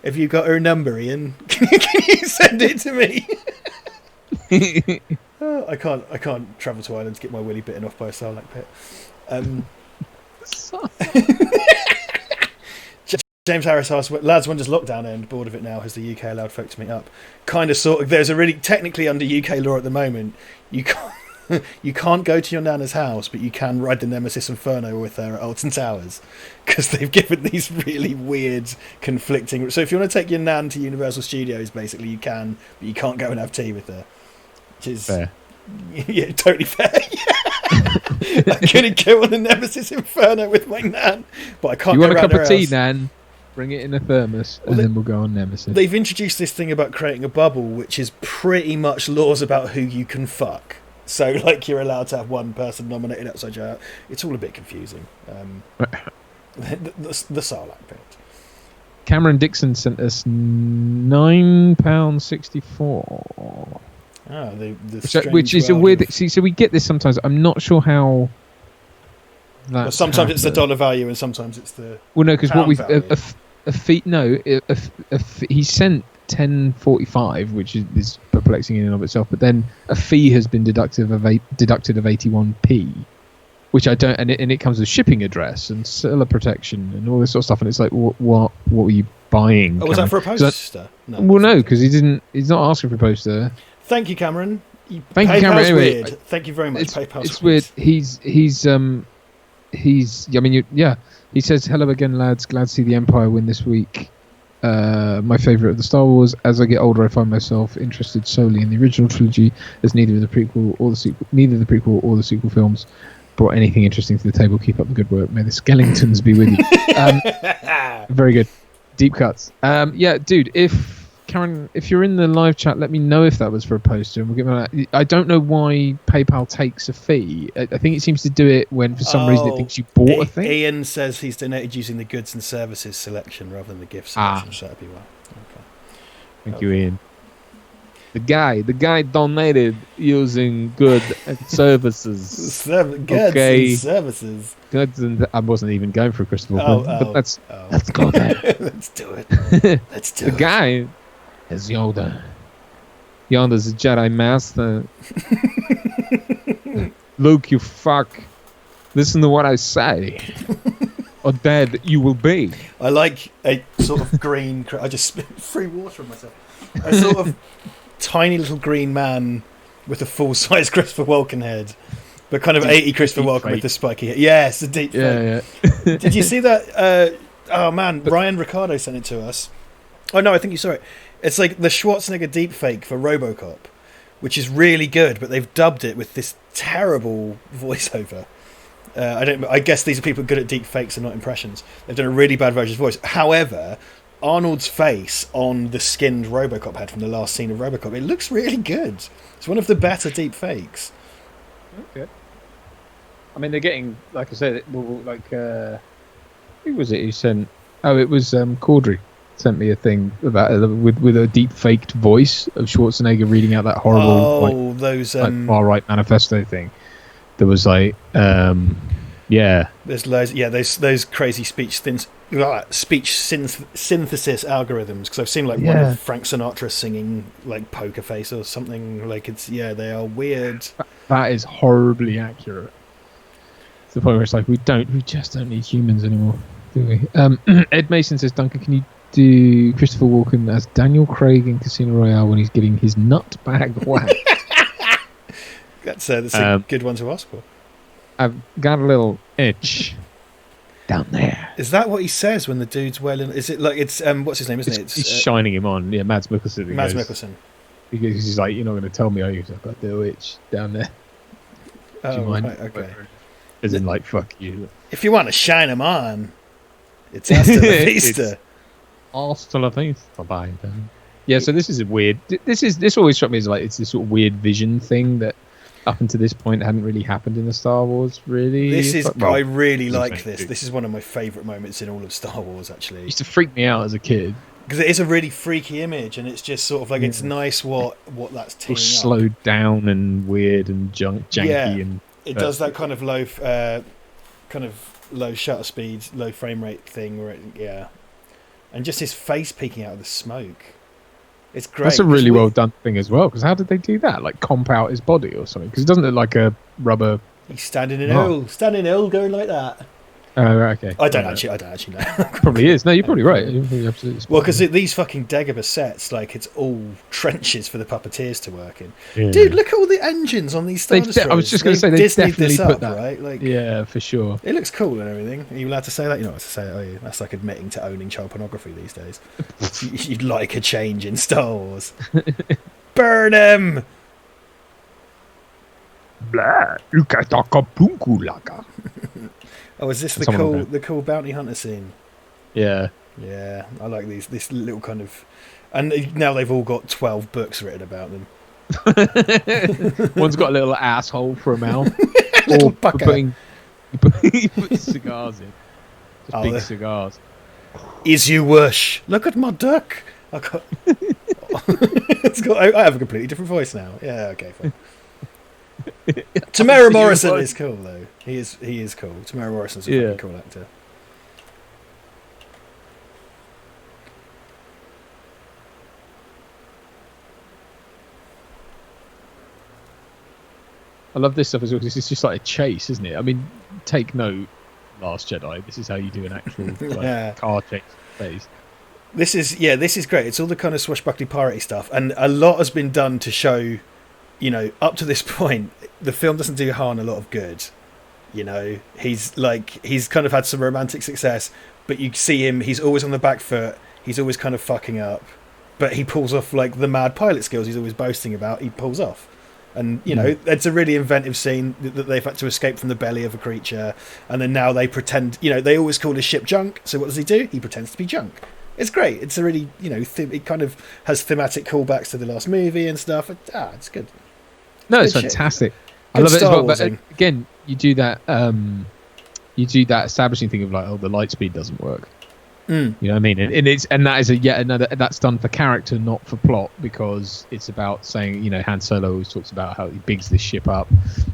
Have you got her number, Ian? Can you send it to me? Oh, I can't travel to Ireland to get my willy bitten off by a Sarlacc Pit. James Harris asks, lads, when does lockdown end? Bored of it now. Has the UK allowed folk to meet up? Kind of, sort of. There's a really, technically under UK law at the moment, you can't go to your nana's house, but you can ride the Nemesis Inferno with her at Alton Towers, because they've given these really weird, conflicting... So if you want to take your nan to Universal Studios, basically you can, but you can't go and have tea with her. Which is... Fair. Yeah, totally fair. I couldn't go on the Nemesis Inferno with my nan, but I can't You go want a around cup her of tea, house. Nan? Bring it in a thermos, and then we'll go on Nemesis. They've introduced this thing about creating a bubble, which is pretty much laws about who you can fuck. So, like, you're allowed to have one person nominated outside your house. It's all a bit confusing. The Sarlacc Pit. Cameron Dixon sent us £9.64. Ah, Which is a weird... See, so we get this sometimes. I'm not sure how... Well, sometimes it's the dollar value, and sometimes it's the... Well, no, because what we've... value. A fee... No, he sent 10.45, which is perplexing in and of itself, but then a fee has been deducted of 81p, which I don't... And it comes with shipping address and seller protection and all this sort of stuff, and it's like, what were you buying? Oh, was that for a Cameron? poster? No. Well, no, because he's not asking for a poster. Thank you, Cameron. Thank you, Cameron. PayPal's Anyway, weird. Thank you very much, PayPal's it's weird. He's I mean, he says, hello again, lads. Glad to see the Empire win this week. My favourite of the Star Wars. As I get older, I find myself interested solely in the original trilogy, as neither the prequel or the sequel films brought anything interesting to the table. Keep up the good work. May the skeletons be with you. Very good. Deep cuts. Yeah, dude, if you're in the live chat, let me know if that was for a poster, and we'll give that. I don't know why PayPal takes a fee. I think it seems to do it when for some reason it thinks you bought a thing. Ian says he's donated using the goods and services selection rather than the gift selection. So that'd be well. Okay. Thank you, Ian. The guy donated using goods and services. Goods and services. Goods and I wasn't even going for a Christopher Walken, but let's go there. Let's do it. Let's do the it. guy is Yoda. Yoda's a Jedi Master. Luke, you fuck. Listen to what I say. Or dead you will be. I like a sort of green... I just spit free water on myself. A sort of tiny little green man with a full-size Christopher Walken head. But kind of 80 Christopher Walken with the spiky head. Yes, a deep fake. Yeah. Did you see that? Oh, man. Ryan Ricardo sent it to us. Oh no, I think you saw it. It's like the Schwarzenegger deepfake for RoboCop, which is really good, but they've dubbed it with this terrible voiceover. I guess these are people good at deepfakes and not impressions. They've done a really bad version of his voice. However, Arnold's face on the skinned RoboCop head from the last scene of RoboCop, it looks really good. It's one of the better deepfakes. Okay. I mean, they're getting, like I said, like who was it who sent? Oh, it was Caudry sent me a thing about with a deep faked voice of Schwarzenegger reading out that horrible those far right manifesto thing. There was like yeah. There's loads. Yeah, those crazy speech synthesis algorithms. Because I've seen like one of Frank Sinatra singing like Poker Face or something. Like they are weird. That is horribly accurate. To the point where it's like we just don't need humans anymore, do we? Ed Mason says, Duncan, can you do Christopher Walken as Daniel Craig in Casino Royale when he's getting his nut bag whacked? That's a good one to ask for. I've got a little itch down there. Is that what he says when the dude's wailing? Is it like it's what's his name? Isn't it? He's shining him on. Yeah, Mads Mikkelsen. Mikkelsen. Because he's like, you're not going to tell me, are you? I've got the itch down there. Do you mind? Right, okay. As in, like, fuck you. If you want to shine him on, it's hasta la vista. Hasta la vista, bye. Yeah, so this is a weird. This always struck me as like it's this sort of weird vision thing that up until this point hadn't really happened in the Star Wars. Really, I really like this. This is one of my favourite moments in all of Star Wars. Actually, it used to freak me out as a kid because it is a really freaky image, and it's just sort of like it's nice what that's teeing up. Slowed down and weird and janky and. It does that kind of low shutter speed, low frame rate thing, where and just his face peeking out of the smoke. It's great. That's a really well done thing as well. Because how did they do that? Like comp out his body or something? Because it doesn't look like a rubber. He's standing in L, going like that. Oh, right, okay. I don't actually know. Probably is. No, you're probably right. You're probably absolutely spot on. Well, because these fucking Dagobah sets, like, it's all trenches for the puppeteers to work in. Yeah. Dude, look at all the engines on these Star Destroyers. I was just going to say, they definitely put that. Right? Like, yeah, for sure. It looks cool and everything. Are you allowed to say that? You're not allowed to say that, are you? That's like admitting to owning child pornography these days. You'd like a change in Star Wars. Burn him! Blah. Oh, is this the cool bounty hunter scene? Yeah. Yeah, I like this little kind of... And now they've all got 12 books written about them. One's got a little asshole for a mouth. Little or bucker. He puts cigars in. Just big cigars. Is you wish. Look at my duck. I have a completely different voice now. Yeah, okay, fine. Tamara Morrison is cool though. He is cool. Tamara Morrison's a fucking cool actor. I love this stuff as well because it's just like a chase, isn't it? I mean, take note, Last Jedi. This is how you do an actual car chase phase. This is great. It's all the kind of swashbuckly piratey stuff, and a lot has been done to show. You know, up to this point, the film doesn't do Han a lot of good. You know, he's kind of had some romantic success, but you see him, he's always on the back foot, he's always kind of fucking up, but he pulls off like the mad pilot skills he's always boasting about, he pulls off. And, you know, it's a really inventive scene that they've had to escape from the belly of a creature, and then now they pretend, you know, they always call his ship junk, so what does he do? He pretends to be junk. It's great. It's a really, you know, it kind of has thematic callbacks to the last movie and stuff. It's good. No, it's fantastic. I love it as well. But again, you do that establishing thing of like, oh, the light speed doesn't work. You know what I mean? And that is yet another. That's done for character, not for plot, because it's about saying, you know, Han Solo always talks about how he bigs this ship up,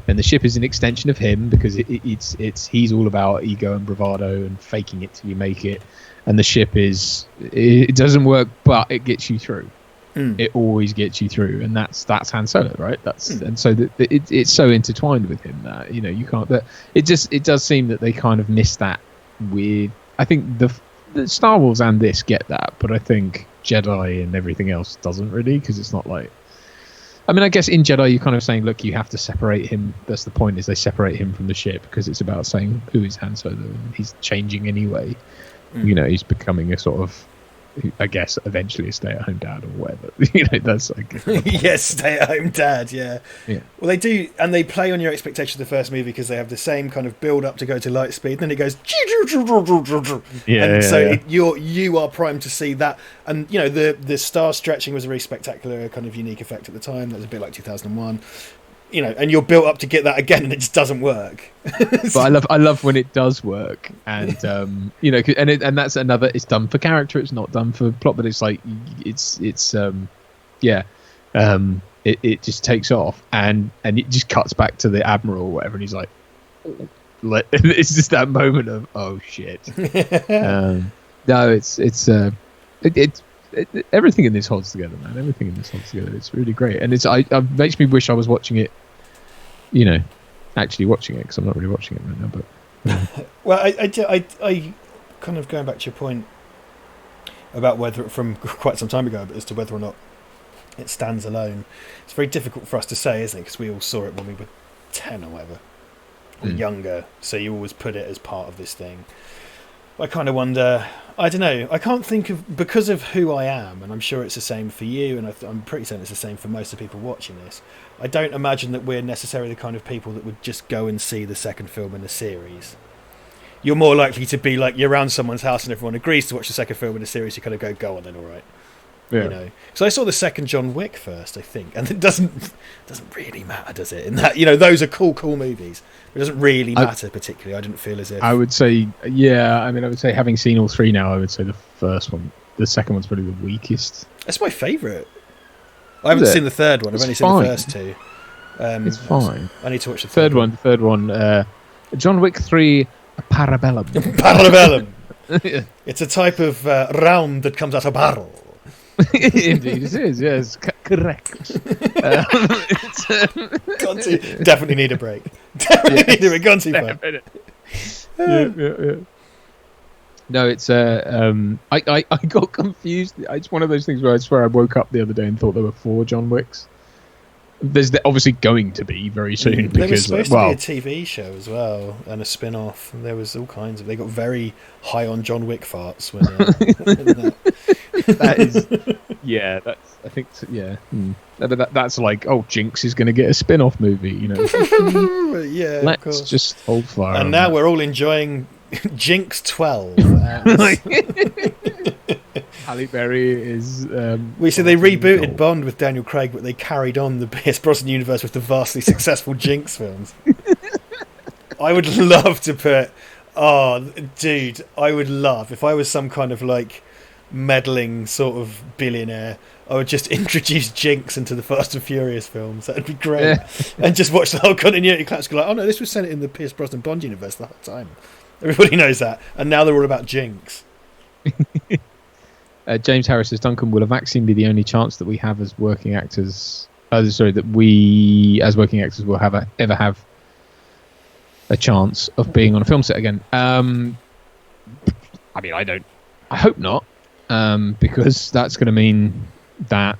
and the ship is an extension of him because he's all about ego and bravado and faking it till you make it, and the ship it doesn't work, but it gets you through. It always gets you through, and that's Han Solo, right? And so it's so intertwined with him that, you know, you can't. That it does seem that they kind of miss that weird. I think the Star Wars and this get that, but I think Jedi and everything else doesn't really, because it's not like. I mean, I guess in Jedi you're kind of saying, look, you have to separate him. That's the point, is they separate him from the ship because it's about saying who is Han Solo, and he's changing anyway. You know, he's becoming a sort of I guess eventually a stay-at-home dad or whatever. That's like yes, stay-at-home dad. Yeah. Yeah. Well, they do, and they play on your expectations of the first movie because they have the same kind of build-up to go to light speed. Then it goes, you are primed to see that. And the star stretching was a very spectacular, kind of unique effect at the time. That was a bit like 2001. And you're built up to get that again, and it just doesn't work. But I love when it does work, and and that's another. It's done for character. It's not done for plot, but it's like it just takes off, and it just cuts back to the admiral or whatever, and he's like, it's just that moment of oh shit. No, it's everything in this holds together, man. Everything in this holds together. It's really great, and it makes me wish I was watching it. Actually watching it, because I'm not really watching it right now. But well, I kind of going back to your point about whether from quite some time ago, but as to whether or not it stands alone. It's very difficult for us to say, isn't it? Because we all saw it when we were 10 or whatever, or younger. So you always put it as part of this thing. I kind of wonder. I don't know. I can't think of, because of who I am, and I'm sure it's the same for you, and I'm pretty certain it's the same for most of the people watching this. I don't imagine that we're necessarily the kind of people that would just go and see the second film in the series. You're more likely to be like, you're around someone's house and everyone agrees to watch the second film in the series. You kind of go on then, all right. Yeah. So I saw the second John Wick first, I think, and it doesn't really matter, does it? In that, those are cool movies. It doesn't really matter particularly. I didn't feel as if. I would say, I would say having seen all three now, I would say the first one, the second one's probably the weakest. That's my favourite. I haven't seen the third one. I've only seen the first two. It's fine. I need to watch the third one. The third one, John Wick 3, Parabellum. Parabellum. Yeah. It's a type of round that comes out of a barrel. Indeed it is, yes, correct. Definitely need a break. Definitely need a break. Gone too far. Yeah. No, it's I got confused. It's one of those things where I swear I woke up the other day and thought there were 4 John Wicks. There's obviously going to be very soon, there because was supposed to be a TV show as well and a spin-off. There was all kinds of. They got very high on John Wick farts when. That is, that's. I think, that's like, Jinx is going to get a spin-off movie, Yeah, let's just hold fire. And now we're all enjoying Jinx 12. Halle Berry is. They rebooted Bond with Daniel Craig, but they carried on the Pierce Brosnan universe with the vastly successful Jinx films. I would love to put. Oh, dude, I would love if I was some kind of like meddling sort of billionaire. I would just introduce Jinx into the Fast and Furious films. That'd be great. Yeah. And just watch the whole continuity class. Go like, oh no, this was set in the Pierce Brosnan Bond universe the whole time. Everybody knows that, and now they're all about Jinx. James Harris says, Duncan, will a vaccine be the only chance that we have as working actors? That we as working actors will ever have a chance of being on a film set again? I hope not, because that's going to mean that.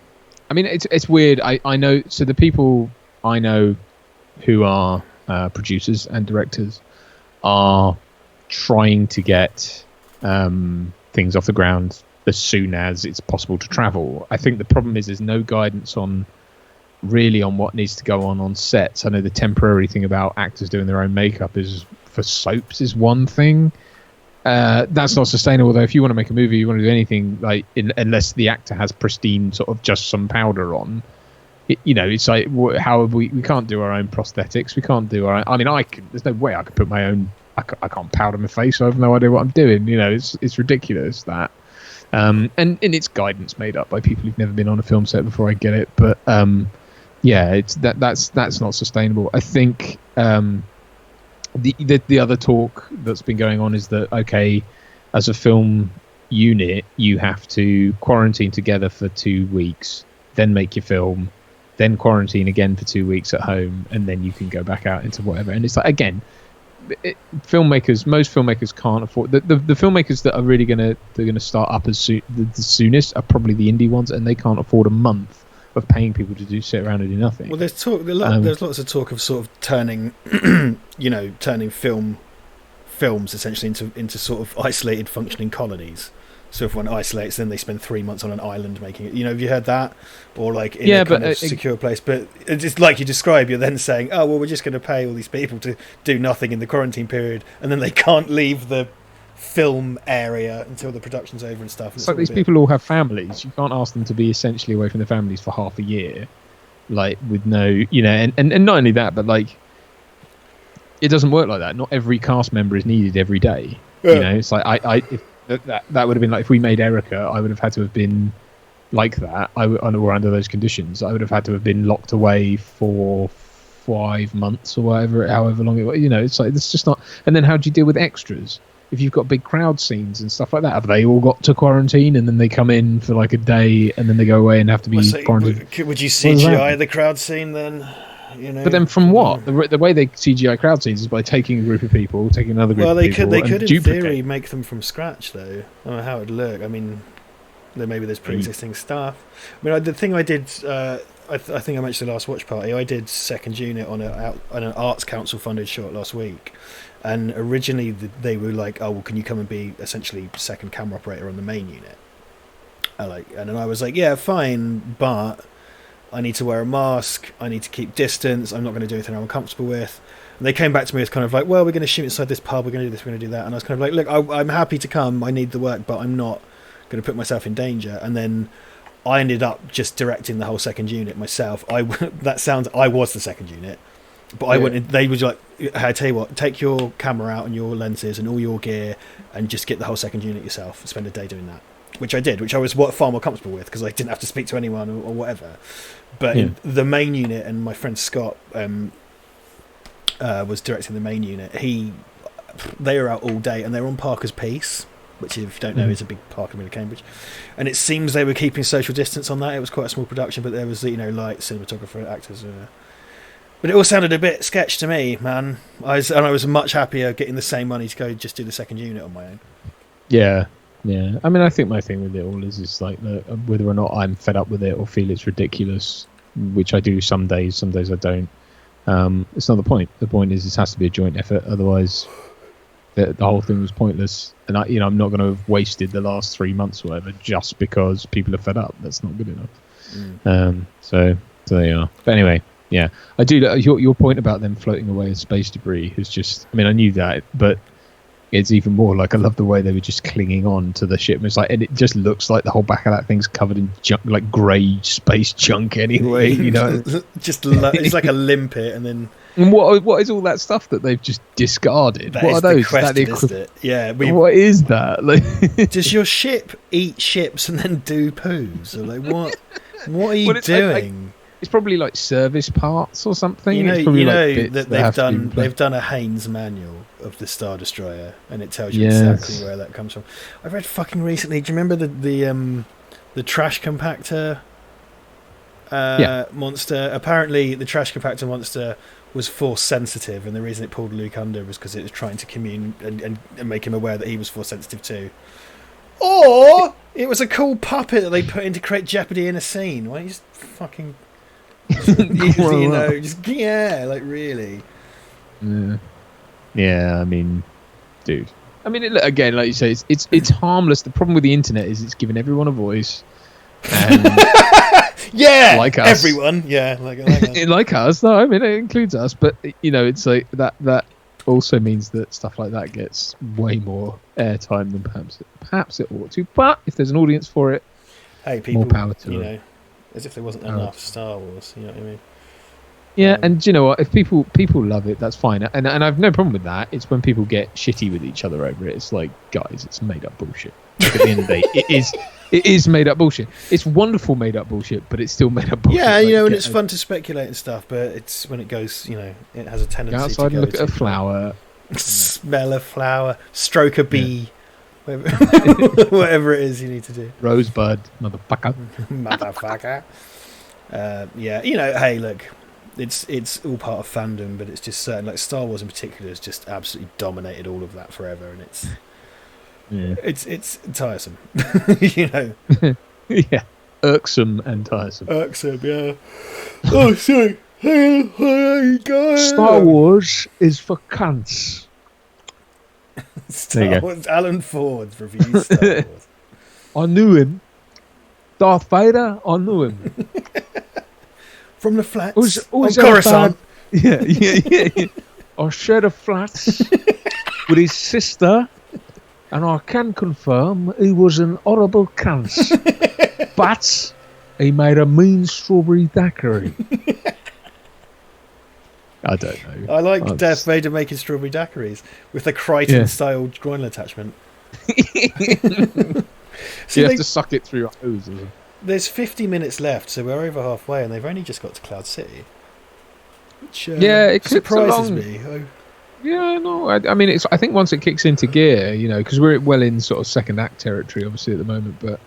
I mean, it's weird. I know. So the people I know who are producers and directors are trying to get things off the ground as soon as it's possible to travel. I think the problem is there's no guidance on what needs to go on sets. I know the temporary thing about actors doing their own makeup is for soaps is one thing. That's not sustainable, though. If you want to make a movie, you want to do anything unless the actor has pristine sort of just some powder on. It's like how we can't do our own prosthetics. We can't do our own. I mean, there's no way I could put my own. I can't powder my face. So I have no idea what I'm doing. It's ridiculous that. And it's guidance made up by people who've never been on a film set before. I get it, but it's that's not sustainable. I think the other talk that's been going on is that, okay, as a film unit, you have to quarantine together for 2 weeks, then make your film, then quarantine again for 2 weeks at home, and then you can go back out into whatever. And it's like, again, most filmmakers can't afford the filmmakers that are really gonna start up the soonest are probably the indie ones, and they can't afford a month of paying people to sit around and do nothing. Well, there's lots of talk of sort of turning films essentially into sort of isolated functioning colonies, So everyone isolates, then they spend 3 months on an island making it. You know, have you heard that? Or like in Yeah, a kind but, of secure place. But it's just like you describe, you're then saying, oh, well, we're just going to pay all these people to do nothing in the quarantine period, and then they can't leave the film area until the production's over and stuff. It's like these people all have families. You can't ask them to be essentially away from their families for half a year, like with no, you know, and not only that, but like it doesn't work like that. Not every cast member is needed every day. Yeah. You know, it's like if that would have been like if we made Erica, I would have had to have been like that. Or under those conditions, I would have had to have been locked away for 5 months or whatever, however long it was. You know, it's like it's just not. And then how do you deal with extras? If you've got big crowd scenes and stuff like that, have they all got to quarantine and then they come in for like a day and then they go away and have to be quarantined? Would you CGI the crowd scene then? You know? But then from what? The way they CGI crowd scenes is by taking a group of people, taking another group of people. They could in duplicate. theory make them from scratch though. I don't know how it'd look. I mean, maybe there's pre-existing stuff. I mean, the thing I did, I think I mentioned the last watch party, I did second unit on an Arts Council funded short last week. And originally they were like, oh, well, can you come and be essentially second camera operator on the main unit? And then I was like, yeah, fine, but I need to wear a mask, I need to keep distance, I'm not going to do anything I'm uncomfortable with. And they came back to me as kind of like, well, we're going to shoot inside this pub, we're going to do this, we're going to do that. And I was kind of like, look, I'm happy to come, I need the work, but I'm not going to put myself in danger. And then I ended up just directing the whole second unit myself. I was the second unit. But I went. They was like, I tell you what, take your camera out and your lenses and all your gear, and just get the whole second unit yourself. And spend a day doing that, which I did, which I was far more comfortable with because I didn't have to speak to anyone or whatever. But the main unit, and my friend Scott was directing the main unit. They were out all day, and they were on Parker's Piece, which, if you don't know, is a big park in Cambridge. And it seems they were keeping social distance on that. It was quite a small production, but there was light, cinematographer, actors. But it all sounded a bit sketch to me, man. I was much happier getting the same money to go just do the second unit on my own. Yeah. I mean, I think my thing with it all is like whether or not I'm fed up with it or feel it's ridiculous, which I do some days I don't. It's not the point. The point is it has to be a joint effort. Otherwise, the whole thing was pointless. And I'm not going to have wasted the last 3 months or whatever just because people are fed up. That's not good enough. So there you are. But anyway. Yeah, I do. Your point about them floating away in space debris is just. I mean, I knew that, but it's even more like I love the way they were just clinging on to the ship. It's like, and it just looks like the whole back of that thing's covered in junk, like grey space junk. Anyway, you know, it's like a limpet, and then. And what is all that stuff that they've just discarded? What are those? Question, isn't it? Yeah. What is that? Like, does your ship eat ships and then do poos? Or like what? What are you doing? It's probably like service parts or something. You know like that they've done a Haynes manual of the Star Destroyer, and it tells you exactly where that comes from. I read fucking recently. Do you remember the trash compactor monster? Apparently, the trash compactor monster was force sensitive, and the reason it pulled Luke under was because it was trying to commune and make him aware that he was force sensitive too. Or it was a cool puppet that they put in to create jeopardy in a scene. Why don't you just fucking like really. Yeah, I mean, dude. I mean, again, like you say, it's harmless. The problem with the internet is it's given everyone a voice. And yeah, like us. Everyone. Yeah, like us. Like us. No, I mean it includes us, but it's like that also means that stuff like that gets way more airtime than perhaps it ought to. But if there's an audience for it, hey, people, more power to them. As if there wasn't enough Star Wars, you know what I mean? Yeah, and you know what? If people love it, that's fine. And I've no problem with that. It's when people get shitty with each other over it. It's like, guys, it's made up bullshit. Like, at the end of the day, it is made up bullshit. It's wonderful made up bullshit, but it's still made up bullshit. Yeah, and it's fun to speculate and stuff, but it's when it goes, it has a tendency go outside to and look at a flower, smell a flower, stroke a bee. Whatever it is you need to do. Rosebud, motherfucker. Motherfucker. Hey, look, it's all part of fandom, but it's just certain, like Star Wars in particular has just absolutely dominated all of that forever, and it's tiresome. Yeah, irksome and tiresome. Yeah. Oh, sorry. Star Wars is for cunts. Star Wars. Alan Ford reviews Star Wars. I knew him. Darth Vader, I knew him. From the flats Always on had a Coruscant. Yeah. I shared a flat with his sister, and I can confirm he was an horrible cunt. But he made a mean strawberry daiquiri. I don't know. I like Darth Vader making strawberry daiquiris with a Crichton-style groin attachment. You have to suck it through your hose. There's 50 minutes left, so we're over halfway, and they've only just got to Cloud City. Which it surprises me. Yeah, no, I mean, I think once it kicks into gear, because we're well in sort of second act territory, obviously, at the moment, but,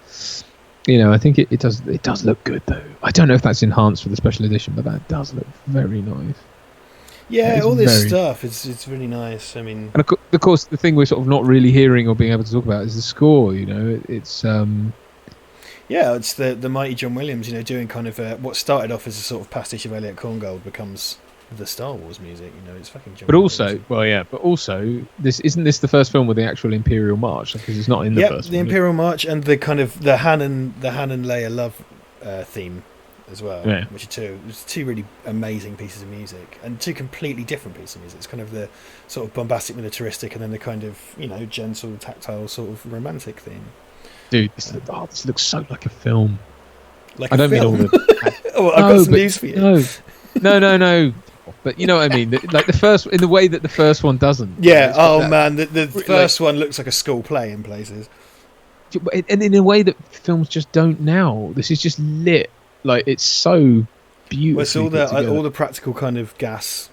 I think it does look good, though. I don't know if that's enhanced for the special edition, but that does look very nice. Yeah, all this stuff, it's really nice. I mean... And of course, the thing we're sort of not really hearing or being able to talk about is the score, it's... Yeah, it's the mighty John Williams, doing kind of what started off as a sort of pastiche of Elliot Korngold becomes the Star Wars music, it's fucking John Williams. But also, isn't this the first film with the actual Imperial March? Because it's not in the first one. The Imperial March and the kind of the Han and Leia love theme as well, which are two really amazing pieces of music and two completely different pieces of music. It's kind of the sort of bombastic militaristic and then the kind of gentle tactile sort of romantic theme. Dude, this looks so like a film. Like I don't mean all the... I've got some news for you. No. But you know what I mean? Like the first, in the way that the first one doesn't. Yeah. Man, the first one looks like a school play in places. And in a way that films just don't now. This is just lit. Like it's so beautiful. Well, it's all the practical kind of gas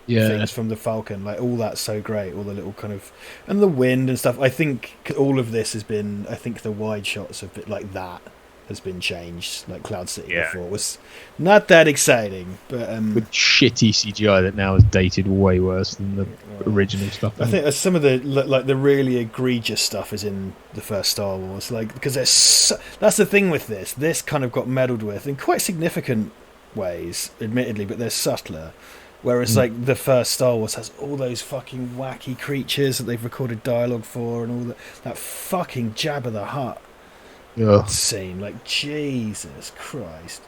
things from the Falcon, like all that's so great. All the little kind of and the wind and stuff. I think all of this has been. I think the wide shots of it like that has been changed. Like Cloud City before was not that exciting, but with shitty CGI that now is dated way worse than the original stuff. I think some of the the really egregious stuff is in the first Star Wars, because that's the thing with this. This kind of got meddled with in quite significant ways, admittedly, but they're subtler. Whereas the first Star Wars has all those fucking wacky creatures that they've recorded dialogue for, and all that fucking Jabba the Hutt scene. Like Jesus Christ,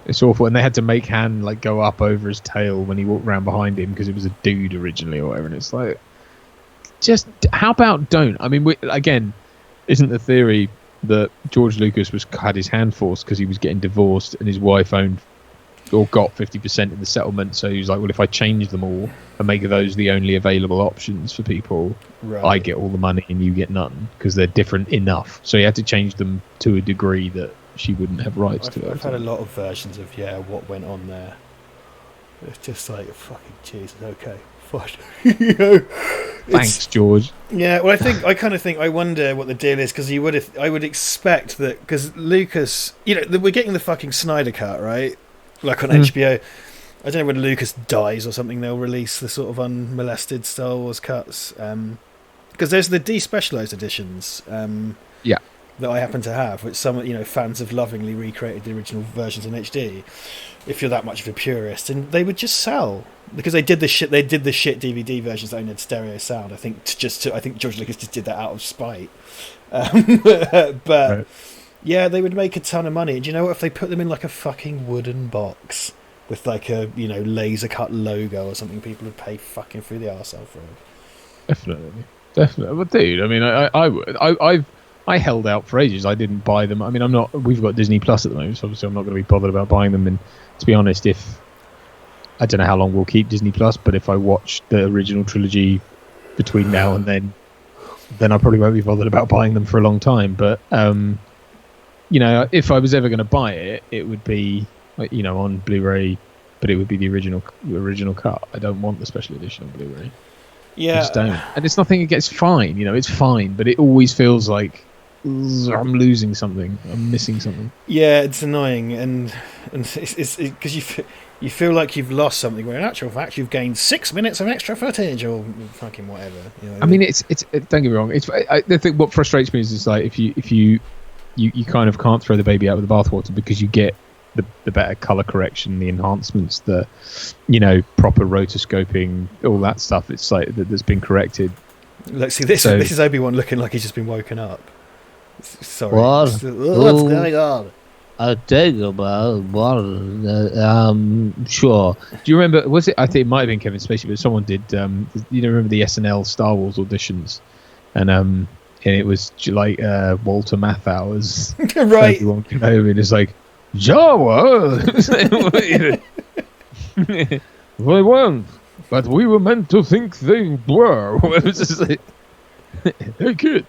it's awful. And they had to make Han go up over his tail when he walked around behind him because it was a dude originally or whatever. And it's like, just how about don't? I mean, again, isn't the theory that George Lucas had his hand forced because he was getting divorced and his wife owned or got 50% in the settlement, so he was like, well, if I change them all and make those the only available options for people, I get all the money and you get none because they're different enough. So he had to change them to a degree that she wouldn't have rights to. I've had a lot of versions of what went on there. It's just like fucking Jesus. Okay, fine. Thanks, George. Yeah, well, I wonder what the deal is, because I would expect that, because Lucas, we're getting the fucking Snyder cut, right? Like on HBO. I don't know when Lucas dies or something, they'll release the sort of unmolested Star Wars cuts. Because there's the despecialized editions. That I happen to have, which some fans have lovingly recreated the original versions in HD. If you're that much of a purist, and they would just sell because they did the shit DVD versions that only had stereo sound. I think George Lucas just did that out of spite. But yeah, they would make a ton of money. Do you know what? If they put them in like a fucking wooden box with like a laser cut logo or something, people would pay fucking through the arsehole for it. Definitely. But dude, I mean, I would. I held out for ages. I didn't buy them. I mean, we've got Disney Plus at the moment, so obviously I'm not going to be bothered about buying them. And to be honest, I don't know how long we'll keep Disney Plus, but if I watch the original trilogy between now and then I probably won't be bothered about buying them for a long time. But if I was ever going to buy it, it would be on Blu-ray, but it would be the original cut. I don't want the special edition on Blu-ray. Yeah, I just don't. And it's nothing. It gets fine. It's fine, but it always feels like I'm losing something. I'm missing something. Yeah, it's annoying, and it's because you feel like you've lost something. Where in actual fact, you've gained 6 minutes of extra footage or fucking whatever. I mean, it's don't get me wrong. The thing what frustrates me is like if you kind of can't throw the baby out with the bathwater because you get the better color correction, the enhancements, the proper rotoscoping, all that stuff. It's like that's been corrected. Look, see this is Obi-Wan looking like he's just been woken up. Sorry. What? What's going on? I think about what? Sure. Do you remember? Was it? I think it might have been Kevin Spacey, but someone did. You know, remember the SNL Star Wars auditions, and it was like Walter Matthau as Right. Obi-Wan Kenobi, and it's like Jawa. They weren't, but we were meant to think they were. It was just like, hey kid.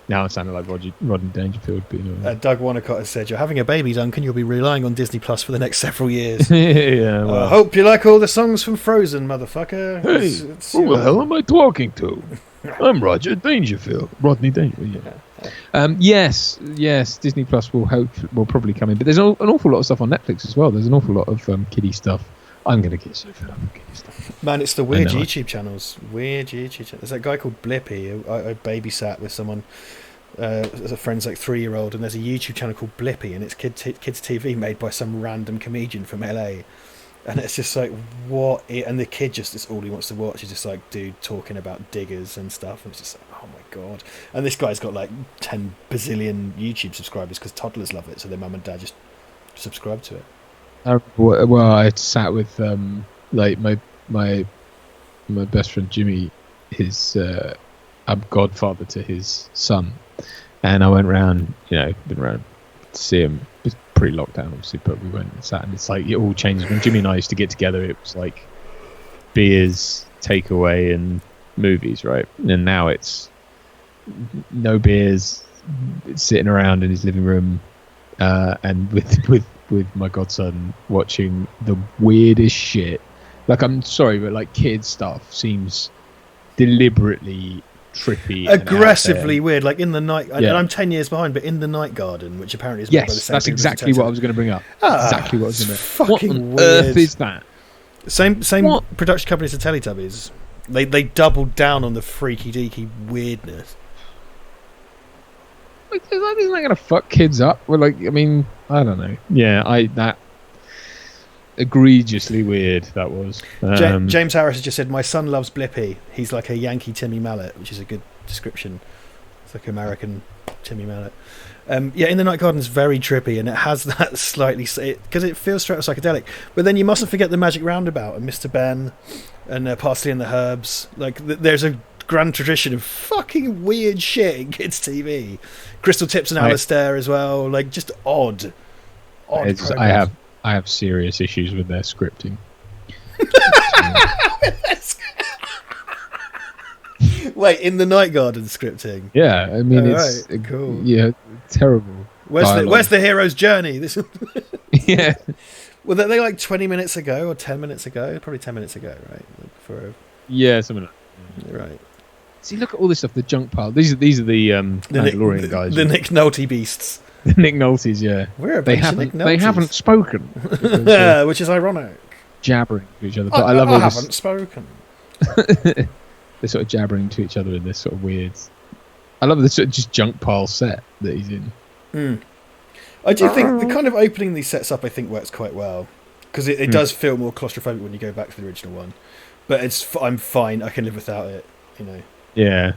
Now it sounded like Rodney Dangerfield being. Doug Wanacott has said, "You're having a baby, Duncan. You'll be relying on Disney Plus for the next several years." Yeah. Well. I hope you like all the songs from Frozen, motherfucker. Hey, who the hell am I talking to? I'm Roger Dangerfield. Rodney Dangerfield. Yeah. Yes. Disney Plus will probably come in, but there's an awful lot of stuff on Netflix as well. There's an awful lot of kiddie stuff. I'm gonna get so fed up with kiddie stuff. Man, it's the weird YouTube channels. Weird YouTube channels. There's that guy called Blippy. I babysat with someone. As a friend's like 3-year-old, and there's a YouTube channel called Blippy, and it's kids TV made by some random comedian from LA. And it's just like, and the kid just, it's all he wants to watch is just like dude talking about diggers and stuff, and it's just like, oh my god. And this guy's got like 10 bazillion YouTube subscribers because toddlers love it, so their mum and dad just subscribe to it. Well, I sat with like my best friend Jimmy. I'm godfather to his son, and I went round. Been around to see him. It was pre-lockdown, obviously, but we went and sat, and it's like it all changed. When Jimmy and I used to get together, it was like beers, takeaway, and movies, right? And now it's no beers, sitting around in his living room, and with my godson watching the weirdest shit. Like, I'm sorry, but like kids stuff seems deliberately trippy, aggressively weird. Like In the Night, and I'm 10 years behind, but In the Night Garden, which apparently is made by the same that's people as exactly what I was going to bring up. Exactly what I was going to. Fucking what on weird. earth is that? Same production company as the Teletubbies. They doubled down on the freaky deaky weirdness. Like, isn't that going to fuck kids up? Well, like, I mean, I don't know. Yeah, that egregiously weird that was. James Harris has just said, my son loves Blippy. He's like a Yankee Timmy Mallet, which is a good description. It's like American Timmy Mallet. In the Night Garden is very trippy, and it has that slightly, because it feels straight up psychedelic. But then you mustn't forget the Magic Roundabout and Mr. Ben and Parsley and the Herbs. Like there's a grand tradition of fucking weird shit in kids' TV. Crystal Tips and Alistair as well. Like just odd. I have serious issues with their scripting. Wait, In the Night Garden scripting? Yeah, I mean it's cool. Yeah, terrible. Where's the hero's journey? Yeah. Well, they like 20 minutes ago or 10 minutes ago, probably 10 minutes ago, right? Something like that. Right. See, look at all this stuff. The junk pile. These are the Mandalorian guys. The Nick Nolte beasts. The Nick Noltes, yeah. We're a bunch of Nick Noltes. They haven't spoken. Which is ironic. Jabbering to each other. But I love all this. Haven't spoken. They're sort of jabbering to each other in this sort of weird. I love this sort of just junk pile set that he's in. I do think the kind of opening these sets up, I think, works quite well, because it does feel more claustrophobic when you go back to the original one. But I'm fine. I can live without it. Yeah.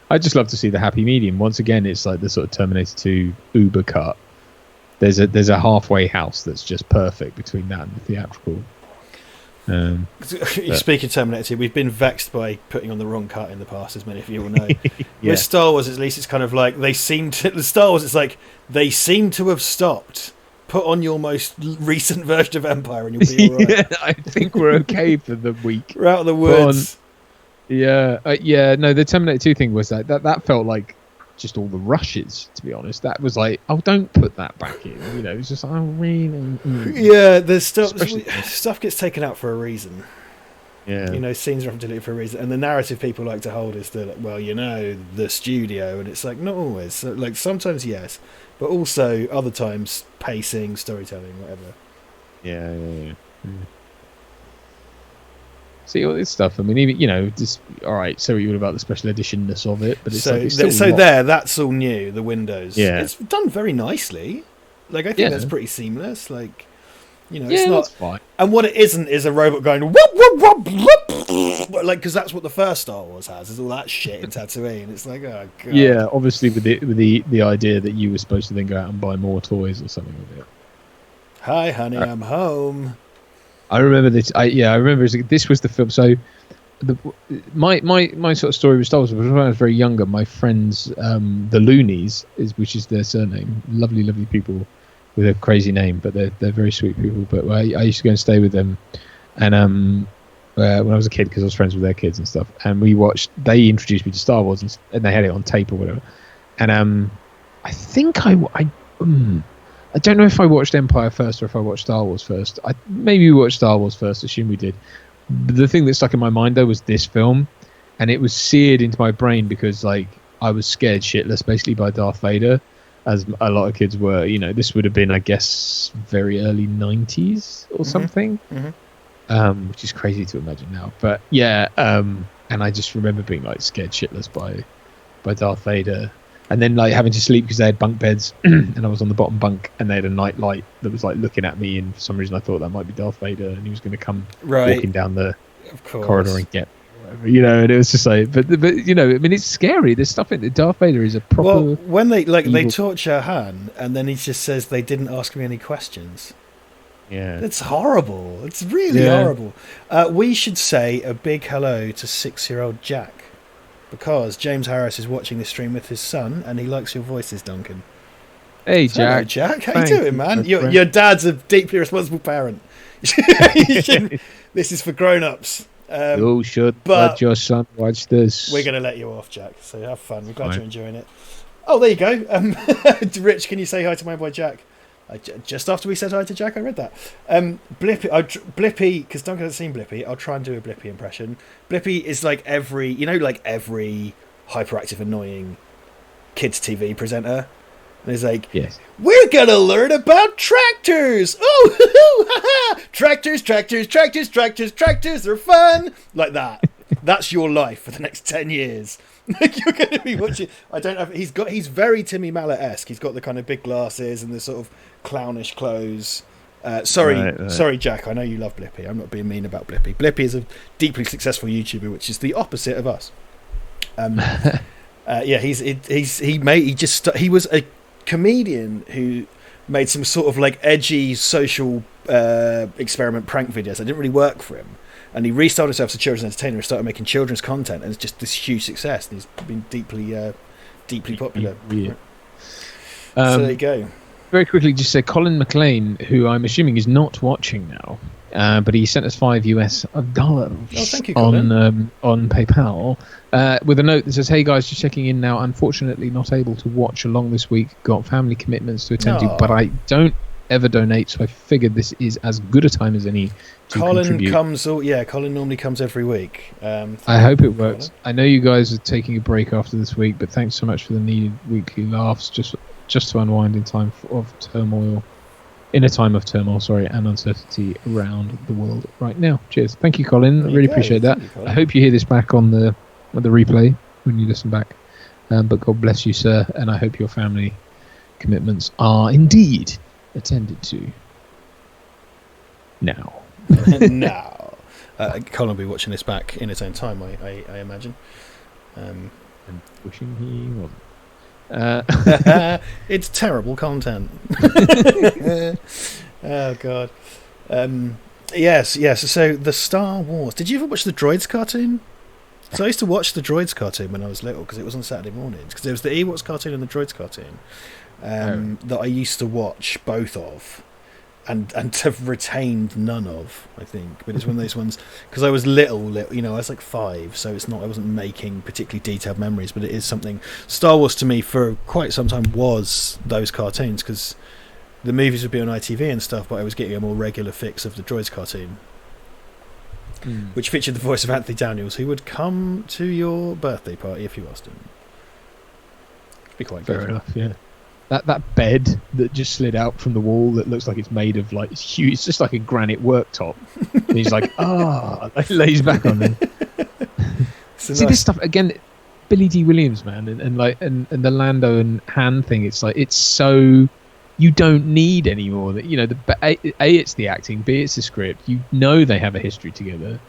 I just love to see the happy medium. Once again, it's like the sort of Terminator 2 Uber cut. There's a halfway house that's just perfect between that and the theatrical. Speaking of Terminator 2, we've been vexed by putting on the wrong cut in the past, as many of you will know. With Star Wars, at least, it's kind of like Star Wars, it's like they seem to have stopped. Put on your most recent version of Empire and you'll be all right. Yeah, I think we're okay for the week. We're out of the woods. No, the Terminator 2 thing was that felt like just all the rushes, to be honest. That was like, oh, don't put that back in. It's just, oh, really? Yeah, there's stuff gets taken out for a reason. Yeah. Scenes are often deleted for a reason. And the narrative people like to hold is that, the studio. And it's like, not always. So, like, sometimes, yes. But also, other times, pacing, storytelling, whatever. Yeah. See all this stuff. I mean, even just all right. So you're about the special editionness of it, but it's that's all new. The windows, yeah, it's done very nicely. Like I think that's pretty seamless. Like You know, Yeah, it's not. that's fine. And what it isn't is a robot going whoop, whoop, whoop, whoop, like, because that's what the first Star Wars has. Is all that shit in Tatooine. It's like, oh god. Yeah, obviously with the idea that you were supposed to then go out and buy more toys or something with it. Hi, honey, I'm home. I remember this. I remember this was the film. So, my sort of story with Star Wars was when I was very younger. My friends, the Loonies, which is their surname. Lovely, lovely people with a crazy name, but they're very sweet people. But I used to go and stay with them, and when I was a kid, because I was friends with their kids and stuff, and we watched. They introduced me to Star Wars, and they had it on tape or whatever. And I think I don't know if I watched Empire first or if I watched Star Wars first. Maybe we watched Star Wars first. Assume we did. But the thing that stuck in my mind though was this film, and it was seared into my brain because like I was scared shitless basically by Darth Vader, as a lot of kids were. You know, this would have been, I guess, very early 90s or something, which is crazy to imagine now. But yeah, and I just remember being like scared shitless by Darth Vader. And then like having to sleep because they had bunk beds, and I was on the bottom bunk, and they had a night light that was like looking at me. And for some reason, I thought that might be Darth Vader, and he was going to come walking down the corridor and get, whatever, you know. And it was just like, but you know, I mean, it's scary. There's stuff in it. Darth Vader is a proper. Well, when they evil. torture Han, and then he just says they didn't ask me any questions. Yeah, it's horrible. It's really horrible. We should say a big hello to 6-year-old Jack. Because James Harris is watching this stream with his son, and he likes your voices, Duncan. Hey, So, hello, Jack. Jack. How Thank you doing, man? my friend. Your dad's a deeply responsible parent. This is for grown-ups. You should but let your son watch this. We're going to let you off, Jack. So have fun. We're glad Fine. you're enjoying it. Oh, there you go. Rich, can you say hi to my boy Jack? Just after we said hi to Jack, I read that. Blippy, because Duncan hasn't seen Blippy, I'll try and do a Blippy impression. Blippy is like every hyperactive, annoying kids' TV presenter. And it's like, yes, we're going to learn about tractors. Oh, tractors, they're fun. Like that. That's your life for the next 10 years. You're going to be watching. I don't know. He's very Timmy Mallet-esque. He's got the kind of big glasses and the sort of clownish clothes. Sorry, Jack. I know you love Blippy. I'm not being mean about Blippy. Blippy is a deeply successful YouTuber, which is the opposite of us. He was a comedian who made some sort of like edgy social experiment prank videos that didn't really work for him. And he restarted himself as a children's entertainer and started making children's content, and it's just this huge success. And he's been deeply popular. Yeah. So there you go. Very quickly, just say Colin McLean, who I'm assuming is not watching now, but he sent us $5 Oh, thank you, Colin. on PayPal with a note that says, "Hey guys, just checking in now. Unfortunately, not able to watch along this week. Got family commitments to attend to, but I don't ever donate, so I figured this is as good a time as any to contribute." Colin normally comes every week. I hope it works. I know you guys are taking a break after this week, but thanks so much for the needed weekly laughs, just to unwind in a time of turmoil, and uncertainty around the world right now. Cheers. Thank you, Colin. I really appreciate that. I hope you hear this back on the replay when you listen back. But God bless you, sir, and I hope your family commitments are indeed attended to now. Now. Colin will be watching this back in its own time, I imagine. I'm wishing he wasn't. It's terrible content. Oh god. Yes. So the Star Wars. Did you ever watch the Droids cartoon? So I used to watch the Droids cartoon when I was little because it was on Saturday mornings. Because there was the Ewoks cartoon and the Droids cartoon that I used to watch both of, and have retained none of, I think. But it's one of those ones because I was little, I was like 5, so it's not. I wasn't making particularly detailed memories, but it is something. Star Wars to me for quite some time was those cartoons because the movies would be on ITV and stuff, but I was getting a more regular fix of the Droids cartoon, which featured the voice of Anthony Daniels, who would come to your birthday party if you asked him. It'd be quite fair good. enough. Yeah. That bed that just slid out from the wall that looks like it's made of it's huge. It's just like a granite worktop. And he's like, lays back on it. See this stuff again. Billy D. Williams, man, and the Lando and Han thing. It's like it's so you don't need any more. That it's the acting, B, it's the script. You know they have a history together.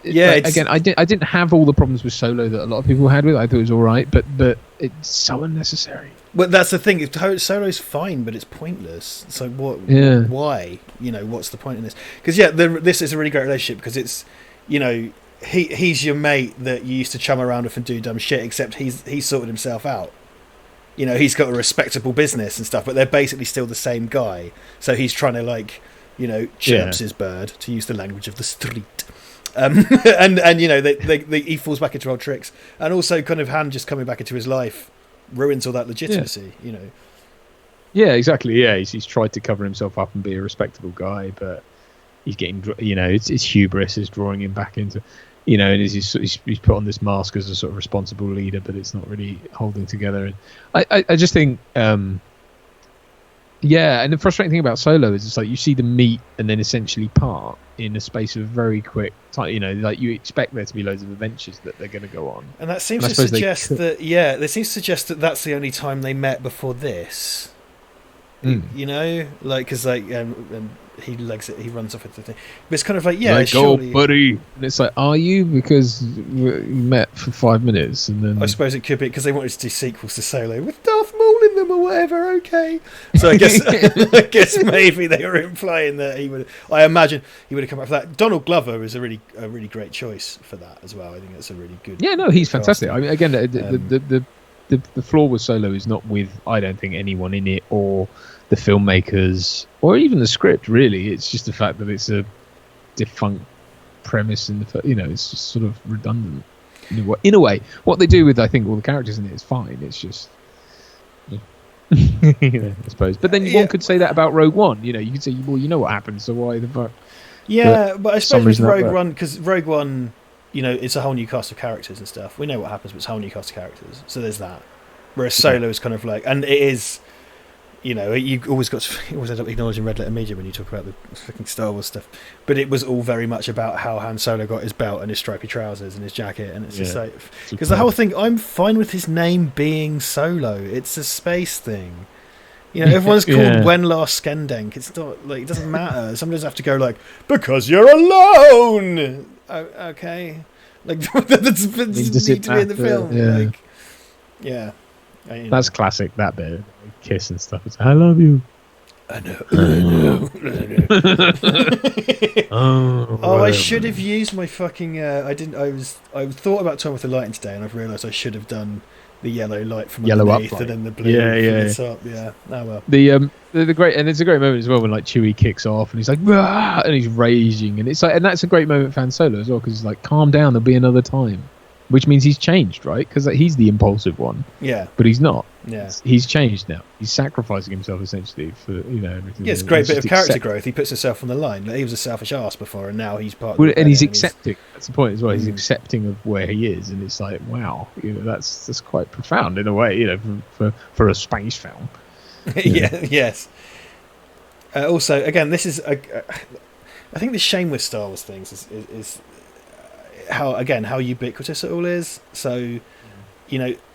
Yeah, again, I didn't have all the problems with Solo that a lot of people had with it. I thought it was all right, but it's so unnecessary. Well, that's the thing. Solo's fine, but it's pointless. So what? Yeah. Why? What's the point in this? Because this is a really great relationship because it's, he's your mate that you used to chum around with and do dumb shit. Except he's sorted himself out. He's got a respectable business and stuff, but they're basically still the same guy. So he's trying to chirps his bird, to use the language of the street. And he falls back into old tricks, and also kind of Han just coming back into his life ruins all that legitimacy. Yeah, exactly. Yeah, he's tried to cover himself up and be a respectable guy, but he's getting, it's hubris is drawing him back into, and he's put on this mask as a sort of responsible leader, but it's not really holding together. And I just think, and the frustrating thing about Solo is it's like you see them meet and then essentially part in a space of very quick time. Like you expect there to be loads of adventures that they're going to go on, and that seems to suggest that that's the only time they met before this. Because he legs it, he runs off into the thing, but it's kind of like surely, buddy, and it's like, are you, because you met for 5 minutes and then I suppose it could be because they wanted to do sequels to Solo with Darth Maul in them or whatever. Okay, so I guess maybe they were implying that I imagine he would have come back for that. Donald Glover is a really great choice for that as well. I think that's a really good. Yeah, no, he's fantastic. I mean, again, the flaw with Solo is not with, I don't think, anyone in it or the filmmakers or even the script. Really, it's just the fact that it's a defunct premise and it's just sort of redundant in a way. What they do with, I think, all the characters in it is fine. It's just I suppose. But then one could say that about Rogue One. You could say, well, you know what happens, so why the fuck? Yeah, but I suppose with Rogue One, because Rogue One, it's a whole new cast of characters and stuff. We know what happens, but it's a whole new cast of characters. So there's that. Whereas Solo is kind of like, and it is, you always end up acknowledging Red Letter Media when you talk about the fucking Star Wars stuff. But it was all very much about how Han Solo got his belt and his stripy trousers and his jacket, and it's just like, because the whole thing, I'm fine with his name being Solo. It's a space thing. Everyone's called Wenlar Skendenk. It's not like, it doesn't matter. Sometimes I have to go like, because you're alone. Okay, like that's need to be in the film. Yeah. That's classic. That bit, kiss and stuff. It's, I love you. I know. I should have used my fucking. I thought about Tom with the lighting today, and I've realised I should have done the yellow light from underneath and then the blue from the top. Yeah. Oh well. The great, and it's a great moment as well when like Chewie kicks off and he's like, "Rah!" and he's raging, and it's like, and that's a great moment for Han Solo as well, because he's like, calm down, there'll be another time, which means he's changed, right? Because he's the impulsive one. Yeah. But he's not. Yeah. He's changed now. He's sacrificing himself essentially for everything. Yeah, it's a great bit of character growth. He puts himself on the line. He was a selfish ass before, and now he's part. And he's accepting. That's the point as well. He's accepting of where he is, and it's like, wow, that's quite profound in a way, for a space film. Yes. Also, again, this is I think the shame with Star Wars things is how ubiquitous it all is. So,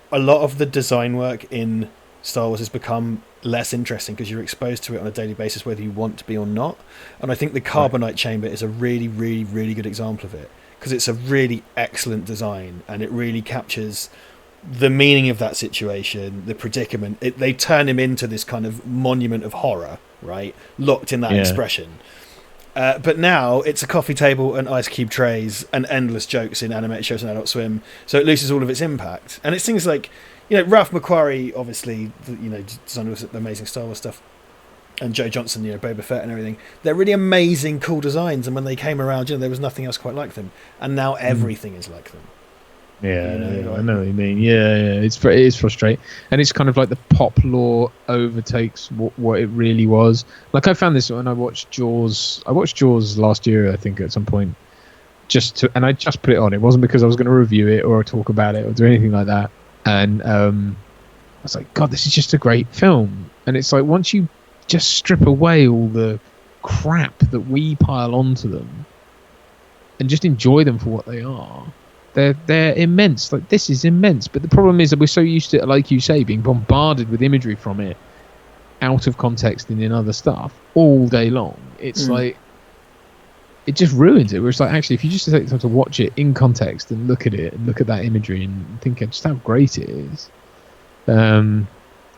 a lot of the design work in Star Wars has become less interesting because you're exposed to it on a daily basis, whether you want to be or not. And I think the Carbonite chamber is a really, really, really good example of it, because it's a really excellent design and it really captures the meaning of that situation, the predicament. They turn him into this kind of monument of horror, right? Locked in that expression. But now it's a coffee table and ice cube trays and endless jokes in animated shows and Adult Swim, so it loses all of its impact. And it's things like, Ralph McQuarrie, obviously, designer of the amazing Star Wars stuff, and Joe Johnson, Boba Fett and everything. They're really amazing, cool designs, and when they came around, there was nothing else quite like them. And now everything is like them. Yeah, I know what you mean. Yeah, it is frustrating, and it's kind of like the pop lore overtakes what it really was. Like I found this when I watched Jaws. I watched Jaws last year, I think, at some point, and I just put it on. It wasn't because I was going to review it or talk about it or do anything like that. And I was like, God, this is just a great film. And it's like, once you just strip away all the crap that we pile onto them and just enjoy them for what they are. They're immense. Like, this is immense. But the problem is that we're so used to, like you say, being bombarded with imagery from it, out of context and in other stuff all day long, it's Mm. like it just ruins it. Where it's like, actually, if you just take the time to watch it in context and look at it and look at that imagery and think just how great it is,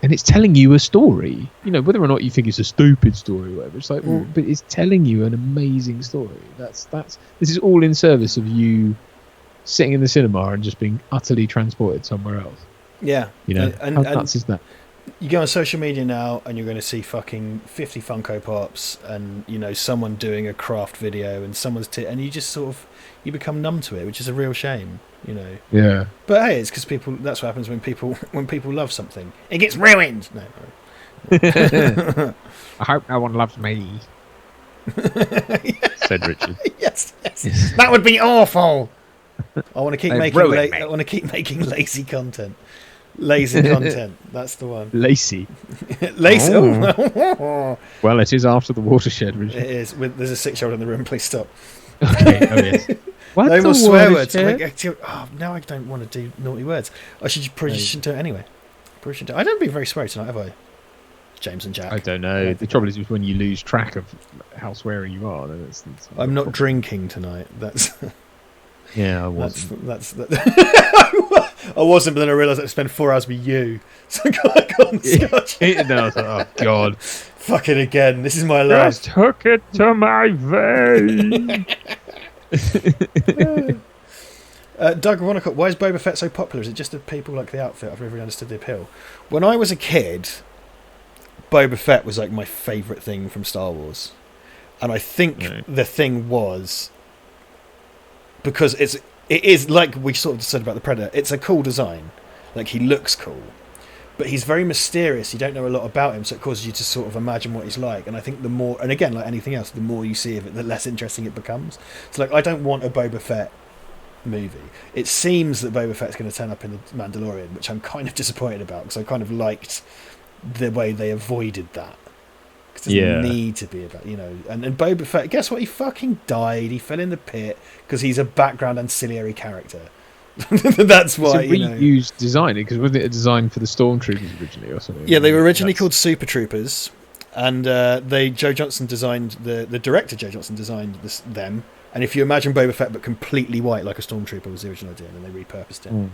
and it's telling you a story, you know, whether or not you think it's a stupid story or whatever, it's like, well, but it's telling you an amazing story. This is all in service of you sitting in the cinema and just being utterly transported somewhere else. Yeah. You know, and how nuts is that? You go on social media now and you're going to see fucking 50 Funko Pops and, you know, someone doing a craft video and and you just sort of, you become numb to it, which is a real shame, you know. Yeah. But hey, it's because that's what happens when people love something. It gets ruined! No. I hope no one loves me. Said Richard. Yes. That would be awful! I want to keep making lazy content. Lazy content. That's the one. Lacy. Lacy. Oh. Well, it is after the watershed, Richard. It is. There's a 6-year-old in the room. Please stop. Okay. Oh yes. No more swear words. Now I don't want to do naughty words. I probably shouldn't do it anyway. I don't be very sweary tonight, have I? James and Jack. I don't know. The trouble is when you lose track of how sweary you are. Then I'm not drinking tonight. That's. Yeah, I wasn't. I wasn't, but then I realised I had to spend 4 hours with you. So I got on scotch. No, I was like, oh god. Fuck it again. This is my life. Just hook it to my vein. Doug Ronnicott, why is Boba Fett so popular? Is it just that people like the outfit? I've never really understood the appeal. When I was a kid, Boba Fett was like my favourite thing from Star Wars. And I think the thing was because it is like we sort of said about the Predator. It's a cool design, like he looks cool, but he's very mysterious. You don't know a lot about him, so it causes you to sort of imagine what he's like. And I think the more, and again, like anything else, the more you see of it, the less interesting it becomes. So like, I don't want a Boba Fett movie. It seems that Boba Fett's going to turn up in The Mandalorian, which I'm kind of disappointed about because I kind of liked the way they avoided that. It doesn't need to be about, you know, and Boba Fett, guess what, he fucking died, he fell in the pit because he's a background ancillary character. That's why, it's a reused design, because wasn't it a design for the Stormtroopers originally or something? Yeah, they were originally called Super Troopers, and Joe Johnston designed, the director Joe Johnston designed them, and if you imagine Boba Fett but completely white like a Stormtrooper was the original idea, and then they repurposed it.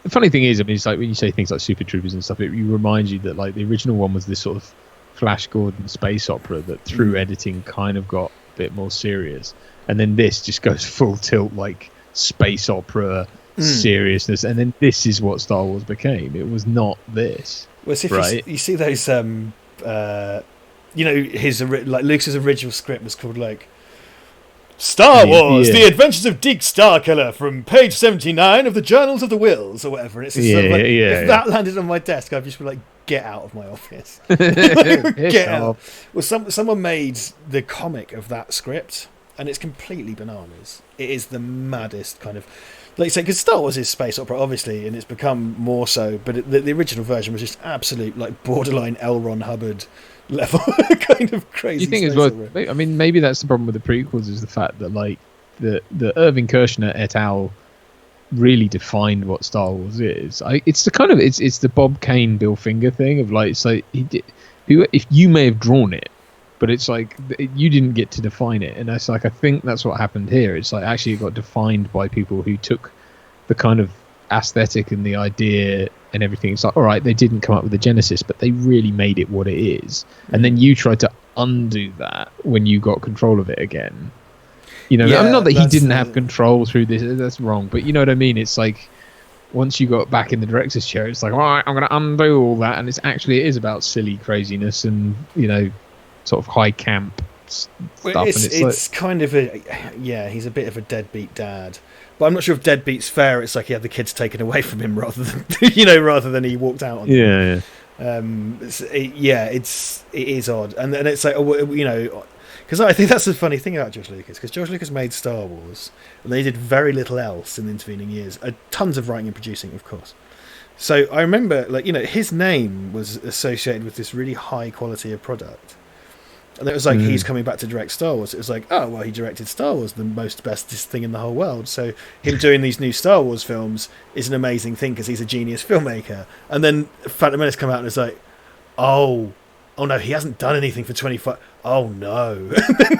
The funny thing is, I mean, it's like when you say things like Super Troopers and stuff, it reminds you that like the original one was this sort of Flash Gordon space opera that through editing kind of got a bit more serious, and then this just goes full tilt like space opera seriousness, and then this is what Star Wars became. It was not this. Well, so if you see those, you know, his like Lucas's original script was called like Star Wars: The Adventures of Deke Starkiller from page 79 of the Journals of the Wills, or whatever. And it's just sort of like, if that landed on my desk, I'd just be like, get out of my office. Get out. Well, someone made the comic of that script, and it's completely bananas. It is the maddest kind of, like you say, because Star Wars is space opera, obviously, and it's become more so, but the original version was just absolute, like, borderline L. Ron Hubbard level kind of crazy. You think as well? I mean, maybe that's the problem with the prequels, is the fact that like the Irving Kershner et al. Really defined what Star Wars is. It's the kind of it's the Bob Kane Bill Finger thing of like, it's like if you may have drawn it, but it's like you didn't get to define it, and that's like, I think that's what happened here. It's like actually it got defined by people who took the kind of aesthetic and the idea and everything. It's like, all right, they didn't come up with the genesis, but they really made it what it is, and then you tried to undo that when you got control of it again. You know, I'm not that he didn't have control through this. That's wrong, but you know what I mean. It's like once you got back in the director's chair, it's like, all right, I'm going to undo all that, and it is about silly craziness and, you know, sort of high camp stuff. It's kind of he's a bit of a deadbeat dad, but I'm not sure if deadbeat's fair. It's like he had the kids taken away from him rather than rather than he walked out on them. It is odd, and it's like, you know. Because I think that's the funny thing about George Lucas, because George Lucas made Star Wars, and they did very little else in the intervening years. Tons of writing and producing, of course. So I remember, like, you know, his name was associated with this really high quality of product. And it was like, he's coming back to direct Star Wars. It was like, oh, well, he directed Star Wars, the most bestest thing in the whole world. So him doing these new Star Wars films is an amazing thing because he's a genius filmmaker. And then Phantom Menace come out and it's like, oh no, he hasn't done anything for 25. Oh no.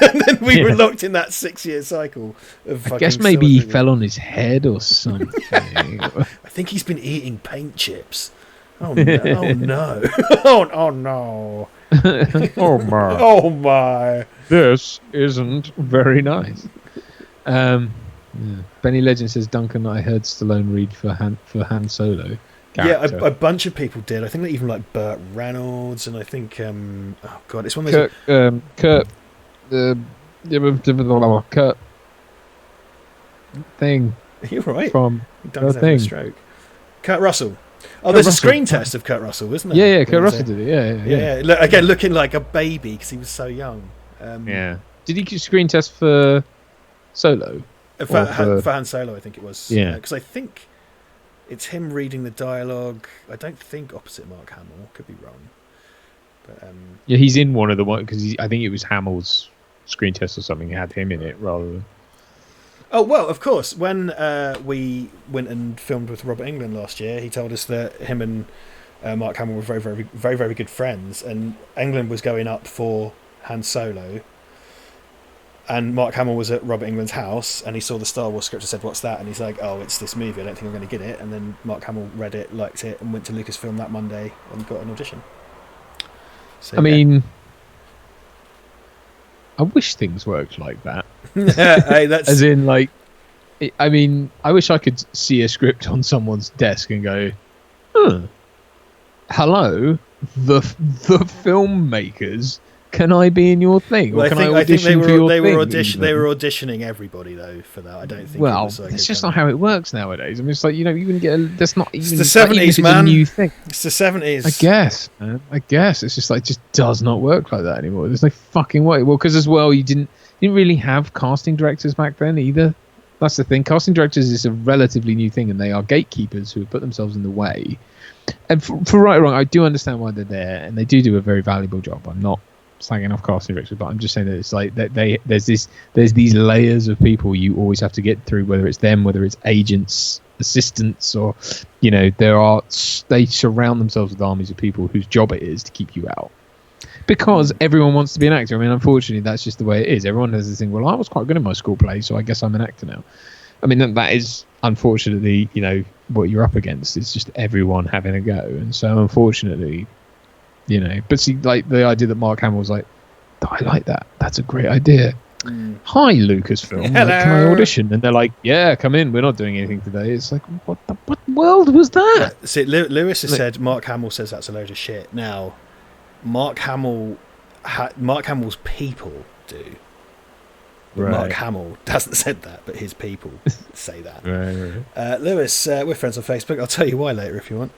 And then we were locked in that 6-year cycle of I guess maybe he fell on his head or something. I think he's been eating paint chips. Oh no. Oh no. Oh no. Oh my. Oh my. This isn't very nice. Benny Legend says, Duncan, I heard Stallone read for Han Solo. Character. Yeah, a bunch of people did. I think that even like Burt Reynolds, and I think oh god, it's one of those. Kurt thing. You're right. From Duncan's having a stroke. Kurt Russell. Oh, Kurt there's Russell. a screen test of Kurt Russell, isn't there? Yeah, Kurt Russell did it. Yeah. Look, again, looking like a baby because he was so young. Yeah. Did he screen test for Solo? For Han Solo, I think it was. Yeah. Because I think it's him reading the dialogue. I don't think opposite Mark Hamill. Could be wrong. But yeah, he's in one of the one because I think it was Hamill's screen test or something. He had him in it rather than. Oh well, of course. When we went and filmed with Robert Englund last year, he told us that him and Mark Hamill were very, very, very, very good friends, and Englund was going up for Han Solo. And Mark Hamill was at Robert Englund's house, and he saw the Star Wars script and said, "What's that?" And he's like, "Oh, it's this movie. I don't think I'm going to get it." And then Mark Hamill read it, liked it, and went to Lucasfilm that Monday and got an audition. So, I mean, I wish things worked like that. Hey, that's... As in, like, I mean, I wish I could see a script on someone's desk and go, "Hello, the filmmakers. Can I be in your thing? Or Well, can I think they were thing?" they were auditioning everybody though for that. I don't think. Well, it was like it's just not how it works nowadays. I mean, it's like, you wouldn't get that's not even. It's the 70s, man. man. A new thing. It's the 70s. I guess, man. I guess it's just like just does not work like that anymore. There's no fucking way. Well, because as well, you didn't really have casting directors back then either. That's the thing. Casting directors is a relatively new thing, and they are gatekeepers who have put themselves in the way. And for right or wrong, I do understand why they're there, and they do a very valuable job. I'm not slagging off casting directors, but I'm just saying that it's like that there's these layers of people you always have to get through, whether it's them, whether it's agents, assistants, or they surround themselves with armies of people whose job it is to keep you out, because everyone wants to be an actor. I mean, unfortunately, that's just the way it is. Everyone has this thing, well, I was quite good in my school play, so I guess I'm an actor now. I mean, that is unfortunately what you're up against. It's just everyone having a go, and so unfortunately, but see, like the idea that Mark Hamill was like, I like that. That's a great idea. Hi, Lucasfilm. Like, can I audition? And they're like, yeah, come in. We're not doing anything today. It's like, what world was that? See, Lewis has said Mark Hamill says that's a load of shit. Now, Mark Hamill's people do. But Right. Mark Hamill hasn't said that, but his people say that. Right. Lewis, we're friends on Facebook. I'll tell you why later if you want.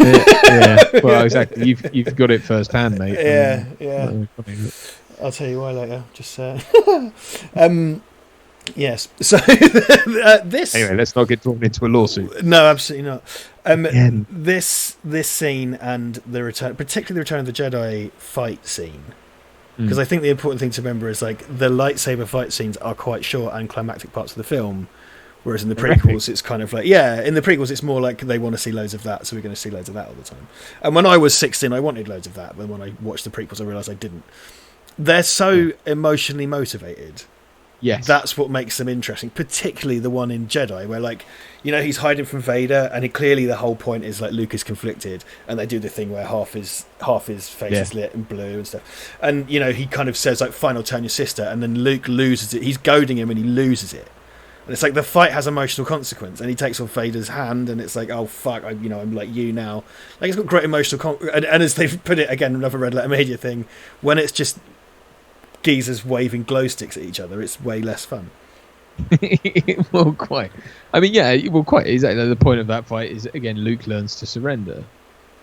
Yeah. Well, exactly. You've got it firsthand, mate. Yeah. I'll tell you why later. Just yes. So this. Anyway, let's not get drawn into a lawsuit. No, absolutely not. This scene and the return, particularly the Return of the Jedi fight scene, because I think the important thing to remember is like the lightsaber fight scenes are quite short and climactic parts of the film. Whereas in the prequels, it's kind of like, in the prequels, it's more like they want to see loads of that, so we're going to see loads of that all the time. And when I was 16, I wanted loads of that, but when I watched the prequels, I realised I didn't. They're so emotionally motivated. Yes. That's what makes them interesting, particularly the one in Jedi, where, like, he's hiding from Vader, and clearly the whole point is, like, Luke is conflicted, and they do the thing where half his face is lit and blue and stuff. And, he kind of says, like, fine, I'll turn your sister, and then Luke loses it. He's goading him, and he loses it. And it's like the fight has emotional consequence, and he takes off Vader's hand, and it's like, oh fuck, I'm like you now. Like, it's got great emotional and as they've put it again, another Red Letter Media thing, when it's just geezers waving glow sticks at each other, it's way less fun. Well, quite. I mean, quite exactly. The point of that fight is, again, Luke learns to surrender.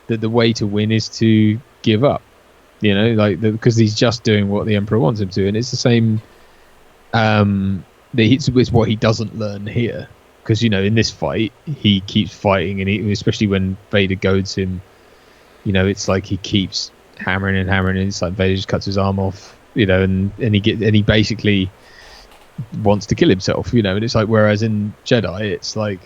That the way to win is to give up. Because he's just doing what the Emperor wants him to, and it's the same. It's what he doesn't learn here, because in this fight he keeps fighting, and especially when Vader goads him, it's like he keeps hammering and hammering, and it's like Vader just cuts his arm off, and he basically wants to kill himself, and it's like, whereas in Jedi it's like,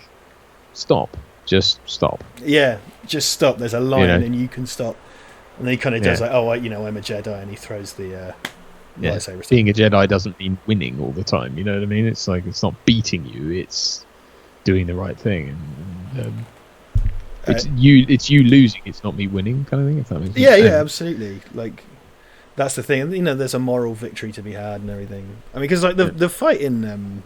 just stop. Yeah, just stop. There's a line and you can stop. And then he kind of does like, oh, I'm a Jedi, and he throws the lightsaber. Being a Jedi doesn't mean winning all the time. You know what I mean? It's like it's not beating you; it's doing the right thing. And it's you losing. It's not me winning, kind of thing. If that makes sense. Yeah, absolutely. Like that's the thing. And, there's a moral victory to be had and everything. I mean, because like the fight in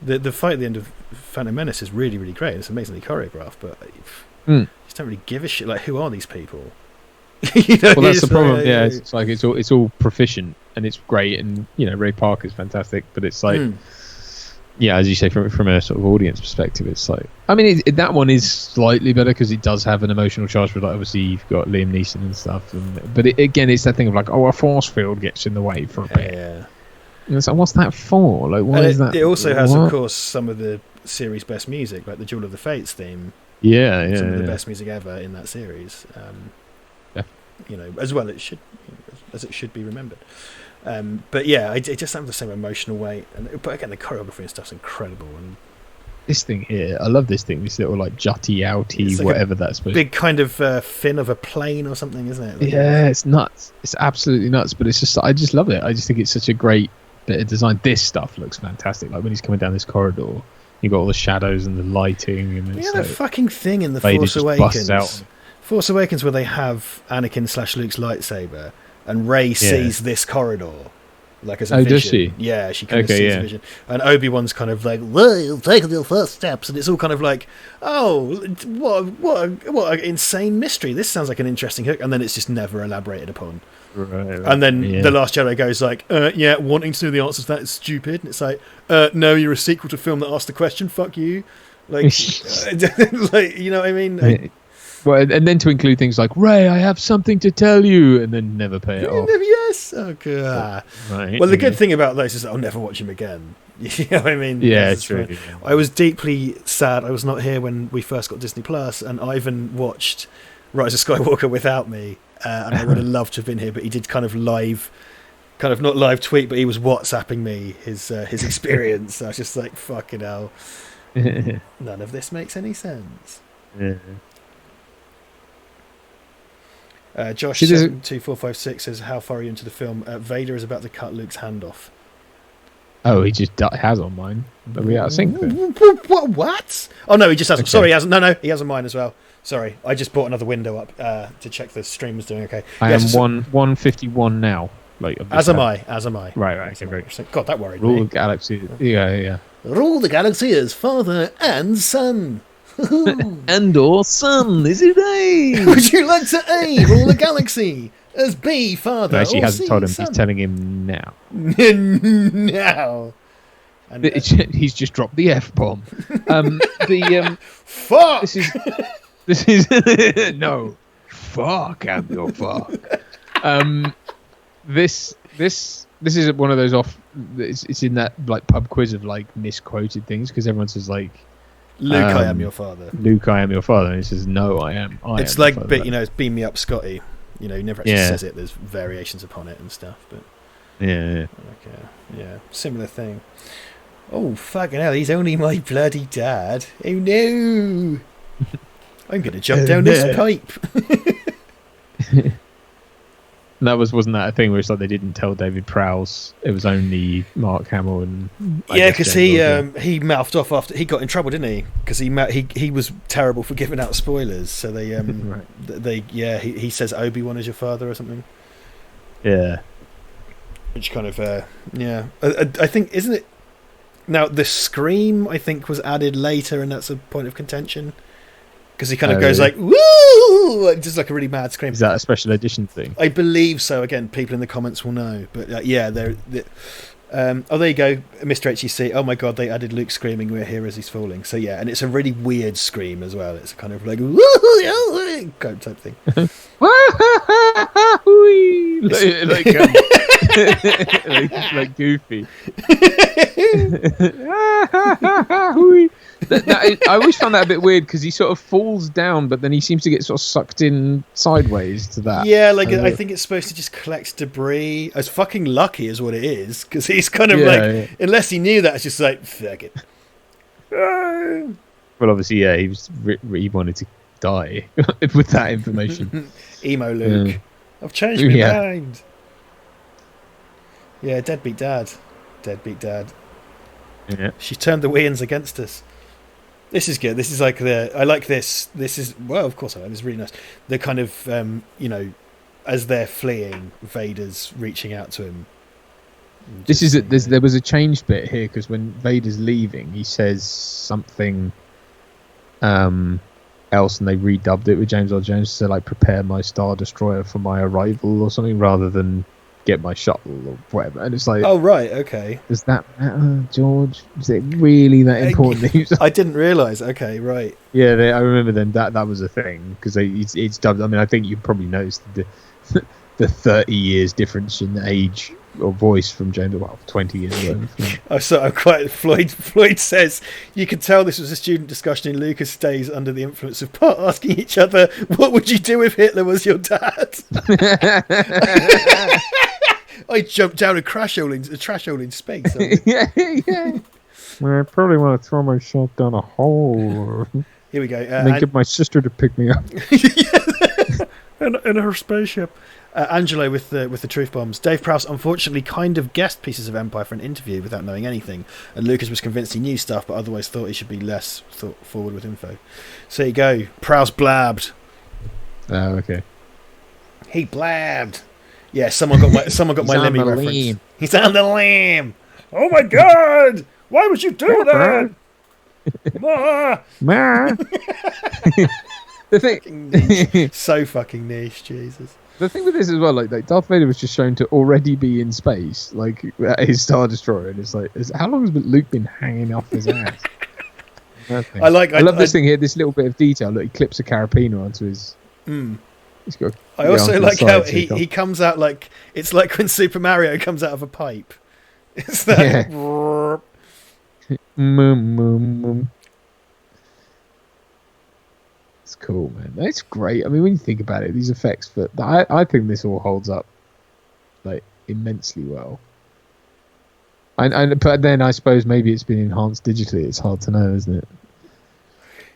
the fight at the end of Phantom Menace is really, really great. It's amazingly choreographed, but you just don't really give a shit. Like, who are these people? Well, that's the problem. It's like it's all proficient and it's great, and Ray Parker's fantastic, but it's like, as you say, from a sort of audience perspective, it's like, I mean, that one is slightly better because it does have an emotional charge. But like, obviously, you've got Liam Neeson and stuff, but again, it's that thing of like, a force field gets in the way for a bit. Yeah. And it's like, what's that for? Like, what is that? It also has, of course, some of the series' best music, like the Duel of the Fates theme. Some of the best music ever in that series. As well as it should be remembered. But yeah, it just has the same emotional weight. But again, the choreography and stuff's incredible. And this thing here, I love this thing. This little like jutty outy, like whatever that's supposed. Big kind of fin of a plane or something, isn't it? Yeah, it's nuts. It's absolutely nuts. But it's just, I just love it. I just think it's such a great bit of design. This stuff looks fantastic. Like when he's coming down this corridor, you got all the shadows and the lighting, and it's that fucking thing in the Force Awakens where they have Anakin / Luke's lightsaber, and Rey sees this corridor, like as a vision. Does she? Yeah, she kind of sees a vision. And Obi-Wan's kind of like, well, you'll take your first steps, and it's all kind of like, oh, what an insane mystery. This sounds like an interesting hook, and then it's just never elaborated upon. Right. And then The Last Jedi goes like, wanting to know the answer to that is stupid. And it's like, no, you're a sequel to a film that asked the question. Fuck you. Like, like, you know what I mean? Well, and then to include things like, Ray, I have something to tell you, and then never pay it off. Yes. Oh, God. Right. Well, the good thing about those is that I'll never watch him again. You know what I mean? Yeah, true. Yeah. I was deeply sad I was not here when we first got Disney Plus, and Ivan watched Rise of Skywalker without me, and I would have loved to have been here, but he did kind of not live tweet, but he was WhatsApping me his experience. So I was just like, fucking hell. None of this makes any sense. Yeah. Josh 72456 says, how far are you into the film? Vader is about to cut Luke's hand off. Oh, he just has on mine. Are we out of sync then? What? Oh no, he just has. Okay. Sorry, he hasn't. No, he has on mine as well. Sorry, I just brought another window up to check the stream was doing okay. I am 151 now. Like as am I. Right. Okay, great. God, that worried me. Rule the galaxy. Yeah. Rule the galaxy as father and son. And or son, is it A? Would you like to A, rule the galaxy as B, father? No, she hasn't C, told him. son. He's telling him now. Now. And, he's just dropped the F-bomb. Fuck. This is no. Fuck, I'm your fuck. This is one of those off. It's in that like pub quiz of like misquoted things because everyone says like, Luke, I am your father. Luke, I am your father, and he says, no, I am. It's like, it's beam me up, Scotty. He never actually says it. There's variations upon it and stuff, but yeah. Similar thing. Oh fucking hell! He's only my bloody dad. Oh no! I'm gonna jump down this pipe. Wasn't that a thing where it's like they didn't tell David Prowse, it was only Mark Hamill and because he mouthed off after he got in trouble, didn't he? Because he was terrible for giving out spoilers. So they he says Obi-Wan is your father or something. Yeah, which kind of I think, isn't it? Now the scream I think was added later, and that's a point of contention. Because he kind of goes like, woo! Just like a really mad scream. Is that a special edition thing? I believe so. Again, people in the comments will know. But there you go, Mr. HEC. Oh my god, they added Luke screaming, we're here as he's falling. So yeah, and it's a really weird scream as well. It's kind of like, woo! Type thing. like Goofy. I always found that a bit weird because he sort of falls down, but then he seems to get sort of sucked in sideways to that. Yeah, I think it's supposed to just collect debris. It's fucking lucky, is what it is, because he's kind of unless he knew that, it's just like fuck it. Well, obviously, he wanted to die with that information. Emo Luke. I've changed my mind. Yeah, deadbeat dad. Deadbeat dad. Yeah. She turned the Wayans against us. This is good. This is like I like this. This is, well, of course I like this. It's really nice. The kind of, as they're fleeing, Vader's reaching out to him. This is there was a changed bit here because when Vader's leaving, he says something else, and they redubbed it with James Earl Jones to like prepare my Star Destroyer for my arrival or something, rather than get my shuttle or whatever. And it's like, oh right, okay. Does that matter, George? Is it really that important? I didn't realise. Okay, right. Yeah, I remember then that was a thing because it's dubbed. I mean, I think you probably noticed the 30 years difference in age or voice from James. Well, 20 years ago. I'm quite. Floyd says you could tell this was a student discussion in Lucas' days under the influence of part asking each other, "What would you do if Hitler was your dad?" I jumped down a trash hole in space. yeah. Well, I probably want to throw myself down a hole. Here we go. And then get my sister to pick me up. in her spaceship. Angelo with the truth bombs. Dave Prowse unfortunately kind of guessed pieces of Empire for an interview without knowing anything, and Lucas was convinced he knew stuff, but otherwise thought he should be less thought forward with info. So there you go. Prowse blabbed. Oh, okay. He blabbed. Yeah, someone got my Lemmy reference. He's on the lamb. Oh my God! Why would you do that? Ma! The thing, so fucking niche, Jesus. The thing with this as well, like Darth Vader was just shown to already be in space, like at his Star Destroyer, and it's like, how long has Luke been hanging off his ass? I love this thing here. This little bit of detail. Look, he clips a carabiner onto his. He's got. I also like how he comes out like it's like when Super Mario comes out of a pipe. It's that. It's cool, man. It's great. I mean, when you think about it, these effects, but I think this all holds up like immensely well. But then I suppose maybe it's been enhanced digitally. It's hard to know, isn't it?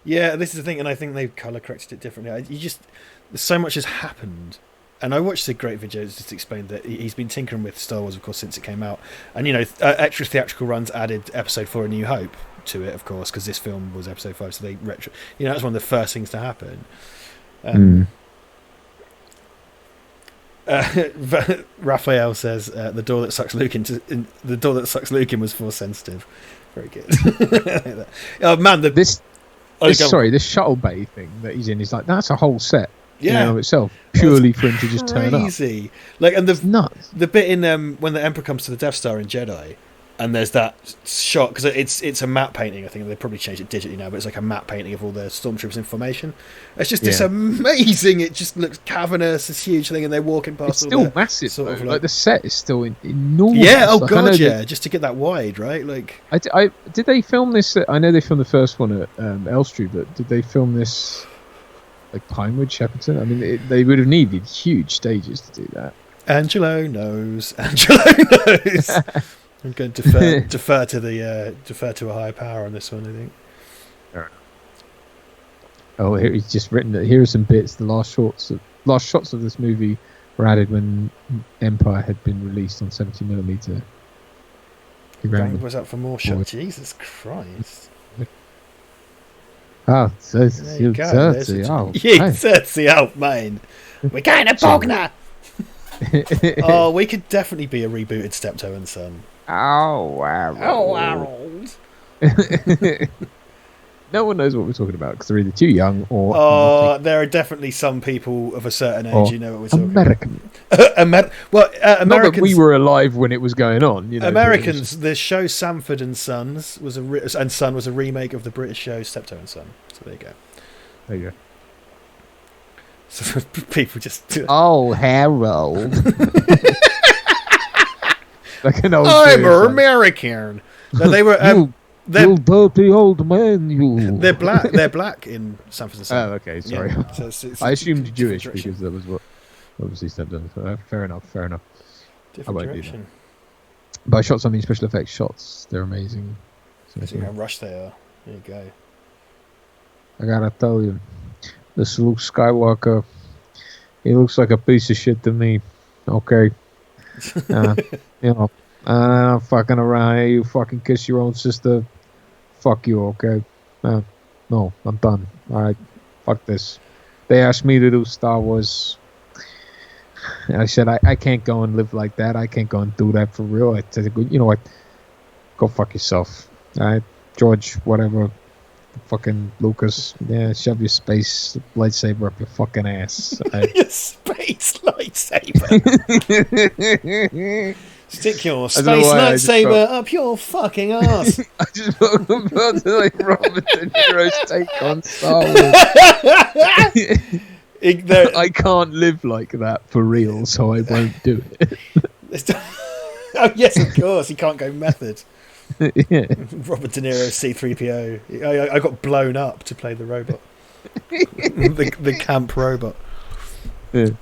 Yeah, this is the thing, and I think they've color corrected it differently. So much has happened, and I watched a great video that just explained that he's been tinkering with Star Wars, of course, since it came out. And extra theatrical runs added Episode 4: A New Hope to it, of course, because this film was Episode 5, so they that's one of the first things to happen. Raphael says the door that sucks Luke in was Force sensitive. Very good. Oh man, this shuttle bay thing that he's in is like, that's a whole set. Yeah, in and of itself, purely for him to just turn up. Like, and nuts. The bit in when the Emperor comes to the Death Star in Jedi, and there's that shot because it's a matte painting. I think they probably changed it digitally now, but it's like a matte painting of all the stormtroopers in formation. It's just this amazing. It just looks cavernous, this huge thing, and they're walking past. It's still massive. Sort of like the set is still enormous. Yeah. Oh like, God, yeah. Just to get that wide, right? Like, did they film this? I know they filmed the first one at Elstree, but did they film this? Like Pinewood, Shepperton. I mean, they would have needed huge stages to do that. Angelo knows. I'm going to defer to a higher power on this one, I think. Oh, here he's just written that. Here are some bits. The last shots of this movie were added when Empire had been released on 70mm. Bang was up for more shots. Jesus Christ. Oh, you dirty old man. We're going to Bogner. Oh, we could definitely be a rebooted Steptoe and Son. Oh, Harold. No one knows what we're talking about because they're either too young or. Oh, there are definitely some people of a certain age who know what we're talking American. about. Americans. Not that we were alive when it was going on. Americans. The show Sanford and Sons was a remake of the British show Steptoe and Son. So there you go. There you go. So people just. Oh, Harold. Like an old. I'm American. No, they were. You dirty old man, you. They're black. They're black in Sanford and Son. Oh, okay. Sorry. Yeah, so it's I assumed Jewish because that was what obviously Steptoe. Fair enough. Different direction. But I shot some special effects shots. They're amazing. See how rushed they are. There you go. I gotta tell you, This Luke Skywalker, he looks like a piece of shit to me. Okay. You know, I'm fucking around here. You fucking kiss your own sister. Fuck you, okay? No, I'm done. Alright, fuck this. They asked me to do Star Wars. And I said, I can't go and live like that. I can't go and do that for real. I said, you know what? Go fuck yourself. Alright? George, whatever. Fucking Lucas. Yeah, shove your space lightsaber up your fucking ass. Your space lightsaber. Stick your space lightsaber up your fucking ass. I just felt about to like Robert De Niro's take on Star Wars. I can't live like that for real, so I won't do it. Oh yes, of course. He can't go method. Yeah. Robert De Niro C-3PO. I got blown up to play the robot. the camp robot. Yeah.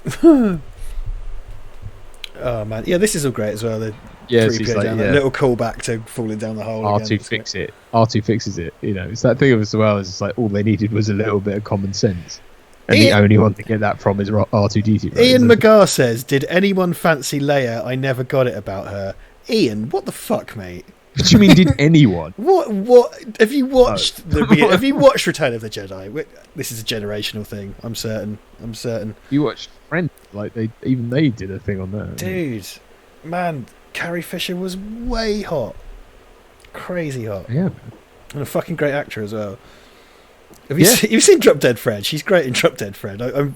Oh man, yeah, this is all great as well. The little callback to falling down the hole. R2 fixes it. You know, it's that thing of as well as it's like all they needed was a little bit of common sense, and the only one to get that from is R2-D2. Right? Ian McGar says, "Did anyone fancy Leia? I never got it about her." Ian, what the fuck, mate? What do you mean? Did anyone? What have you watched? Have you watched Return of the Jedi? This is a generational thing. I'm certain. You watched Friends? Like they did a thing on that. Dude, man, Carrie Fisher was way hot, crazy hot. Yeah, and a fucking great actor as well. You've seen Drop Dead Fred? She's great in Drop Dead Fred. I'm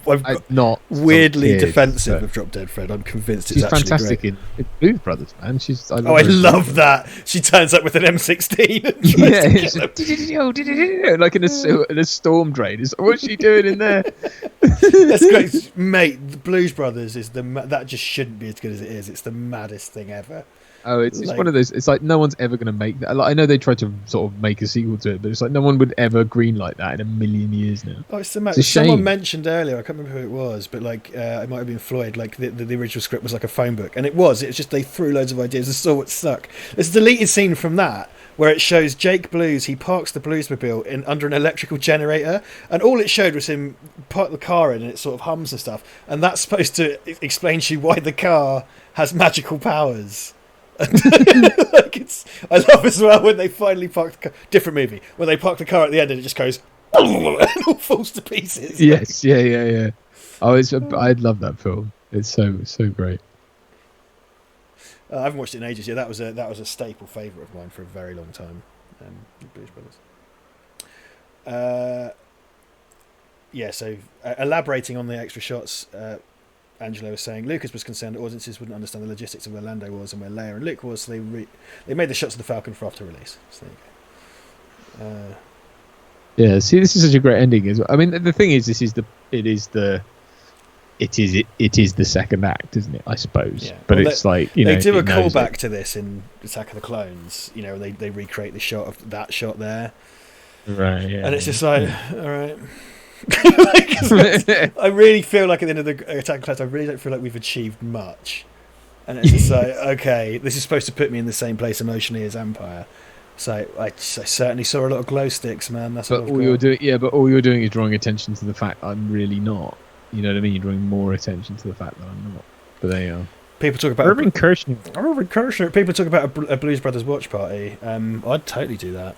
not weirdly defensive of Drop Dead Fred. I'm convinced it's actually fantastic great. in Blues Brothers, man. I love that. She turns up with an M16 and tries like in a storm drain. What's she doing in there? That's great, mate. The Blues Brothers is that just shouldn't be as good as it is. It's the maddest thing ever. Oh, it's one of those. It's like no one's ever going to make that. Like, I know they tried to sort of make a sequel to it, but it's like no one would ever greenlight that in a million years now. Oh, it's a shame. Someone mentioned earlier, I can't remember who it was, but like it might have been Floyd. Like the original script was like a phone book, and it was. It's just they threw loads of ideas and saw what stuck. There's a deleted scene from that where it shows Jake Blues. He parks the Bluesmobile under an electrical generator, and all it showed was him park the car in, and it sort of hums and stuff. And that's supposed to explain to you why the car has magical powers. I love as well when they finally park the car. Different movie when they park the car at the end and it just goes and all falls to pieces. Yes, yeah. Oh, I love that film. It's so great. I haven't watched it in ages. Yeah, that was a staple favourite of mine for a very long time. Blues Brothers. So elaborating on the extra shots. Angelo was saying Lucas was concerned that audiences wouldn't understand the logistics of where Lando was and where Leia and Luke was, so they made the shots of the Falcon for after release. So there you go. Yeah, see, this is such a great ending as well. I mean, the thing is, it is the second act, isn't it? I suppose. Yeah. But it's like they do a callback to this in Attack of the Clones. You know, they recreate the shot of that shot there. Right. Yeah. And it's just like, all right. I really feel like at the end of the Attack of the Clones, I really don't feel like we've achieved much, and it's just like, okay, this is supposed to put me in the same place emotionally as Empire. So I certainly saw a lot of glow sticks, man. That's what all you're doing. Yeah, but all you're doing is drawing attention to the fact I'm really not. You know what I mean? You're drawing more attention to the fact that I'm not. But there you are. People talk about Irving Kershner. People talk about a Blues Brothers watch party. I'd totally do that.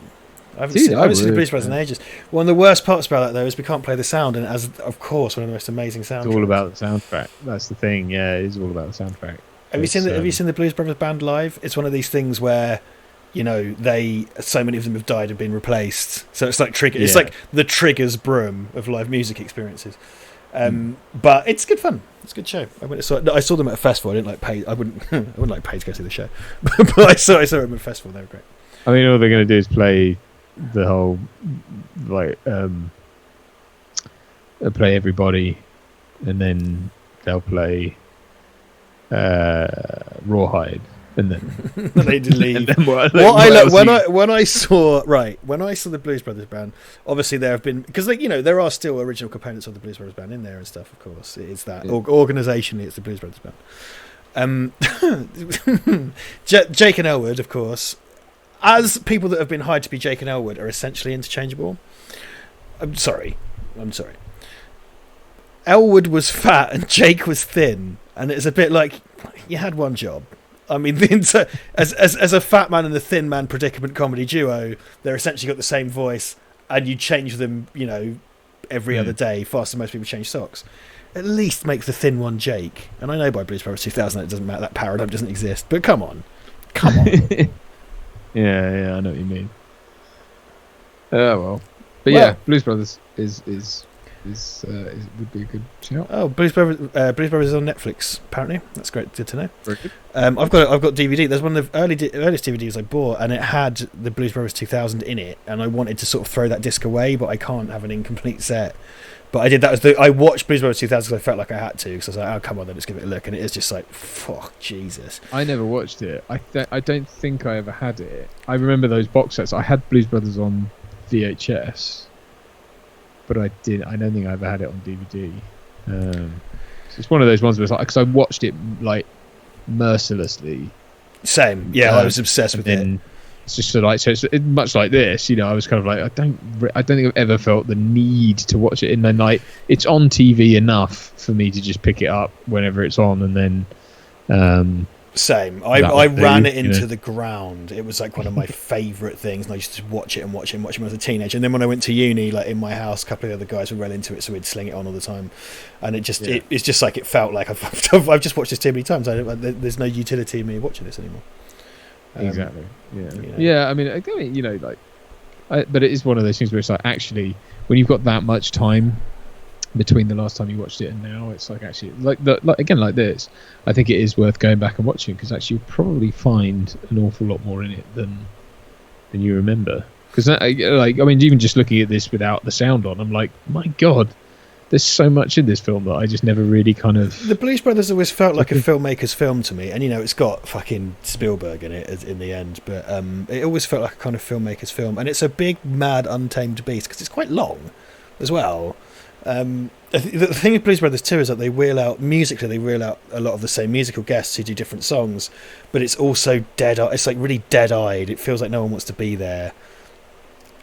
I haven't seen the Blues Brothers in ages. One of the worst parts about that, though, is we can't play the sound, and as of course one of the most amazing soundtracks. It's all about the soundtrack. That's the thing. Yeah, it is all about the soundtrack. Have you seen the Blues Brothers band live? It's one of these things where, you know, so many of them have died and been replaced. So it's like Trigger. Yeah. It's like the Trigger's broom of live music experiences. But it's good fun. It's a good show. I saw them at a festival. I wouldn't like pay to go see the show, but I saw them at a festival. They were great. I mean, all they're going to do is play the whole play Everybody, and then they'll play Rawhide, and then they leave. When I saw the Blues Brothers band, obviously there have been, because there are still original components of the Blues Brothers band in there and stuff. Of course, it's that organisationally, it's the Blues Brothers band. Jake and Elwood, of course, as people that have been hired to be Jake and Elwood, are essentially interchangeable. I'm sorry. Elwood was fat and Jake was thin, and it's a bit like you had one job. I mean, as a fat man and a thin man predicament comedy duo, they're essentially got the same voice, and you change them, every other day, faster than most people change socks. At least make the thin one Jake. And I know by Blues Brothers 2000 it doesn't matter, that paradigm doesn't exist, but come on. Yeah, I know what you mean. Oh well, but yeah, Blues Brothers is would be a good shout. Oh, Blues Brothers is on Netflix. Apparently, that's great. Good to know. Very good. I've got DVD. There's one of the earliest DVDs I bought, and it had the Blues Brothers 2000 in it. And I wanted to sort of throw that disc away, but I can't have an incomplete set. But I did that. I watched Blues Brothers 2000 because I felt like I had to. Because I was like, oh come on, then let's give it a look. And it is just like, fuck, Jesus. I never watched it. I don't think I ever had it. I remember those box sets. I had Blues Brothers on VHS. But I don't think I ever had it on DVD. So it's one of those ones where it's like, because I watched it like mercilessly. Same, yeah. I was obsessed with it. It's just sort of like, so it's much like this, I was kind of like, I don't think I've ever felt the need to watch it. And then like, it's on TV enough for me to just pick it up whenever it's on, and then. Same. I ran it into the ground. It was like one of my favourite things, and I used to watch it when I was a teenager. And then when I went to uni, like in my house, a couple of other guys were well into it, so we'd sling it on all the time. And it's just like it felt like I've just watched this too many times. There's no utility in me watching this anymore. Exactly. Yeah. Yeah. I mean, but it is one of those things where it's like, actually, when you've got that much time between the last time you watched it and now, it's like, actually, like this, I think it is worth going back and watching, because actually you'll probably find an awful lot more in it than you remember. Because even just looking at this without the sound on, I'm like, my God, there's so much in this film that I just never really kind of. The Blues Brothers always felt like a filmmaker's film to me, and it's got fucking Spielberg in it in the end, but it always felt like a kind of filmmaker's film, and it's a big, mad, untamed beast because it's quite long as well. The thing with Blues Brothers 2 is that they wheel out a lot of the same musical guests who do different songs, but it's also it's like really dead-eyed. It feels like no one wants to be there,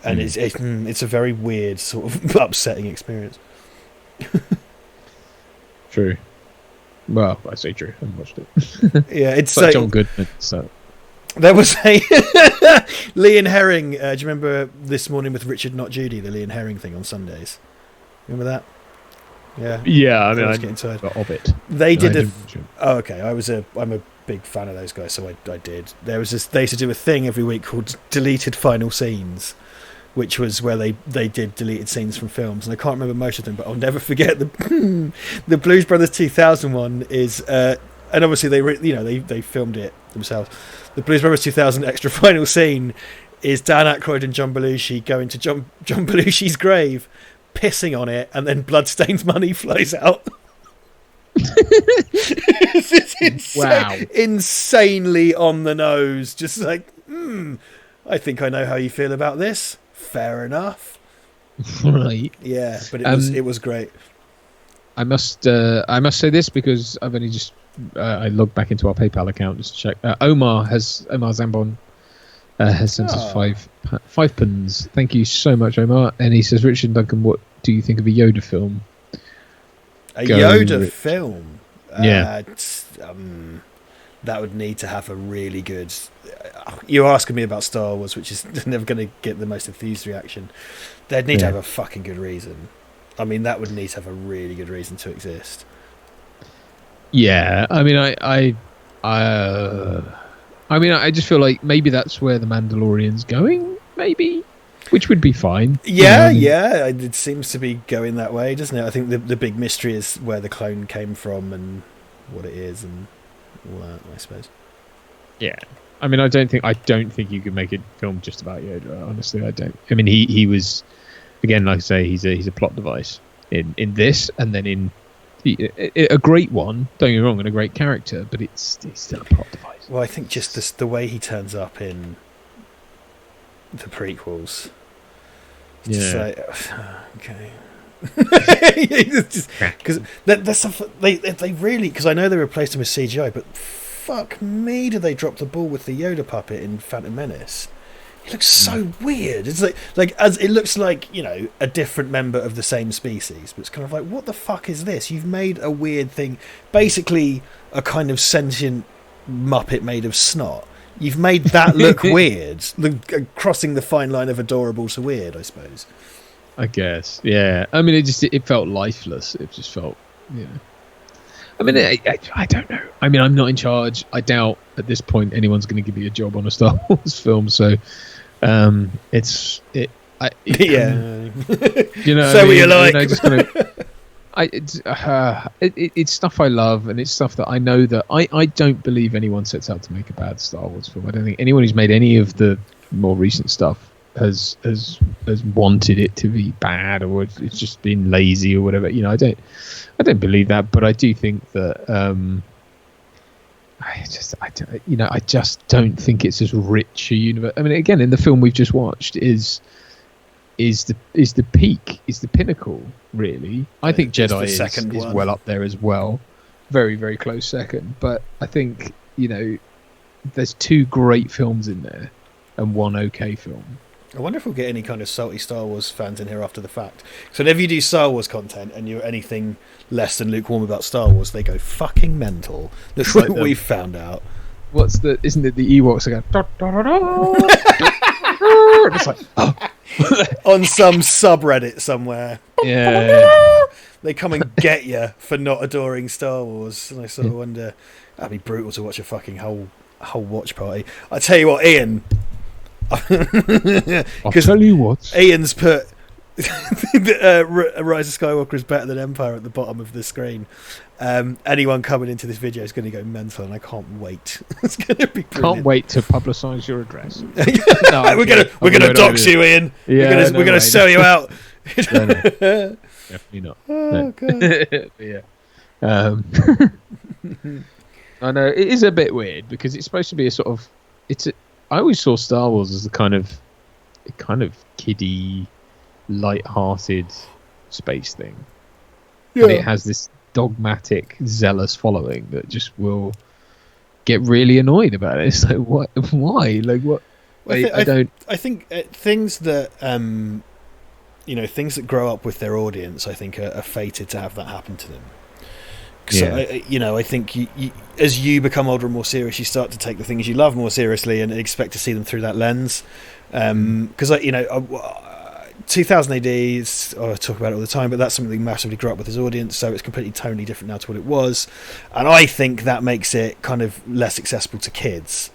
and it's a very weird sort of upsetting experience. True. Well, I say true. I haven't watched it. Yeah, it's like John Goodman. So there was a Lee and Herring. Do you remember This Morning with Richard Not Judy? The Lee and Herring thing on Sundays. Remember that? Yeah. Yeah, I mean, I was getting tired of it. They did Oh, okay. I'm a big fan of those guys, so I did. They used to do a thing every week called Deleted Final Scenes, which was where they did deleted scenes from films, and I can't remember most of them, but I'll never forget the Blues Brothers 2000 one is, and obviously they filmed it themselves. The Blues Brothers 2000 extra final scene is Dan Aykroyd and John Belushi going to John Belushi's grave, pissing on it, and then bloodstained money flows out. It's wow. Insanely on the nose, just like, I think I know how you feel about this. Fair enough. Right. Yeah, but it was great. I must say this because I've only just I logged back into our PayPal account just to check. Omar Zambon has sent us five pence. Thank you so much, Omar. And he says, Richard Duncan, what do you think of a Yoda film? Yoda film? Yeah. That would need to have a really good. You're asking me about Star Wars, which is never going to get the most enthused reaction. They'd need to have a fucking good reason. I mean, that would need to have a really good reason to exist. Yeah, I mean, I just feel like maybe that's where the Mandalorian's going, maybe, which would be fine. Yeah, it seems to be going that way, doesn't it? I think the big mystery is where the clone came from and what it is and all that, I suppose. Yeah, I mean, I don't think you could make a film just about Yoda. Honestly, I don't. I mean, he was, again, like I say, he's a plot device in this, and then in a great one. Don't get me wrong, and a great character, but it's still a plot device. Well, I think just the way he turns up in the prequels. It's just like, okay. Because there's stuff they really, because I know they replaced him with CGI, but fuck me, did they drop the ball with the Yoda puppet in Phantom Menace? It looks so weird. It's like as it looks like, you know, a different member of the same species, but it's kind of like, what the fuck is this? You've made a weird thing, basically a kind of sentient Muppet made of snot. You've made that look weird, crossing the fine line of adorable to weird, I suppose. I guess, yeah. I mean, it felt lifeless. It just felt, you know. I mean, I don't know. I mean, I'm not in charge. I doubt at this point anyone's going to give me a job on a Star Wars film. So, yeah. You know, so you like. You know, just kind of, it's stuff I love, and it's stuff that I know that I don't believe anyone sets out to make a bad Star Wars film. I don't think anyone who's made any of the more recent stuff has wanted it to be bad, or it's just been lazy or whatever. You know, I don't believe that, but I do think that I just don't think it's as rich a universe. I mean, again, in the film we've just watched is the peak, is the pinnacle, really. I think Jedi is well up there as well, very, very close second. But I think, you know, there's 2 great films in there and 1 okay film. I wonder if we'll get any kind of salty Star Wars fans in here after the fact. So whenever you do Star Wars content and you're anything less than lukewarm about Star Wars, they go fucking mental. That's like what we've found out. Isn't it the Ewoks again? It's like, oh. On some subreddit somewhere. Yeah. They come and get you for not adoring Star Wars. And I sort of wonder, that'd be brutal to watch a fucking whole watch party. I tell you what, Ian. I'll tell you what. Ian's put Rise of Skywalker is better than Empire at the bottom of the screen. Anyone coming into this video is going to go mental, and I can't wait. It's going to be brilliant. Can't wait to publicise your address. No, we're gonna dox you, Ian. Yeah, we're gonna sell you out. No. Definitely not. Oh god. Yeah. I know it is a bit weird because it's supposed to be a sort of. I always saw Star Wars as a kind of kiddie, light-hearted space thing. Yeah. And it has this dogmatic, zealous following that just will get really annoyed about it. It's like, what? Why? Like, what? I don't. I think things that things that grow up with their audience, I think, are fated to have that happen to them. So, I think as you become older and more serious, you start to take the things you love more seriously and expect to see them through that lens. Because 2000 AD, I talk about it all the time, but that's something that massively grew up with his audience, so it's completely tonally different now to what it was. And I think that makes it kind of less accessible to kids.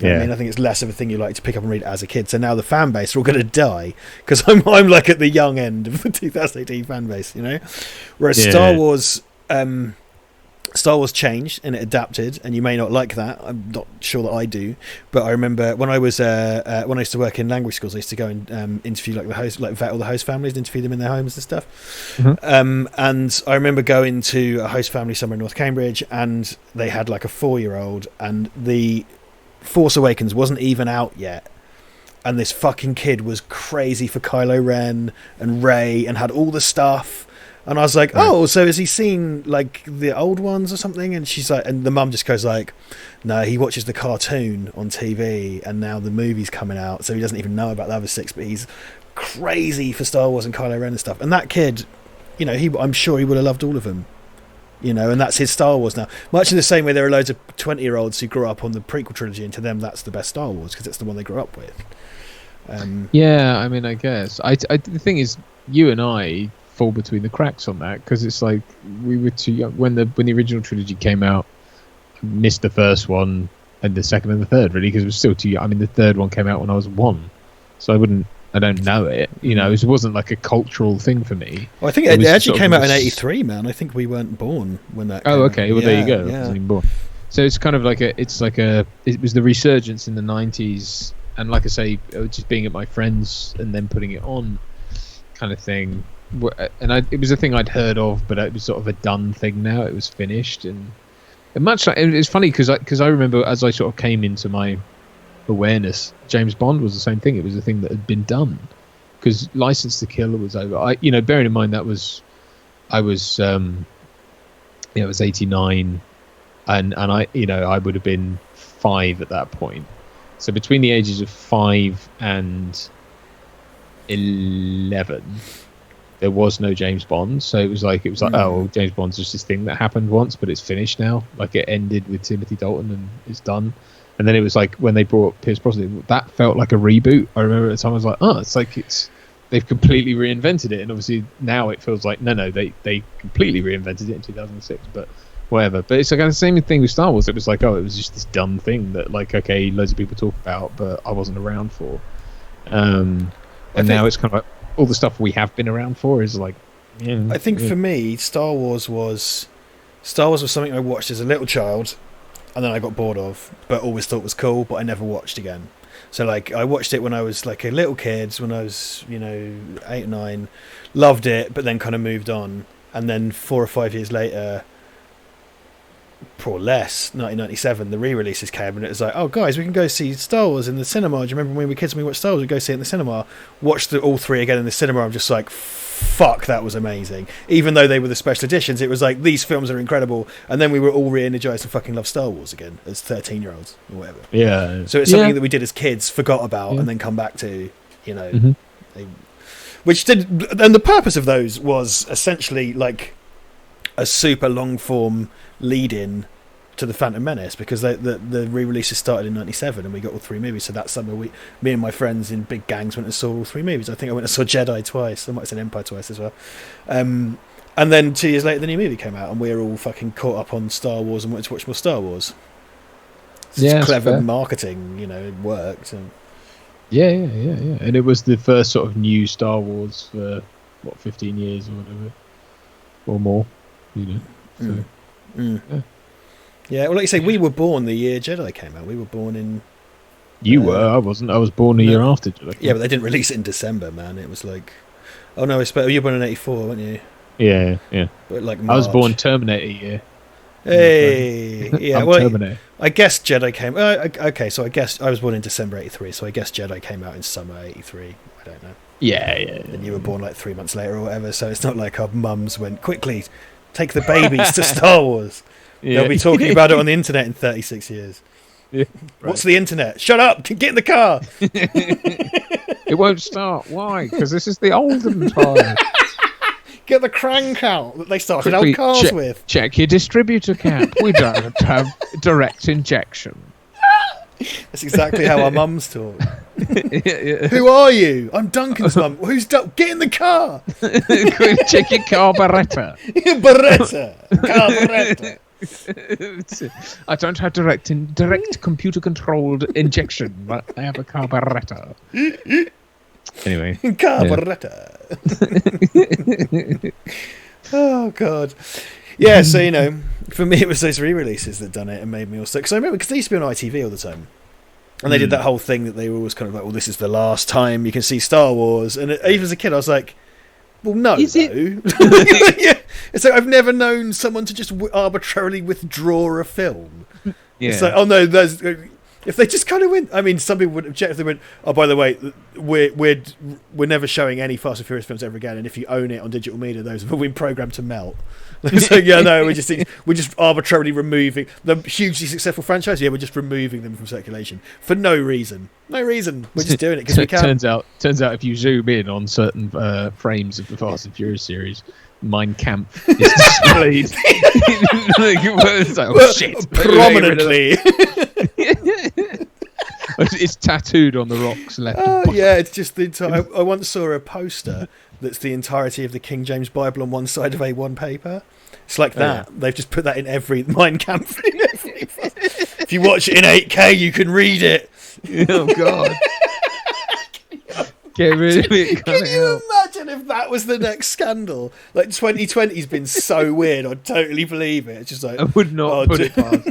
I mean, I think it's less of a thing you like to pick up and read as a kid. So now the fan base are all going to die because I'm like at the young end of the 2000 AD fan base, you know. Whereas Star Wars changed and it adapted, and you may not like that. I'm not sure that I do, but I remember when I used to work in language schools, I used to go and interview vet all the host families, and interview them in their homes and stuff. Mm-hmm. And I remember going to a host family somewhere in North Cambridge, and they had like a 4-year-old, and the Force Awakens wasn't even out yet. And this fucking kid was crazy for Kylo Ren and Rey and had all the stuff. And I was like, oh, so has he seen like the old ones or something? And she's like, and the mum just goes like, no, he watches the cartoon on TV and now the movie's coming out, so he doesn't even know about the other 6, but he's crazy for Star Wars and Kylo Ren and stuff. And that kid, I'm sure he would have loved all of them, and that's his Star Wars now. Much in the same way there are loads of 20-year-olds who grew up on the prequel trilogy, and to them that's the best Star Wars because it's the one they grew up with. Yeah, I mean, I guess. The thing is, you and I fall between the cracks on that because it's like we were too young when the original trilogy came out. I missed the first one and the second and the third really because it was still too young. I mean, the third one came out when I was 1, so I don't know it. It wasn't like a cultural thing for me. Well, I think it actually came out in '83, man. I think we weren't born when that. Oh, okay. Well, there you go. Yeah. I wasn't even born. So it's kind of like it was the resurgence in the '90s, and like I say, just being at my friends and then putting it on, kind of thing. And it was a thing I'd heard of, but it was sort of a done thing now. It was finished, and much like it's funny because I remember as I sort of came into my awareness, James Bond was the same thing. It was a thing that had been done because License to Kill was over. Bearing in mind that I was 89, and I would have been 5 at that point. So between the ages of 5 and 11, there was no James Bond. So it was like, oh, well, James Bond's just this thing that happened once, but it's finished now. Like, it ended with Timothy Dalton and it's done. And then it was like, when they brought Pierce Brosnan, that felt like a reboot. I remember at the time I was like, oh, it's like they've completely reinvented it. And obviously now it feels like, no, they completely reinvented it in 2006, but whatever. But it's like the same thing with Star Wars. It was like, oh, it was just this dumb thing that, like, okay, loads of people talk about, but I wasn't around for. And now it's kind of like all the stuff we have been around for is like, I think for me, Star Wars was something I watched as a little child, and then I got bored of, but always thought was cool, but I never watched again. So, like, I watched it when I was like a little kid, when I was 8 or 9, loved it, but then kind of moved on, and then 4 or 5 years later, or less, 1997, the re-releases came, and it was like, oh guys, we can go see Star Wars in the cinema. Do you remember when we were kids and we watched Star Wars? We'd go see it in the cinema. Watched all 3 again in the cinema. I'm just like, fuck, that was amazing. Even though they were the special editions, it was like, these films are incredible. And then we were all re-energized and fucking loved Star Wars again as 13-year-olds or whatever. Yeah. So it's something that we did as kids, forgot about, and then come back to, which did. And the purpose of those was essentially like a super long form lead-in to the Phantom Menace, because the re-releases started in 97 and we got all 3 movies. So that summer me and my friends in big gangs went and saw all 3 movies. I think I went and saw Jedi twice. I might have seen Empire twice as well. And then 2 years later the new movie came out and we were all fucking caught up on Star Wars and wanted to watch more Star Wars. It's clever marketing, it worked. And Yeah. And it was the first sort of new Star Wars for 15 years or whatever, or more. So, Yeah, well, like you say, we were born the year Jedi came out. We were born in. You were. I wasn't. I was born a year after Jedi. Yeah, but they didn't release it in December, man. It was like, oh no, you were born in '84, weren't you? Yeah. But like I was born Terminator year. Hey, yeah. Well, Terminator. I guess Jedi came. Okay, so I guess I was born in December '83, so I guess Jedi came out in summer '83. I don't know. Yeah. And you were born like 3 months later or whatever. So it's not like our mums went quickly, take the babies to Star Wars. Yeah. They'll be talking about it on the internet in 36 years. Yeah, What's the internet? Shut up! Get in the car! It won't start. Why? Because this is the olden time. Get the crank out that they started old cars with. Check your distributor cap. We don't have direct injection. That's exactly how our mums talk. Who are you? I'm Duncan's mum. Who's Get in the car! Check your carburetor. Carburetor. I don't have direct computer controlled injection, but I have a carburetor. Anyway, carburetor. Yeah. Oh god. Yeah, so for me it was those re-releases that done it and made me also. Because I remember, because they used to be on ITV all the time, and they did that whole thing that they were always kind of like, well, this is the last time you can see Star Wars. And even as a kid, I was like, well, no, is it? Yeah. It's like I've never known someone to just arbitrarily withdraw a film. Yeah. It's like, oh no, if they just kind of went. I mean, some people would object if they went, oh, by the way, we're never showing any Fast and Furious films ever again, and if you own it on digital media, those have been programmed to melt. So yeah, no, we're just arbitrarily removing the hugely successful franchise. Yeah, we're just removing them from circulation for no reason. We're just doing it because we can. Turns out, if you zoom in on certain frames of the Fast and Furious series, Mein Kampf is displayed. It's like, oh shit! Prominently. It's tattooed on the rocks left. Oh yeah, it's just the entire. I once saw a poster that's the entirety of the King James Bible on one side of A1 paper. It's like that. Yeah. They've just put that in every Mein Kampf. If you watch it in 8K, you can read it. Oh god. Get rid of it. Can you imagine if that was the next scandal? Like 2020's been so weird. I'd totally believe it. It's just like I would not put it past.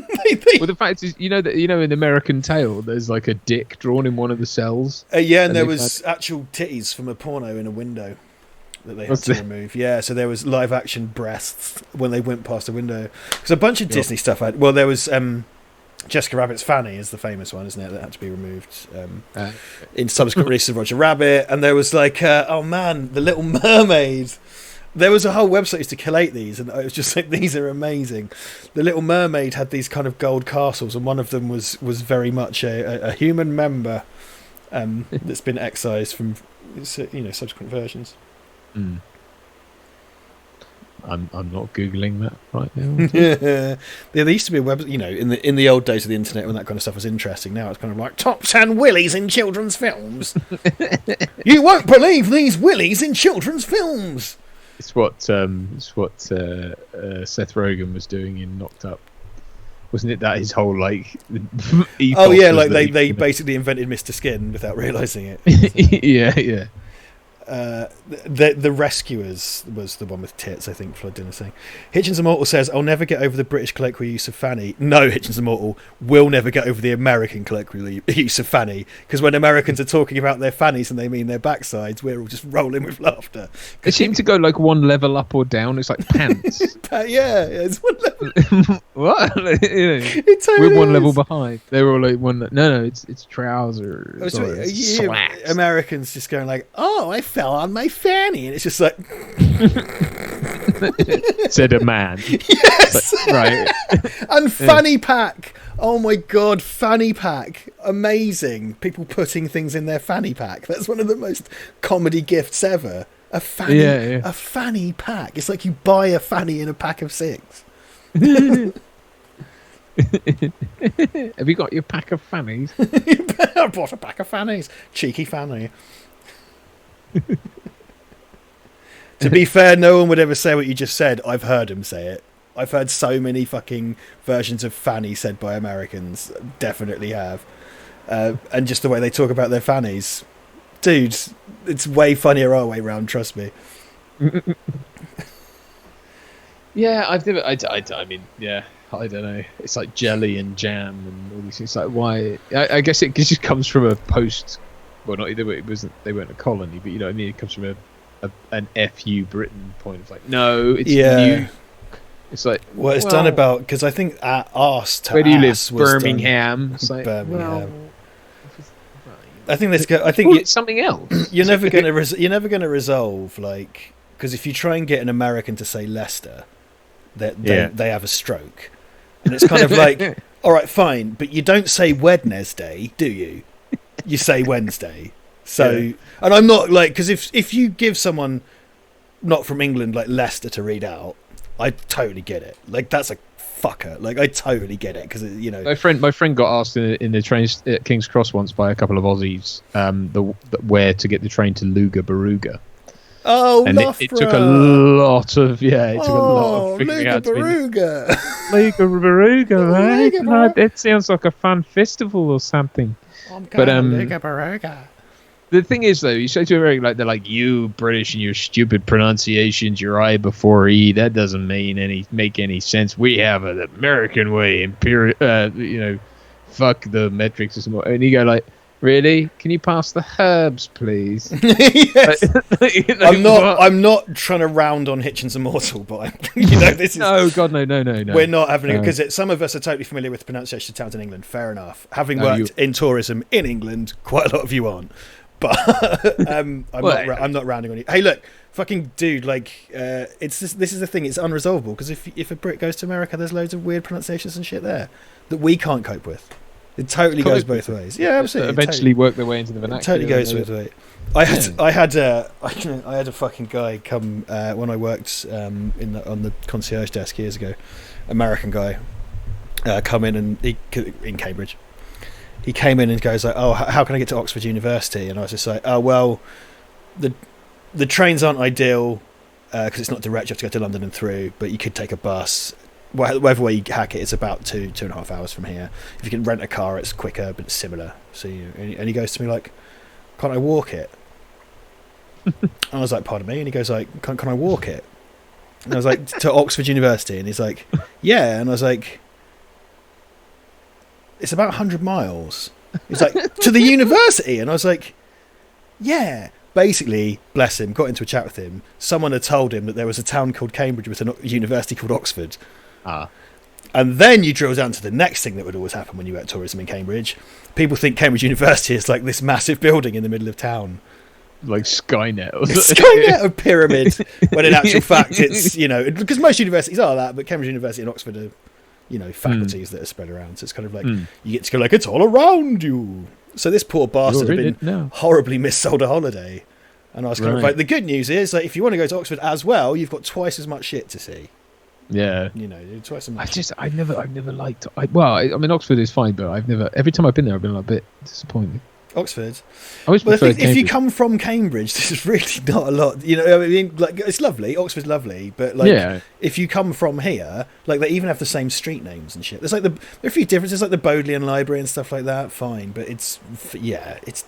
Well, the fact is, that in American Tail, there's like a dick drawn in one of the cells. Yeah, and there was actual titties from a porno in a window that they had to remove. Yeah, so there was live action breasts when they went past the window. Because a bunch of Disney stuff had. Well, there was. Jessica Rabbit's Fanny is the famous one, isn't it? That had to be removed in subsequent releases of Roger Rabbit. And there was like, oh man, The Little Mermaid. There was a whole website used to collate these, and I was just like, these are amazing. The Little Mermaid had these kind of gold castles, and one of them was very much a human member that's been excised from subsequent versions. Mm. I'm not googling that right now. Yeah, there used to be a web, in the old days of the internet when that kind of stuff was interesting. Now it's kind of like top 10 willies in children's films. You won't believe these willies in children's films. It's what Seth Rogen was doing in Knocked Up, wasn't it? That his whole oh yeah, like they basically invented Mr. Skin without realizing it. Yeah. The Rescuers was the one with tits, I think Flood Dinner saying. Hitchens Immortal says, I'll never get over the British colloquial use of fanny. No, Hitchens Immortal will never get over the American colloquial use of fanny, because when Americans are talking about their fannies and they mean their backsides, we're all just rolling with laughter. It seemed to go like one level up or down. It's like pants. Yeah, it's one level. What? It totally we're one is. level behind. They were all like one. No, it's trousers. You hear Americans just going like, "Oh, I fell on my fanny," and it's just like, said a man. Yes, but, right. And fanny pack. Oh my god, fanny pack! Amazing. People putting things in their fanny pack. That's one of the most comedy gifts ever. A fanny pack. It's like you buy a fanny in a pack of 6. Have you got your pack of fannies? I bought a pack of fannies. Cheeky fanny. To be fair, no one would ever say what you just said. I've heard him say it. I've heard so many fucking versions of fanny said by Americans. Definitely have. And just the way they talk about their fannies. Dude, it's way funnier our way round, trust me. Yeah, I've never. I mean, yeah, I don't know. It's like jelly and jam and all these things. Like, why? I guess it just comes from a post. Well, not either. It wasn't. They weren't a colony, but you know what I mean. It comes from an FU Britain point of like, no, it's new. It's like, well, it's done about, because I think arse to where do you live? ass was Birmingham. It's like, Birmingham. well, I think let's go. I think it's something else. You're never going to. You're never going to resolve, like, because if you try and get an American to say Leicester, they have a stroke, and it's kind of like, all right, fine, but you don't say Wednesday, do you? You say Wednesday. So, and I'm not like, because if you give someone not from England like Leicester to read out, I totally get it. Like, that's a fucker. Like, I totally get it, because my friend got asked in the train at King's Cross once by a couple of Aussies where to get the train to Luga Baruga. Oh, and it took a lot of figuring out Baruga. Luga Baruga, right? That sounds like a fun festival or something. Luga Baruga. The thing is, though, you say to American, like, they're like, you British and your stupid pronunciations, your I before E, that doesn't make any sense. We have an American way, fuck the metric system. And you go like, really? Can you pass the herbs, please? Yes. I'm not trying to round on Hitchens Immortal, but this is. No, God, no. We're not having it, because some of us are totally familiar with the pronunciation of towns in England. Fair enough. Having worked in tourism in England, quite a lot of you aren't. But I'm not rounding on you. Hey, look, fucking dude, like, this is the thing. It's unresolvable, because if a Brit goes to America, there's loads of weird pronunciations and shit there that we can't cope with. It totally goes both ways. Yeah, absolutely. Eventually work their way into the vernacular. It totally goes both ways. I had a fucking guy come when I worked on the concierge desk years ago. American guy come in in Cambridge. He came in and goes like, "Oh, how can I get to Oxford University?" And I was just like, "Oh, well, the trains aren't ideal because it's not direct. You have to go to London and through, but you could take a bus. Whatever way you hack it, it's about 2.5 hours from here. If you can rent a car, it's quicker, but it's similar." So and he goes to me like, "Can't I walk it?" And I was like, "Pardon me?" And he goes like, "Can I walk it?" And I was like, "To Oxford University?" And he's like, "Yeah." And I was like, "It's about 100 miles." He's like, "To the university?" And I was like, "Yeah." Basically, bless him, got into a chat with him. Someone had told him that there was a town called Cambridge with a university called Oxford. And then you drill down to the next thing that would always happen when you were at tourism in Cambridge. People think Cambridge University is like this massive building in the middle of town. like Skynet or Skynet or pyramid, when in actual fact it's, because most universities are that, but Cambridge University and Oxford are, faculties that are spread around. So it's kind of like you get to go like, it's all around you. So this poor bastard had been horribly missold a holiday. And I was kind of like, the good news is that if you want to go to Oxford as well, you've got twice as much shit to see. Yeah. Twice as much. I've never liked. Oxford is fine, but every time I've been there, I've been a bit disappointed. Oxford. I think if you come from Cambridge, there's really not a lot. It's lovely. Oxford's lovely, but if you come from here, they even have the same street names and shit. There's there are a few differences, like the Bodleian Library and stuff like that. Fine, but it's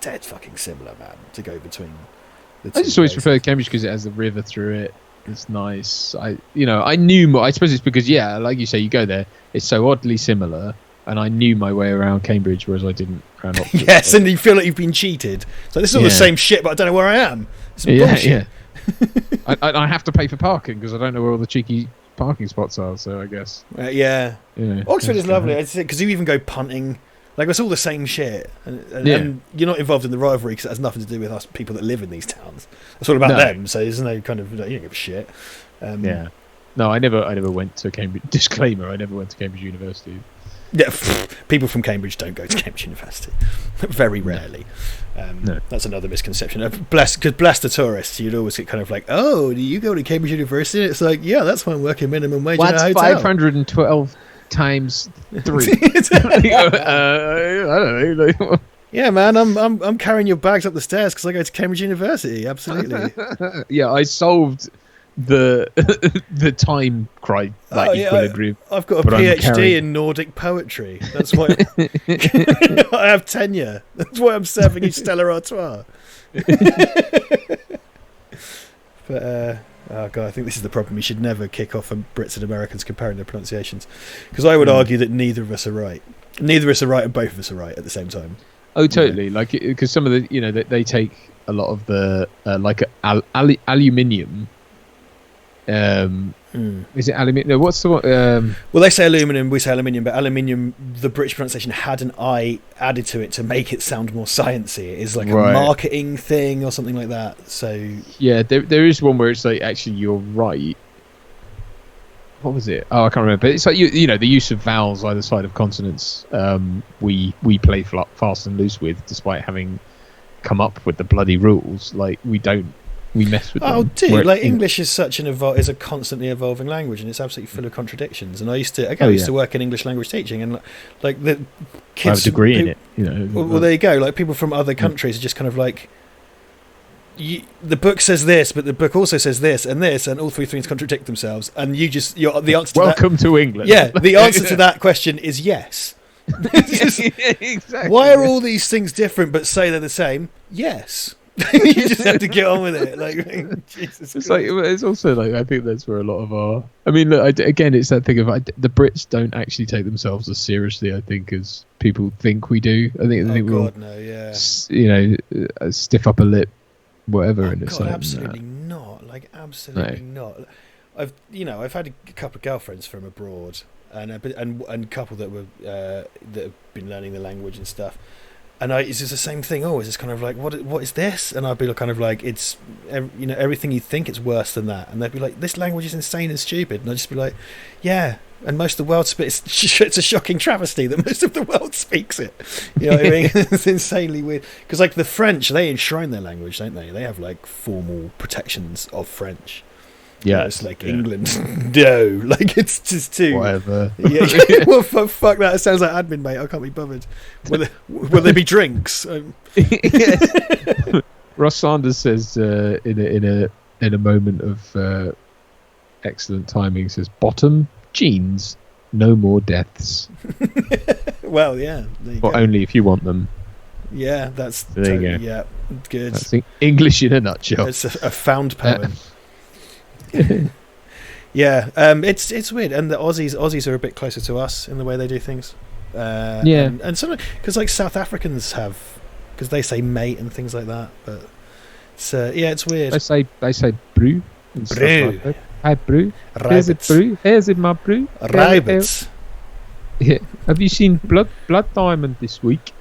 dead fucking similar, man. To go between. I just always prefer Cambridge because it has the river through it. It's nice. I knew more. I suppose it's because like you say, you go there. It's so oddly similar. And I knew my way around Cambridge, whereas I didn't around Oxford. Yes, and you feel like you've been cheated. So this is all the same shit, but I don't know where I am. It's bullshit. Yeah. I have to pay for parking because I don't know where all the cheeky parking spots are. So I guess. Oxford is lovely because you even go punting. It's all the same shit, and you're not involved in the rivalry because it has nothing to do with us people that live in these towns. It's all about them. So there's no kind of you don't give a shit. No, I never went to Cambridge. Disclaimer: I never went to Cambridge University. Yeah, people from Cambridge don't go to Cambridge University. Very rarely. No. That's another misconception. Bless the tourists. You'd always get kind of like, oh, do you go to Cambridge University? And it's like, yeah, that's why I'm working minimum wage in a hotel. What's 512 times 3? I don't know. Yeah, man, I'm carrying your bags up the stairs because I go to Cambridge University. Absolutely. Yeah, I solved the time equilibrium. I've got a PhD in Nordic poetry. That's why I have tenure. That's why I'm serving you Stella Artois. But oh god, I think this is the problem. We should never kick off on Brits and Americans comparing their pronunciations, because I would argue that neither of us are right. Neither of us are right, and both of us are right at the same time. Oh, totally. Because some of the they take a lot of the aluminium. Is it aluminium? No, what's the one? Well, they say aluminum, we say aluminium, but aluminium, the British pronunciation had an I added to it to make it sound more sciencey. It is like a marketing thing or something like that. So yeah, there is one where it's like, actually, you're right. What was it? Oh, I can't remember. But it's like you know the use of vowels either side of consonants. We play fast and loose with, despite having come up with the bloody rules. We mess with them. Oh, dude! English is such is a constantly evolving language, and it's absolutely full of contradictions. And I used to work in English language teaching, and the kids I have a degree in it. Well, there you go. People from other countries are just kind of like, the book says this, but the book also says this, and all three things contradict themselves, and you're the answer. Welcome to England. Yeah, the answer to that question is yes. Exactly. Why are all these things different but say they're the same? Yes. You just have to get on with it. Jesus it's Christ. it's also I think that's where a lot of our. I mean, look, again, it's that thing of the Brits don't actually take themselves as seriously, I think, as people think we do. I think we'll, stiff upper lip, whatever. And it's absolutely not. Absolutely not. I've had a couple of girlfriends from abroad, and a couple that were that have been learning the language and stuff. And it's just the same thing. Oh, is this kind of like, what is this? And I'd be kind of like, it's, everything you think, it's worse than that. And they'd be like, this language is insane and stupid. And I'd just be like, yeah. And most of the world it's a shocking travesty that most of the world speaks it. You know what I mean? It's insanely weird. Because the French, they enshrine their language, don't they? They have formal protections of French. Yeah, it's England. No, it's just too. Whatever. Yeah. Well, fuck that. It sounds like admin, mate. I can't be bothered. Will there be drinks? Ross Sanders says in a moment of excellent timing, says bottom jeans, no more deaths. Well, yeah. But only if you want them. Yeah, that's there you go. Yeah, good. That's English in a nutshell. It's a found poem. Yeah, it's weird, and the Aussies are a bit closer to us in the way they do things. And some because South Africans have, because they say mate and things like that. But it's weird. They say brew. Brew. Hi brew. Here's it brew. Here's it my brew. Rabbits. Yeah. Have you seen Blood Diamond this week?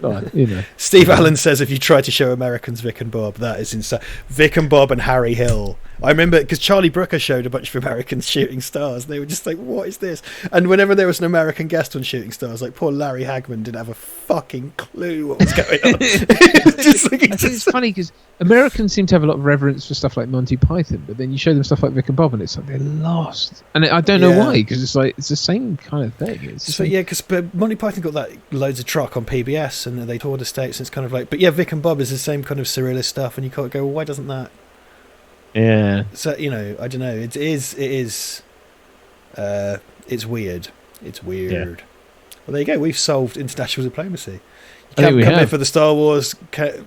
Like, you know. Steve Allen says if you try to show Americans Vic and Bob, that is insane. Vic and Bob and Harry Hill. I remember because Charlie Brooker showed a bunch of Americans Shooting Stars. They were just like, "What is this?" And whenever there was an American guest on Shooting Stars, like poor Larry Hagman didn't have a fucking clue what was going on. It's funny because Americans seem to have a lot of reverence for stuff like Monty Python, but then you show them stuff like Vic and Bob, and it's like they're lost. And I don't know why, because it's like it's the same kind of thing. It's So yeah, because Monty Python got that loads of truck on PBS, and they toured the States, and it's kind of like, but yeah, Vic and Bob is the same kind of surrealist stuff, and you can't go, well, why doesn't that? Yeah. So I don't know. It is. It's weird. It's weird. Yeah. Well, there you go. We've solved international diplomacy. You I think can't we come here have. for the Star Wars.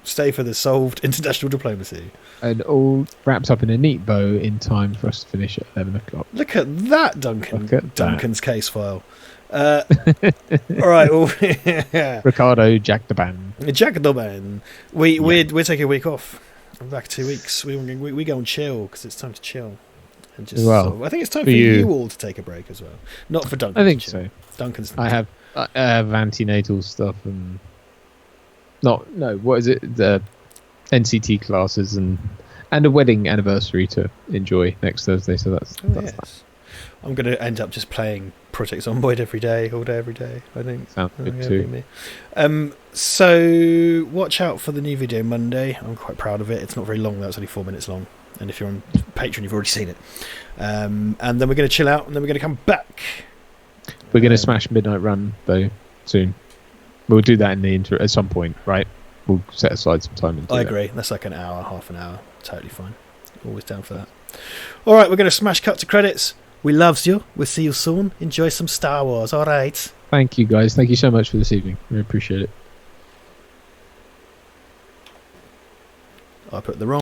Stay for the solved international diplomacy. And all wrapped up in a neat bow in time for us to finish at 11 o'clock. Look at that, Duncan. Look at Duncan's case file. All right. Well, Ricardo Jack the Band. Jack the Band. We're taking a week off. I'm back 2 weeks. We go and chill because it's time to chill. And just I think it's time for you all to take a break as well. Not for Duncan. I think so. Duncan's. I have antenatal stuff and what is it? The NCT classes and a wedding anniversary to enjoy next Thursday. So that's yes. I'm going to end up just playing Project Zomboid every day, all day, every day. I think sounds good too. Me. So watch out for the new video Monday. I'm quite proud of it. It's not very long. That's only 4 minutes long. And if you're on Patreon, you've already seen it. And then we're going to chill out, and then we're going to come back. We're going to smash Midnight Run though soon. We'll do that in the at some point, right? We'll set aside some time. I agree. That's like an hour, half an hour. Totally fine. Always down for that. All right, we're going to smash cut to credits. We loves you. We'll see you soon. Enjoy some Star Wars. All right. Thank you, guys. Thank you so much for this evening. We appreciate it. I put the wrong